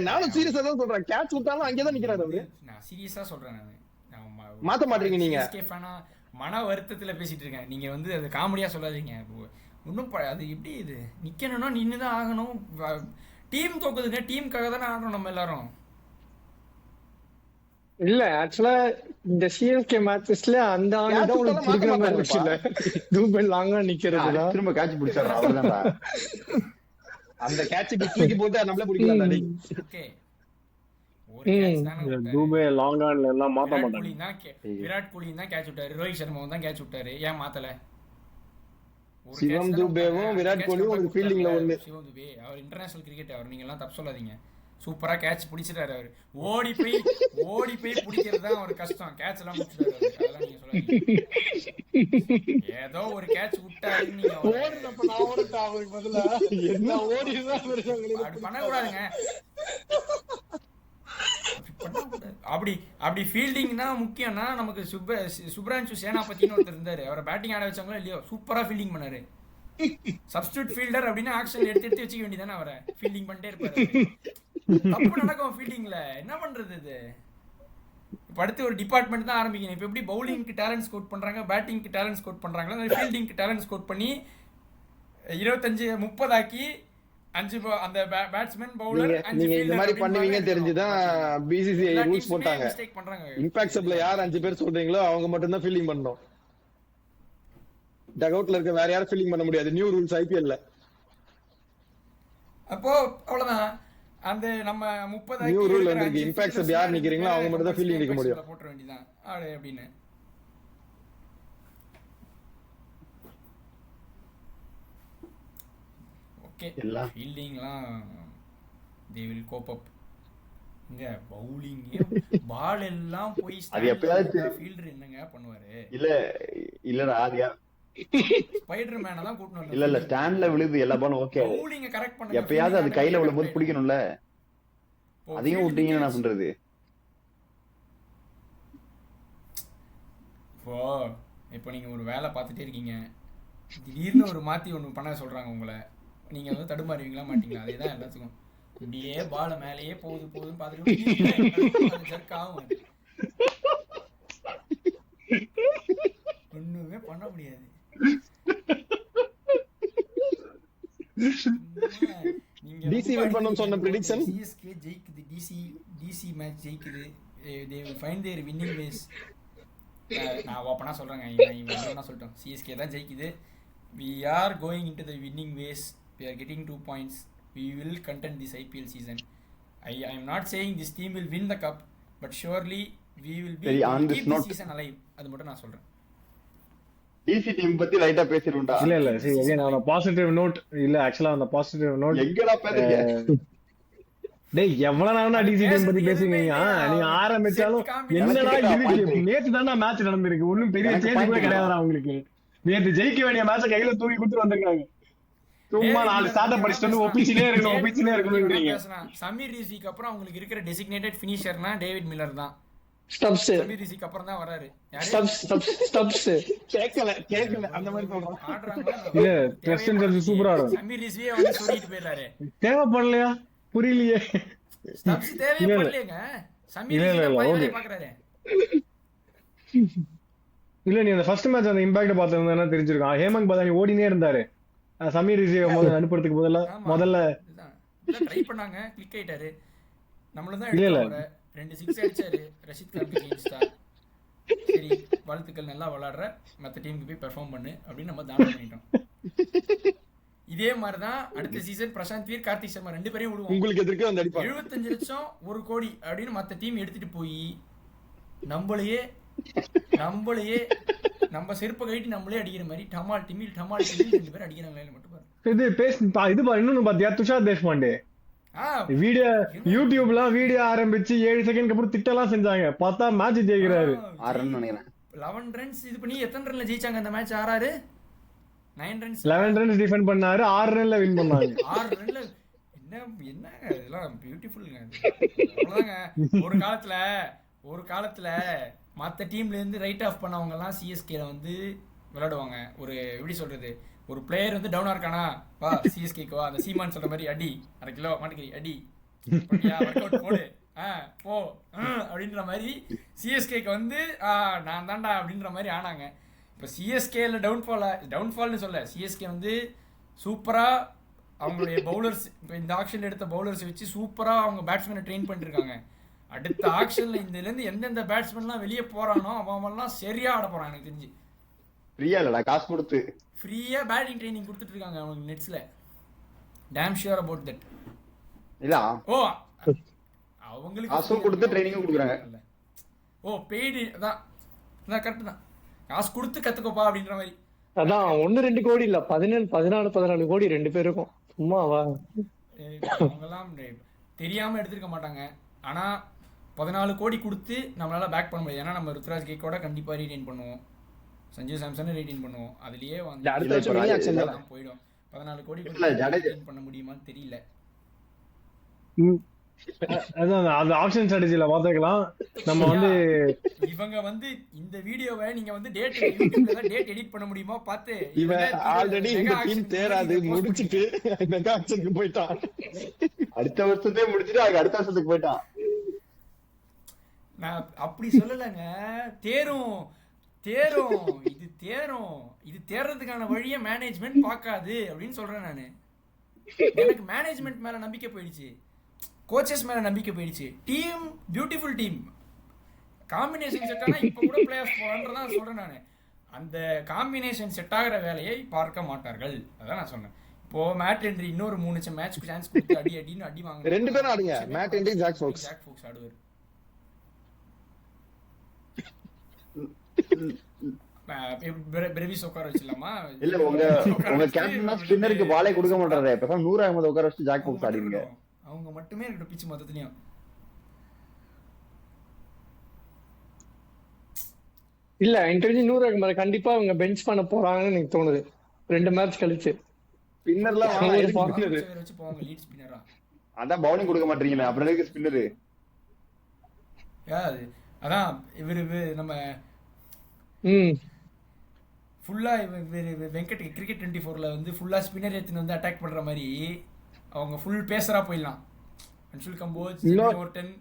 நானும் சீரியஸா தான் சொல்றேன். கேட்ச் விட்டாலும் அங்கேதான் நிக்கிறாரு அவரு. நான் சீரியஸா சொல்றேன். நான் மாத்த மாட்டீங்க நீங்க. மன வருத்தத்துல பேசிட்டு இருக்கேன். நீங்க வந்து அது காமெடியா சொல்லாதீங்க. ஒன்றும் அது எப்படி இது நிக்கணும்னா நின்னுதான் ஆகணும். டீம் தோக்குதுங்க, டீமுக்காக தானே ஆடுறோம் நம்ம எல்லாரும். இல்ல ஆக்சுவலா இந்த சிஎஸ்கே மேட்சஸ்ல அந்த ஆண்டு உங்களுக்கு புரியுற மாதிரி இருந்துச்சுல, தூபே லாங்கா நிக்கிறது திரும்ப கேட்ச் பிடிச்சாரு அவ்வளவுதான்டா. அந்த கேட்ச் தூக்கி போட்டு நம்மளே பிடிக்கலாம். ஓகே, ஒரு கேட்ச் தான தூபே லாங் ஆன்ல எல்லாம் மாத்த விராட் மாட்டாங்க. கோலி தான் விராட் கோலி தான் கேட்ச் விட்டாரு, ரோஹித் சர்மாவும் தான் கேட்ச் விட்டாரு. ஏன் மாத்தல? சிவம் துபேவும் விராட் கோலியும் ஒரு ஃபீல்டிங்ல ஒண்ணு. சிவம் துபே அவர் இன்டர்நேஷனல் கிரிக்கெட், அவர் நீங்க எல்லாம் தப்பு சொல்லாதீங்க. சூப்பரா கேட்ச் பிடிச்சிட்டாரு அவர். ஓடி போய் பிடிக்கிறது தான் அவர் கஷ்டம். கேட்ச் எல்லாம் பிடிச்சிட்டாரு அவர். அதெல்லாம் நீங்க சொல்லாதீங்க. ஏதோ ஒரு கேட்ச் விட்டாருன்னு நீங்க அப்படி பண்ணக்கூடாதுங்க. அப்படி ஃபீல்டிங் தான் முக்கியம்னா நமக்கு சுப்ரான்சு சேனாபதினு ஒருத்தர் இருந்தாரு. அவரை பேட்டிங் ஆட வச்சாங்களோ இல்லையோ சூப்பரா ஃபீல்டிங் பண்ணாரு. சப்ஸ்டிட்யூட் ஃபீல்டர் அப்படின்னா ஆக்ஷன் எடுத்து வச்சுக்க வேண்டியதானே. அவரை ஃபீல்டிங் பண்ணிட்டே இருப்பாரு. தப்பு நடக்கும் ஃபீல்டிங்ல, என்ன பண்றது? இது இப்ப அடுத்து ஒரு டிபார்ட்மெண்ட் தான் ஆரம்பிக்கணும். இப்ப எப்படி பவுலிங்க்கு டேலண்ட் ஸ்கோர் பண்றாங்க, பேட்டிங்க்கு டேலண்ட் ஸ்கோர் பண்றாங்களா, ஃபீல்டிங்க்கு டேலண்ட் ஸ்கோர் பண்ணி 25-30 ஆக்கி 5 அந்த பேட்ஸ்மேன் பவுலர் 5 நீங்க இந்த மாதிரி பண்ணுவீங்க தெரிஞ்சுதான் பிசிசிஐ ரூல்ஸ் போட்டாங்க. இம்பாக்ட் சப்ல யார் 5 பேர் சொல்றீங்களோ அவங்க மட்டும் தான் ஃபீல்டிங் பண்ணணும். டக் அவுட்ல இருக்க வேற யாரும் ஃபீல்டிங் பண்ண முடியாது. நியூ ரூல்ஸ் ஐபிஎல்ல. அப்போ அவ்வளவுதான். அந்த நம்ம 30 நியூ ரூல் வந்திருக்கு. இம்பாக்ட் சப் யார் நிக்கிறீங்களோ அவங்க மட்டும் தான் ஃபீல்டிங் நிக்க முடியும். போட்ற வேண்டியதான் ஆளு அப்படினு. ஓகே, ஃபீல்டிங்லாம் they will cope up. இங்க பவுலிங் பால் எல்லாம் போய் ஃபீல்டர் என்னங்க பண்ணுவாரு? இல்லடா அது ஸ்பைடர் மேன தான் கூட்டணும். இல்ல ஸ்டாண்ட்ல விழுது எல்லா பாலும் ஓகே. பவுலிங் கரெக்ட் பண்ணுங்க. எப்பயாவது அது கையில விழும்போது பிடிக்கணும்ல, அதையும் விட்டீங்கன்னா என்ன பண்றது? இப்போ நீங்க ஒரு வேலை பார்த்துட்டே இருக்கீங்க, திடீர்னு ஒரு மாத்தி ஒன்று பண்ண சொல்றாங்க உங்களை, நீங்க வந்து தடுமாறுவீங்களா மாட்டீங்களா? அதேதான் எல்லாத்துக்கும். இப்படியே பால மேலேயே போகுதுன்னு பார்த்துட்டு ஜர்க் ஆகும். ஒண்ணுமே பண்ண முடியாது. டிசி வின் பண்ணனும் சொன்ன prediction சிஎஸ்கே ஜெயிக்குது, டிசி மேட்ச் ஜெயிக்குது, they will find their winning ways. நான் ஓப்பனா சொல்றேங்க, இவன் என்ன சொல்லிட்டோம், சிஎஸ்கே தான் ஜெயிக்குது. we are going into the winning ways, we are getting 2 points, we will contend this IPL season. I am not saying this team will win the cup, but surely we will be keep this season alive. அது மட்டும் நான் சொல்றேன். DC team பத்தி லைட்டா பேசிருண்டா. இல்ல சரி again on a positive note, இல்ல ஆக்சுவலா on a positive note எங்கடா பேசுறீங்க? டேய் எவ்வளவு நேரம்னா டிசி டீம் பத்தி பேசுவீங்க? நீங்க ஆரம்பிச்சாலும் என்னடா இது நேத்து தான மேட்ச் நடந்திருக்கு, ஒண்ணும் பெரிய சேஞ்ச் கூட கிடையாதுடா உங்களுக்கு. நேத்து ஜெயிக்க வேண்டிய மேட்சை கையில தூக்கி கொடுத்துட்டு வந்திருக்காங்க. சும்மா நாலு ஸ்டார்ட் படிச்சிட்டு வந்து ஒப்பிச்சினே இருக்கணும்ன்றீங்க. சமீர் ரிஷிக்கு அப்புறம் உங்களுக்கு இருக்கிற டெசிக்னேட்டட் ஃபினிஷர்னா டேவிட் மில்லர் தான். ஸ்டப்ஸ் சமீர் ரிஷிக்கு அப்புறம் தான் வராரு. ஸ்டப்ஸ் கேக்கல அந்த மாதிரி சொல்றோம். இல்ல பிரசன்ட் கொஞ்சம் சூப்பரா இருக்கும். சமீர் ரிஷியே வந்து சொல்லிட்டு போயிராரு. தேவைப்படலையா? புரியலையே. ஸ்டப்ஸ் தேவைப்படலையேங்க. சமீர் ரிஷி தான் போய் வேலைய பார்க்கறாரு. இல்ல நீ அந்த ஃபர்ஸ்ட் மேட்ச் அந்த இம்பாக்ட் பார்த்தா தெரிஞ்சிருக்கும். ஹேமந்த் பதானி ஓடினே இருந்தாரு சமீர் ரிஷியை அனுப்புறதுக்கு முதல்ல ட்ரை பண்ணாங்க, கிளிக் ஆயிட்டாரு. நம்மளும் தான் எடுத்தாரு, 2 6 அடிச்சாரு ரஷித் கான் ஜெயிச்சிட்டா. சரி வாழ்த்துக்கள், நல்லா விளையாடுற, மற்ற டீமுக்கு போய் பெர்ஃபார்ம் பண்ணு அப்படின்னு நம்ம தானம் பண்ணிட்டோம். இதே மாதிரிதான் அடுத்த சீசன் பிரசாந்த் வீர், கார்த்திக் சர்மா 2 பேரையும் விடுவோம். உங்களுக்கு எதிர்க்க வந்து அடிப்பாங்க. 75 லட்சம் 1 கோடி அப்படின்னு மற்ற டீம் எடுத்துட்டு போய் நம்மளையே நம்ம செருப்பை கட்டி நம்மளே அடிக்கிற மாதிரி டமால் டிமில் 2 பேர் அடிக்கிறாங்க மட்டும் பாரு. இது பாரு இன்னொன்னு பாத்தியா, துஷார் தேஷ்பாண்டே வீடியோ யூடியூப்லாம் வீடியோ ஆரம்பிச்சு 7 செகண்ட் அப்புறம் திட்டலாம் செஞ்சாங்க, பார்த்தா மேட்ச் ஜெயிக்கிறாரு. 11 ரன்ஸ் இது பண்ணி எத்தனை ரன்ல ஜெயிச்சாங்க அந்த மேட்ச்? 6 9 ரன்ஸ் 11 ரன்ஸ் டிஃபெண்ட் பண்ணாரு, 6 ரன்ல வின் பண்ணாங்க. 6 ரன்ல என்னங்க இதெல்லாம் பியூட்டிஃபுல்ங்க. அவ்வளவுதாங்க. ஒரு காலத்துல மற்ற டீம்ல இருந்து ரைட் ஆஃப் பண்ணவங்க எல்லாம் சிஎஸ்கேல வந்து விளையாடுவாங்க. ஒரு எப்படி சொல்றது, ஒரு பிளேயர் வந்து டவுனா இருக்கானா, வா சிஎஸ்கேக்கு வா, அந்த சீமான் சொல்ற மாதிரி அடி 1/2 கிலோ மாட்டுக்கறி அடி ஒர்க் அவுட் போடு போ அப்படின்ற மாதிரி சிஎஸ்கேக்கு வந்து நான் தான்டா அப்படின்ற மாதிரி ஆனாங்க. இப்போ சிஎஸ்கேல டவுன்ஃபால்னு சொல்ல, சிஎஸ்கே வந்து சூப்பரா அவங்களுடைய பவுலர்ஸ், இப்போ இந்த ஆக்ஷன்ல எடுத்த பவுலர்ஸ் வச்சு சூப்பரா அவங்க பேட்ஸ்மேனை ட்ரெயின் பண்ணிருக்காங்க. அடுத்த ஆக்ஷன்ல இருந்து எந்தெந்த பேட்ஸ்மேன்லாம் வெளியே போறானோ அவன்லாம் சரியா ஆட போறான். எனக்கு தெரிஞ்சு ஃப்ரீயா இல்லடா, காசு கொடுத்து ஃப்ரீயா பேட்டிங் ட்ரைனிங் கொடுத்துட்டு இருக்காங்க அவங்களுக்கு நெட்ஸ்ல. Damn sure about that. இல்ல ஓ அவங்களுக்கு காசு கொடுத்து ட்ரைனிங்கும் கொடுக்குறாங்க. ஓ பெய்டு தான் கரெக்ட் தான், காசு கொடுத்து கத்துக்கோப்பா அப்படின்ற மாதிரி. அதான் 1-2 கோடி இல்ல, 14 கோடி 2 பேருக்கும். சும்மாவா? அவங்கெல்லாம் தெரியாம எடுத்திருக்க மாட்டாங்க. ஆனா 14 கோடி கொடுத்து நம்மளால பேக் பண்ண முடியாது. ஏன்னா நம்ம ருத்ராஜ் கேக்கோட கண்டிப்பா ரீடைன் பண்ணுவோம், சஞ்சு சாம்சன் ரீடைன் பண்ணுவோம். அதுலயே வந்து போயிடும். 14 கோடி ரீடைன் பண்ண முடியுமான்னு தெரியல. அதான் அந்த ஆப்ஷன் ஸ்ட்ராட்டஜில பாத்துக்கலாம். நம்ம வந்து இவங்க வந்து இந்த வீடியோவை நீங்க வந்து யூடியூப்ல டேட் எடிட் பண்ண முடியுமா பார்த்து, இவன் ஆல்ரெடி இந்த டீம் தேராது முடிச்சிட்டு மெகா ஆக்ஷனுக்கு போயிட்டான். அடுத்த வருஷத்தே முடிச்சிட்டு அடுத்த வருஷத்துக்கு போயிட்டான். நான் அப்படி சொல்லலைங்க. தேரும் இது தேர்றதுக்கான வழியை மேனேஜ்மெண்ட் பார்க்காது அப்படின்னு சொல்றேன் நானு. எனக்கு மேனேஜ்மெண்ட் மேல நம்பிக்கை போயிடுச்சு, கோச்சஸ் மேல நம்பிக்கை போயிடுச்சு. Team beautiful team, combination set ஆனா இப்ப கூட பிளே ஆஃப் போறன்றதா சொல்றேன் நானு. அந்த காம்பினேஷன் செட் ஆகிற வேலையை பார்க்க மாட்டார்கள், அதான் நான் சொன்னேன். இப்போ மேட் ஹென்றி இன்னொரு 3 மேட்ச்க்கு சான்ஸ் கொடுத்து அடின்னு அடி வாங்க. 2 பேரும் ஆடுங்க, மேட் ஹென்றி ஜாக் ஃபோக்ஸ் ஆடுவார். பிரேவிஸ் உட்கார வச்சிடலாமா? இல்ல உங்க கேப்டனா ஸ்பின்னருக்கு பாலே கொடுக்க மாட்டாரே, பேசாம 100 அஹமத் உட்கார வச்சு ஜாக் ஃபோக்ஸ் ஆடுவீங்க. அவங்க மட்டுமே இருக்கட்டும் பிச்சு மொத்தத்துலயும். இல்ல இன்டர்வியூ 100 அஹமத் கண்டிப்பா அவங்க பெஞ்ச் பண்ண போறாங்கன்னு எனக்கு தோணுது 2 மேட்ச் கழிச்சு. ஸ்பின்னர்லாம் வச்சு போவாங்க லீட் ஸ்பின்னரா. அதான் பவுலிங் கொடுக்க மாட்டீங்களே, அப்புறம் எதுக்கு ஸ்பின்னரு? அதான் இவரு நம்ம ஃபுல்லா வெங்கட் கிரிக்கெட் 24ல வந்து ஃபுல்லா ஸ்பின்னர் எடுத்துன்னு வந்து அட்டாக் பண்ற மாதிரி அவங்க ஃபுல் பேசரா போயிடலாம். அன்ஷுல் கம்போஜ், இன்னொரு- ஜெமி ஓர்டன்,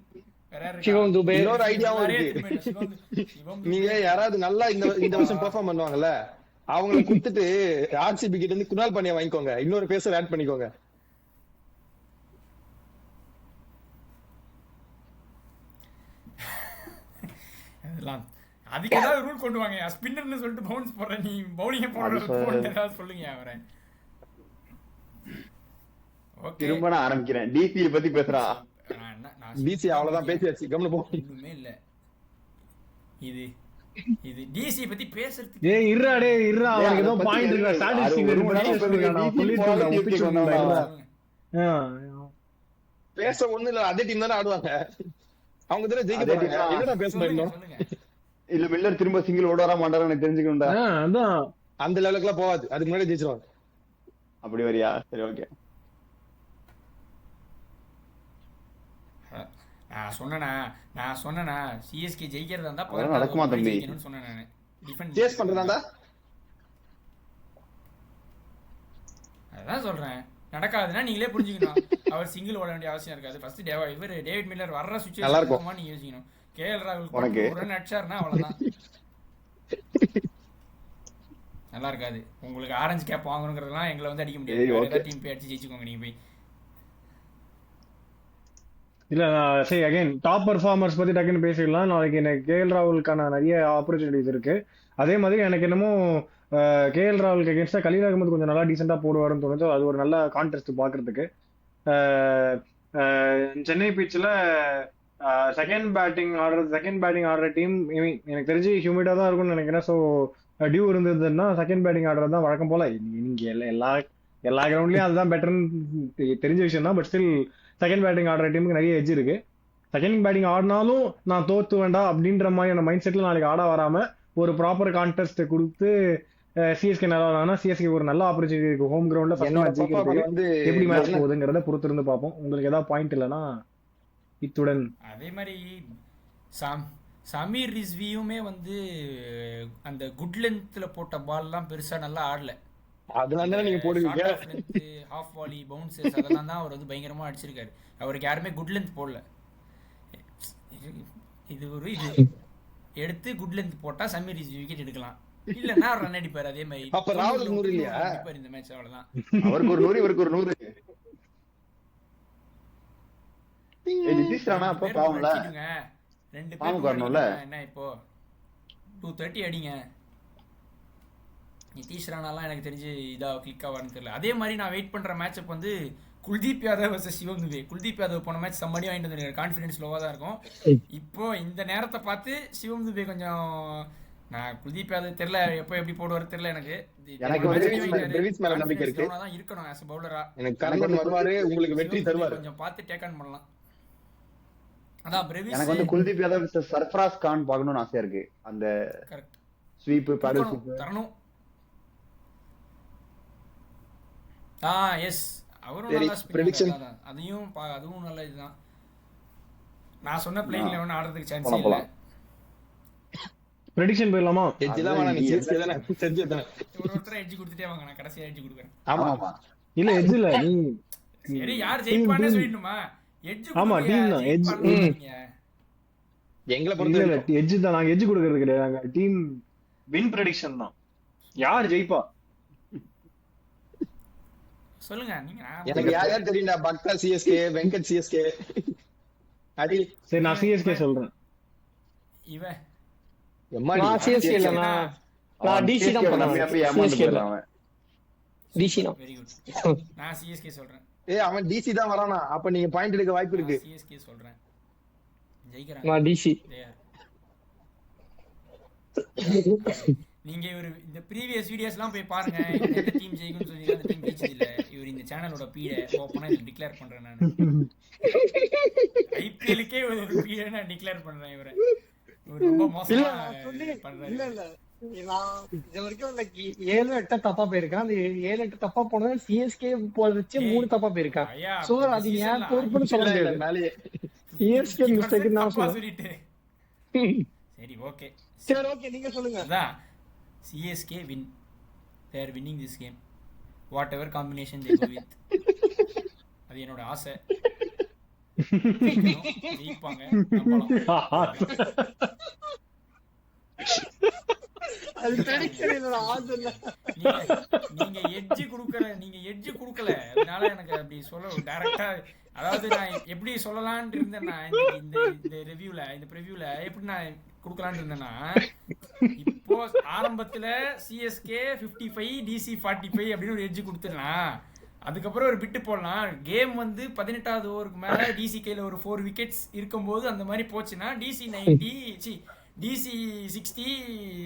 வேற யார் இருக்கா? சிவம் துபே. இன்னொரு ஐடியாவும் நிறைய இருக்கு. திரும்ப சிவம் நீங்க யாராவது நல்லா இந்த வருஷம் பெர்ஃபார்ம் பண்ணுவாங்கல்ல, அவங்களை குடுத்துட்டு ஆர்சிபி கிட்ட இருந்து குணால் பாண்டியா வாங்கிக்கோங்க, இன்னொரு பேசர் ஆட் பண்ணிக்கோங்க. அதெல்லாம் அதுக்கு ஏதாவது ரூல் கொண்டு வாங்க. ஸ்பின்னர்னு சொல்லிட்டு பவுன்ஸ் போடுற நீ பவுலிங் போடுற ஏதாவது சொல்லுங்க அவரை. ஓகே திரும்ப நான் ஆரம்பிக்கிறேன். டிசி பத்தி பேசுறா. டிசி அவ்வளவுதான் பேசியாச்சு, கம்முனு போ. ஒண்ணுமே இல்ல. இது இது டிசி பத்தி பேசுறதுக்கு டேய் இருடா அவனுக்கு ஏதோ அதை பத்தி பாயிண்ட் இருக்கா, அது ஸ்டாட்டிஸ்டிக் ஒரு இருக்கு, மணி நேரம் சொல்லுங்க, நான் DC சொல்லிட்டு quality இருக்கேன், ஒப்பிச்சு எடுத்துட்டு விடுறேன். வந்தானா? பேச ஒண்ணு இல்ல, அதே டீம் தானே ஆடுவாங்க. அவங்க தானே ஜெயிக்க அதே போறாங்க. team தான். என்னடா பேச சொல்லுங்க இன்னும் சொல்லுங்க. இல்ல மில்லர் திரும்ப சிங்கிள் ஓட வர மாட்டாரு எனக்கு தெரிஞ்சுக்கணும்டா. அதான் அந்த லெவலுக்கு எல்லாம் போகாது, அதுக்கு முன்னாடி ஜெயிச்சிருவாங்க. அப்படி வரியா? சரி ஓகே. நான் சொன்னேனா சிஎஸ்கே ஜெயிக்கிறதா இருந்தா அதெல்லாம் நடக்குமா தம்பி? ஜெயிக்கணும்னு சொன்னேன் நானு. டிஃபெண்ட் சேஸ் பண்றதாண்டா. அதான் சொல்றேன். நடக்காதுன்னா நீங்களே புரிஞ்சுக்கணும். அவர் சிங்கிள் ஓட வேண்டிய அவசியம் இருக்காது. ஃபர்ஸ்ட் டேவிட் மில்லர் வர்ற நல்லா சுச்சுவேஷன் இருக்கும். இருக்குமா நீங்க யோசிக்கணும். கேஎல் ராகுல் உனக்கு? ஒரு ரன் அடிச்சாருன்னா அவ்வளவுதான். நல்லா இருக்காது. உங்களுக்கு ஆரஞ்சு கேப் வாங்கணுங்கிறதெல்லாம் எங்களை வந்து அடிக்க முடியாது. சரி, வேற okay. ஏதாவது டீம் போய் அடிச்சு ஜெயிச்சுக்கோங்க நீங்க போய். இல்ல சரி அகைன் டாப் பெர்ஃபார்மர்ஸ் பத்தி டக்குன்னு பேசிடலாம். நாளைக்கு எனக்கு கேஎல் ராகுலுக்கான நிறைய ஆப்பர்ச்சுனிட்டிஸ் இருக்கு. அதே மாதிரி எனக்கு என்னமோ கேஎல் ராகுலுக்கு அகேன்ஸ்டா கலீல் அகமது கொஞ்சம் நல்லா டீசெண்டா போடுவாருன்னு தோணுது. அது ஒரு நல்ல கான்டெஸ்ட் பாக்குறதுக்கு. சென்னை பிச்சில் செகண்ட் பேட்டிங் ஆடுற டீம் எனக்கு தெரிஞ்சு ஹியூமிடா தான் இருக்கும்னு நினைக்கிறேன். ஸோ டியூ இருந்ததுன்னா செகண்ட் பேட்டிங் ஆடுறது தான் வழக்கம் போல. நீங்க எல்லா கிரவுண்ட்லயும் அதுதான் பெட்டர்னு தெரிஞ்ச விஷயம் தான். பட் ஸ்டில் செகண்ட் பேட்டிங் ஆடுற டீமுக்கு நிறைய எட்ஜ் இருக்கு. செகண்ட் பேட்டிங் ஆடினாலும் நான் தோத்து வேண்டாம் அப்படின்ற மாதிரியான மைண்ட் செட்ல நாளைக்கு ஆட வராம ஒரு ப்ராப்பர் கான்டெஸ்ட் கொடுத்து சிஎஸ்கே நல்லா ஆனா சிஎஸ்கே ஒரு நல்ல ஆப்பர்ச்சுனிட்டி இருக்கு ஹோம் கிரவுண்ட்ல ஃபர்ஸ்ட் என்னோட மேட்ச் performance ஜெயிக்கிறதுக்கு. வந்து எப்படி மேட்ச் போகுதுங்கிறத பொறுத்து இருந்து பார்ப்போம். உங்களுக்கு ஏதாவது பாயிண்ட் இல்லைன்னா இத்துடன் அதே மாதிரி சமீர் ரிஸ்வியுமே வந்து அந்த குட் லென்த்ல போட்ட பால்லாம் பெருசா நல்லா ஆடல. அதனால தானே நீங்க போடுவீங்க. ஹாஃப் வாலி பவுன்சர்ஸ் அதெல்லாம் தான் அவர் வந்து பயங்கரமா அடிச்சிருக்காரு. அவருக்கு யாருமே குட் லென்த் போடல. இது ஒரு இது எடுத்து குட் லென்த் போட்டா சமீர் ரிஸ்வி விக்கெட் எடுக்கலாம். இல்லன்னா ரன் அடிப்பாரு. அதே மாதிரி அப்ப ராகுலுக்கு 100 இல்லையா? அடிப்பாரு இந்த மேட்ச். அவ்வளவுதான். அவருக்கு ஒரு 100 இவருக்கு ஒரு 100. நிதிஷ் ராணா அப்ப பாவம்ல. ரெண்டு பாவம் பேரும் காரணம்ல. என்ன இப்போ 230 அடிங்க. நிதிஷ் ராணாலாம் எனக்கு தெரிஞ்சு இதா கிளிக் ஆவான்னு தெரியல. அதே மாதிரி நான் வெயிட் பண்ற மேட்சப் வந்து குல்தீப் யாதவ் வர்சஸ் சிவம் துபே. குல்தீப் யாதவ் போன மேட்ச் செம்மடி வாங்கிட்டு வந்து கான்ஃபிடன்ஸ் லோவா தான் இருக்கும். இப்போ இந்த நேரத்தை பார்த்து சிவம் துபே கொஞ்சம் நான் குல்தீப் யாதவ் தெரியல எப்போ எப்படி போடுவாரு தெரியல எனக்கு. எனக்கு வந்து பிரவீஸ் மேல நம்பிக்கை இருக்கு. தான் இருக்கணும் as a bowler-ஆ. எனக்கு கரங்கன் வருவாரு, உங்களுக்கு வெற்றி தருவாரு. கொஞ்சம் பார்த்து டேக் ஆன் பண்ணலாம். அதான் பிரவீஸ் எனக்கு வந்து குல்தீப் யாதவ் விசஸ் சர்ஃப்ராஸ் கான் பார்க்கணும்னு ஆசையா இருக்கு. அந்த கரெக்ட் ஸ்வீப் பேடல் ஸ்வீப் தரணும். எஸ் அவரும் நல்லா prediction. ஸ்பின். அதுவும் நல்ல இதுதான். நான் சொன்ன பிளேயிங் 11 ஆடுறதுக்கு சான்ஸ் போலாம், இல்ல. போலாம். ப்ரெடிக்ஷன் போயிடலாமா? எட்ஜ் தான் வேணாம், நீ CSK தானே செஞ்சு தானே. ஒருத்தர் எட்ஜ் கொடுத்துட்டே வாங்க. நான் கடைசியா எட்ஜ் கொடுக்குறேன். ஆமா இல்ல எட்ஜ் இல்ல நீ சரி யார் ஜெயிப்பான்னு சொல்லிடணுமா? எட்ஜ் ஆமா, team தான். edge. எங்களை இல்ல பொறுத்த இல்ல எட்ஜ் தான். நாங்க எட்ஜ் கொடுக்கறது கிடையாது. நாங்க டீம் வின் ப்ரெடிக்ஷன் தான். யார் ஜெயிப்பா சொல்லுங்க நீங்க. எனக்கு யார் யார் தெரியும்டா, பக்தா CSK, வெங்கட் CSK. அடி சரி நான் சிஎஸ்கே சொல்றேன். இவன் எம்மாடி நான் CSK இல்லண்ணா. நான் DC தான் பண்ணுவேன். DC தான். Very good. நான் சிஎஸ்கே சொல்றேன். அவன் DC தான் வரானா, அப்ப நீங்க பாயிண்ட் எடுக்க வாய்ப்பு இருக்கு. சிஎஸ்கே சொல்றேன். ஜெயிக்கிறாங்க. நான் DC. நீங்க இவர் இந்த ப்ரீவியஸ் வீடியோஸ்லாம் போய் பாருங்க. எந்த டீம் ஜெயிக்கும்னு சொல்லி அந்த டீம் ஜெயிச்சது இல்ல. இவர் இந்த சேனலோட பீட ஓபனா இத டிக்ளேர் பண்றேன் நான். ஐபிஎல்லுக்கே ஒரு பீட நான் டிக்ளேர் பண்றேன் இவரை. இவர் ரொம்ப மோசமா பண்றாரு. இல்ல இல்ல நான் இது வரைக்கும் like 7-8 தப்பா போயிருக்கேன். அந்த 7-8 தப்பா போனது சிஎஸ்கே போல வச்சு 3 தப்பா போயிருக்கேன். ஐயா, சோ அது ஏன் பொறுப்புன்னு சொல்ல முடியாது. மேலே சிஎஸ்கே மிஸ்டேக் நான் தப்பா சொல்றேன். சொல்லிட்டு சரி ஓகே. சரி ஓகே நீங்க சொல்லுங்க. அதான் CSK win. They are winning this game. Whatever combination they go with. அது என்னோட ஆசை. ஜெயிப்பாங்க நம்பலாம். அது prediction இல்லடா, odds இல்ல. நீங்க எட்ஜ் குடுக்கல, அதனால எனக்கு அப்படி சொல்ல டைரக்டா. அதாவது நான் எப்படி சொல்லலாம்னு இருந்தேன்னா இந்த ரிவ்யூல இந்த ப்ரிவ்யூல எப்படி நான் குடுக்கலாம்னு இருந்தேன்னா, இப்போ ஆரம்பத்துல சிஎஸ்கே 55 டிசி 45 அப்படின்னு ஒரு எட்ஜ் கொடுத்துடலாம். அதுக்கப்புறம் ஒரு பிட்டு போடலாம். கேம் வந்து 18வது ஓவருக்கு மேல டிசி கையில ஒரு 4 விக்கெட்ஸ் இருக்கும்போது அந்த மாதிரி போச்சுன்னா டிசி 90 டிசி 60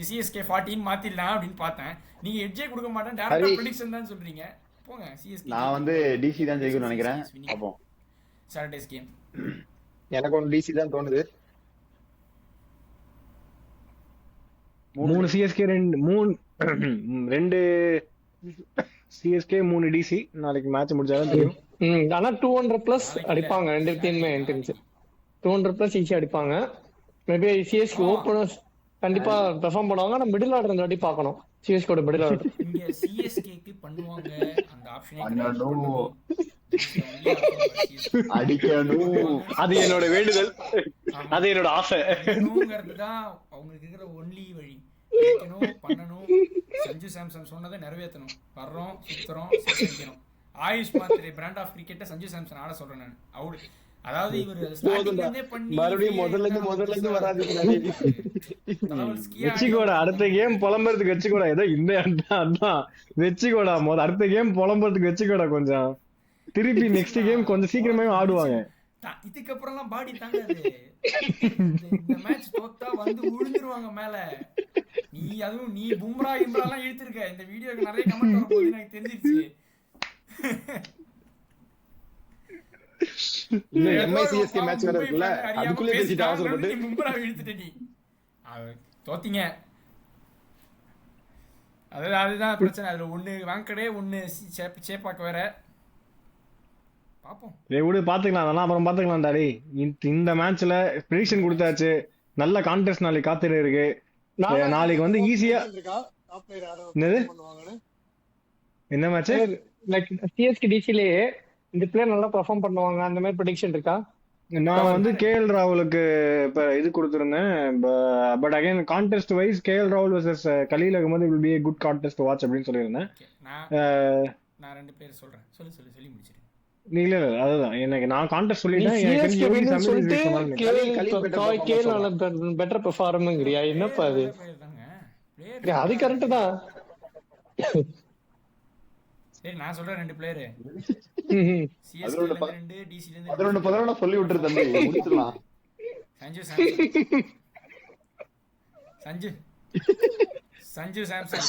சிஎஸ்கே 40 மாத்திடலாம் அப்படின்னு பார்த்தேன். நீங்க எட்ஜே கொடுக்க மாட்டேன், டைரக்டா ப்ரெடிக்ஷன் தான் சொல்றீங்க. போங்க சிஎஸ்கே. நான் வந்து டிசி தான் ஜெயிக்கும்னு நினைக்கிறேன். அப்போ சாட்டர்டேஸ் கேம் எனக்கு ஒன்று டிசி தான் தோணுது. 3 சிஎஸ்கே 2 சிஎஸ்கே 3 டிசி. நாளைக்கு மேட்ச் முடிச்சாதான் தெரியும். ஆனா 200+ அடிப்பாங்க ரெண்டு டீமுமே. என் டீம்ஸ் 200+ ஈஸியா அடிப்பாங்க. மேபி சிஎஸ்கே ஓப்பனர்ஸ் கண்டிப்பா பெர்ஃபார்ம் பண்ணுவாங்க. ஆனா மிடில் ஆர்டர் இந்த வாட்டி பார்க்கணும். சிஎஸ்கேட மிடில் ஆர்டர் இங்க சிஎஸ்கேக்கு பண்ணுவாங்க அந்த ஆப்ஷனே அடிக்கணும். அது என்னோட வேண்டுதல், அது என்னோட ஆசை. தான் அவங்களுக்கு இருக்கிற ஒன்லி வழி. அடிக்கணும், பண்ணணும். சஞ்சு சாம்சன் சொன்னதை நிறைவேற்றணும். வர்றோம், சுத்துறோம், சிக்ஸ் ஆயுஷ் மாத்திரை பிராண்ட் ஆஃப் கிரிக்கெட்டை சஞ்சு சாம்சன் ஆட சொல்றேன் நான். அவரு அதாவது இவரு ஸ்டார்டிங்ல இருந்தே பண்ணி மறுபடியும் முதல்ல இருந்து வராது. வெச்சிக்கோடா அடுத்த கேம் புலம்புறதுக்கு வெச்சிக்கோடா. ஏதோ இந்த அதான் வெச்சிக்கோடா அடுத்த கேம் புலம்புறதுக்கு வெச்சிக்கோடா. கொஞ்சம் திருப்பி நெக்ஸ்ட் கேம் கொஞ்சம் சீக்கிரமே ஆடுவாங்க. இதுக்கப்புறம்லாம் பாடி தாங்காது. இந்த மேட்ச் தோத்தா வந்து விழுந்துருவாங்க மேல. நீ பும்ரா இம்ராலாம் இழுத்துருக்க. இந்த வீடியோக்கு நிறைய கமெண்ட் வரும்போது எனக்கு தெரிஞ்சிருச்சு. எம்ஐசிஎஸ்கே மேட்ச் வேற இருக்குல்ல, அதுக்குள்ளே பேசிட்டு அவசரப்பட்டு பும்ரா இழுத்துட்ட நீ. தோத்தீங்க. அதுதான் பிரச்சனை. அதுல ஒண்ணு வாங்கடே, ஒண்ணு சேப்பாக்க வேற. பாப்போம். விடு பாத்துக்கலாம், அதெல்லாம் அப்புறம் பாத்துக்கலாம் டாடி. இந்த மேட்ச்ல ப்ரெடிக்ஷன் கொடுத்தாச்சு. நல்ல கான்டெஸ்ட் நாளைக்கு காத்துட்டு இருக்கு. நாளைக்கு வந்து ஈஸியா என்ன மேட்ச் லைக் சிஎஸ்கே டிசிலேயே இந்த பிளேயர் நல்லா பெர்ஃபார்ம் பண்ணுவாங்க அந்த மாதிரி ப்ரெடிக்ஷன் இருக்கா? நான் வந்து கேஎல் ராகுலுக்கு இப்ப இது கொடுத்திருந்தேன். But again contest wise KL ராகுல் versus Khaleel Ahmed will be a good contest to watch அப்படின்னு சொல்லியிருந்தேன். நான் ரெண்டு பேர் சொல்றேன். சொல்லி முடிச்சிரு. இல்ல அதுதான் எனக்கு நான் கான்டெஸ்ட் சொல்லிட்டேன். பெட்டர் பெர்ஃபார்மன்ஸ்ங்கறியா? என்னப்பா அது? அது கரெக்ட் தான். சரி நான் சொல்றேன் ரெண்டு பிளேயர். சிஎஸ்கே ல இருந்து டிசி ல இருந்து 11 சொல்லி விட்டுரு தம்பி, முடிச்சிடலாம். சஞ்சு சாம்சன்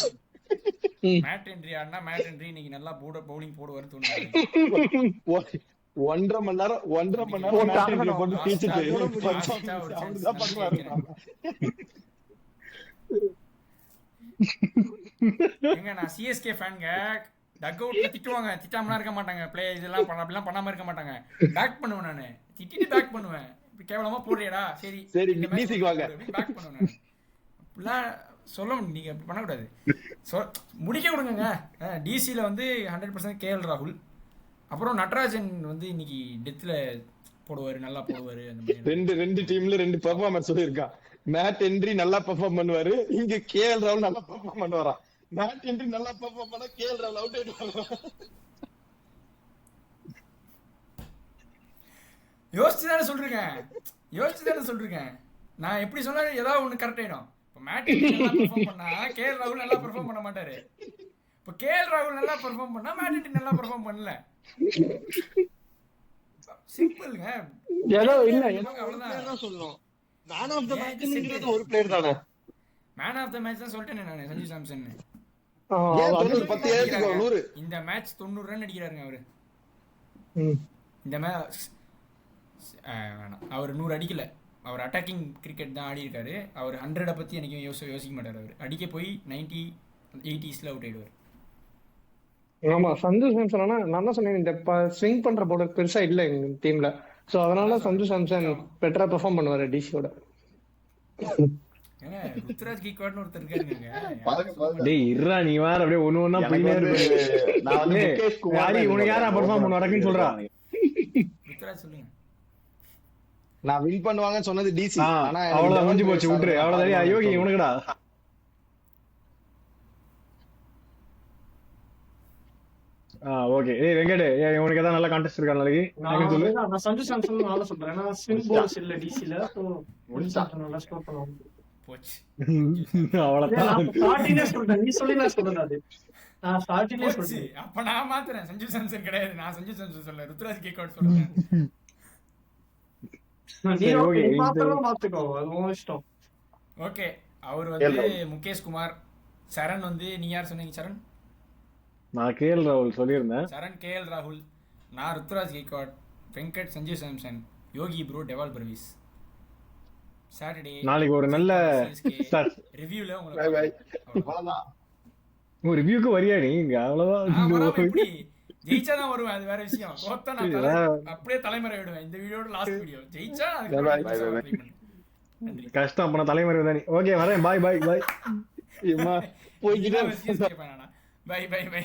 மேட் ஹென்றி ஆடினா மேட் ஹென்றி இன்னைக்கு நல்லா பவுலிங் போடுவாரு தோணுது. 1.5 மணி நேரம் மேட் ஹென்றி போட்டு டீச்சிட்டு தான் பண்ணுவாரு. ஏங்க நான் சிஎஸ்கே ஃபேன்ங்க. டக் அவுட்ல திட்டுவாங்க, திட்டாமலாம் இருக்க மாட்டாங்க. பிளே இதெல்லாம் அப்படிலாம் பண்ணாம இருக்க மாட்டாங்க. பேக் பண்ணுவேன் நானு, திட்டிட்டு பேக் பண்ணுவேன். இப்ப கேவலமா போடுறியடா, சரி டிசிக்கு வாங்க பேக் பண்ணுவேன். அப்படிலாம் சொல்ல நீங்க அப்படி பண்ணக்கூடாது. முடிக்க விடுங்க. டிசில வந்து 100% கேஎல் ராகுல். அப்புறம் நட்ராஜன் வந்து இன்னைக்கு டெத்ல போடுவாரு, நல்லா போடுவாரு. அந்த ரெண்டு டீம்ல 2 பெர்ஃபார்மன்ஸ் சொல்லிருக்கான். மேட் ஹென்றி நல்லா பெர்ஃபார்ம் பண்ணுவாரு, இங்க கேஎல் ராகுல் நல்லா பெர்ஃபார்ம் பண்ணுவாரா. மேட் ஹென்றி நல்லா பெர்ஃபார்ம் பண்ணா கேஎல் ராகுல் அவுட் ஆயிடுவாங்க. யோசிச்சு தானே சொல்றேன். நான் எப்படி சொன்னாலும் ஏதாவது ஒண்ணு கரெக்ட் ஆயிடும். இப்ப மேட் ஹென்றி நல்லா பெர்ஃபார்ம் பண்ணா கேஎல் ராகுல் நல்லா பெர்ஃபார்ம் பண்ண மாட்டாரு. இப்ப கேஎல் ராகுல் நல்லா பெர்ஃபார்ம் பண்ணா மேட் ஹென்றி நல்லா பெர்ஃபார்ம் பண்ணல. சிம்பிள்ங்க. ஏதோ இல்ல அவ்வளவுதான் சொல்லணும். மேன் ஆஃப் தி மேட்ச்ங்கிறது ஒரு பிளேயர் தானே. மேன் ஆஃப் தி மேட்ச் தான் சொல்லிட்டேன் நான், சஞ்சு சாம்சன். இந்த மேட்ச் 90 ரன் அடிக்கிறாருங்க அவரு. இந்த மேட்ச் வேணாம், அவர் 100 அடிக்கல. அவர் அட்டாக்கிங் கிரிக்கெட் தான் ஆடி இருக்காரு. அவர் 100 பத்தி எனக்கு யோசிக்க மாட்டாரு. அவர் அடிக்க போய் 90 80s அவுட் ஆயிடுவார். ஆமா சஞ்சு சாம்சன். ஆனா நான் தான் சொன்னேன், இந்த ஸ்விங் பண்ற பவுலர் பெருசா இல்ல எங்க டீம்ல. சோ அதனால சஞ்சு சாம்சன் பெட்டரா பெர்ஃபார்ம் பண்ணுவாரு டிசியோட. ருத்ராஜ் கிக்வாட்னு ஒருத்தர் இருக்காருங்க. டேய் இர்ரா நீ வேற அப்படியே ஒண்ணா போயினே இருக்கு. நான் வந்து முகேஷ் குமார் உனக்கு யாரா பெர்ஃபார்ம் பண்ண நடக்குன்னு சொல்றா. ருத்ராஜ் சொல்லுங்க. நான் வின் பண்ணுவாங்கன்னு சொன்னது டிசி. ஆனா எனக்கு அவ்வளவுதான் Devil முடிஞ்சு Rays போச்சு, விட்டுரு. ஆடுறத அவ்வளவுதான் பார்க்கணும்னு யோகி தோணுது. உனக்குடா. ஓகே. ஏய் வெங்கட், உனக்கு ஏதாவது நல்ல கான்டெஸ்ட் இருக்கா நாளைக்கு? நான் சொல்லு. வந்து நான் சஞ்சு சாம்சன் நல்லா சொல்றேன். ஏன்னா ஸ்விங் போல்ஸ் இல்ல டிசில. சோ சஞ்சு சாம்சன் நல்லா ஸ்கோர் பண்ணுவாங்க. போச்சு. அவ்வளவுதான். நான் ஸ்டார்டிங்ல சொல்றேன். நீ சொல்லி நான் சொல்றேன் அது. நான் ஸ்டார்டிங்ல போச்சு. சொல்றேன். அப்ப நான் மாத்துறேன். சஞ்சு சாம்சன் கிடையாது, நான் சஞ்சு சாம்சன் சொல்ல ருத்ராஜ் கேக்அவுட் சொல்றேன். நீ சரி, ஓகே okay. மாத்தறோம் மாத்துக்கோ. அது உன் இஷ்டம். ஓகே, அவர் வந்து முகேஷ் குமார். சரண் வந்து நீ யார் சொன்னீங்க சரண்? நான் கேஎல் ராகுல் சொல்லியிருந்தேன். சரண் கேஎல் ராகுல், நான் ருத்ராஜ் கேக்வாட், வெங்கட் சஞ்சு சாம்சன், யோகி ப்ரோ டெவால் பர்வீஸ். சாட்டர்டே நாளைக்கு ஒரு நல்ல ரிவ்யூல பை பை. உங்களுக்கு அவ்வளவுதான். ஒரு ரிவ்யூக்கு வரியா நீ இங்க? அவ்வளவுதான். எப்படி ஜெயிச்சாதான் வருவேன், அது வேற விஷயம். தோத்தா நான் அப்படியே தலைமுறை விடுவேன். இந்த வீடியோட லாஸ்ட் வீடியோ. ஜெயிச்சா நன்றி. கஷ்டம் பண்ண தலைமுறை தானே. ஓகே வரேன். பாய் பாய் பாய். போய்கிட்டே பை பை பை.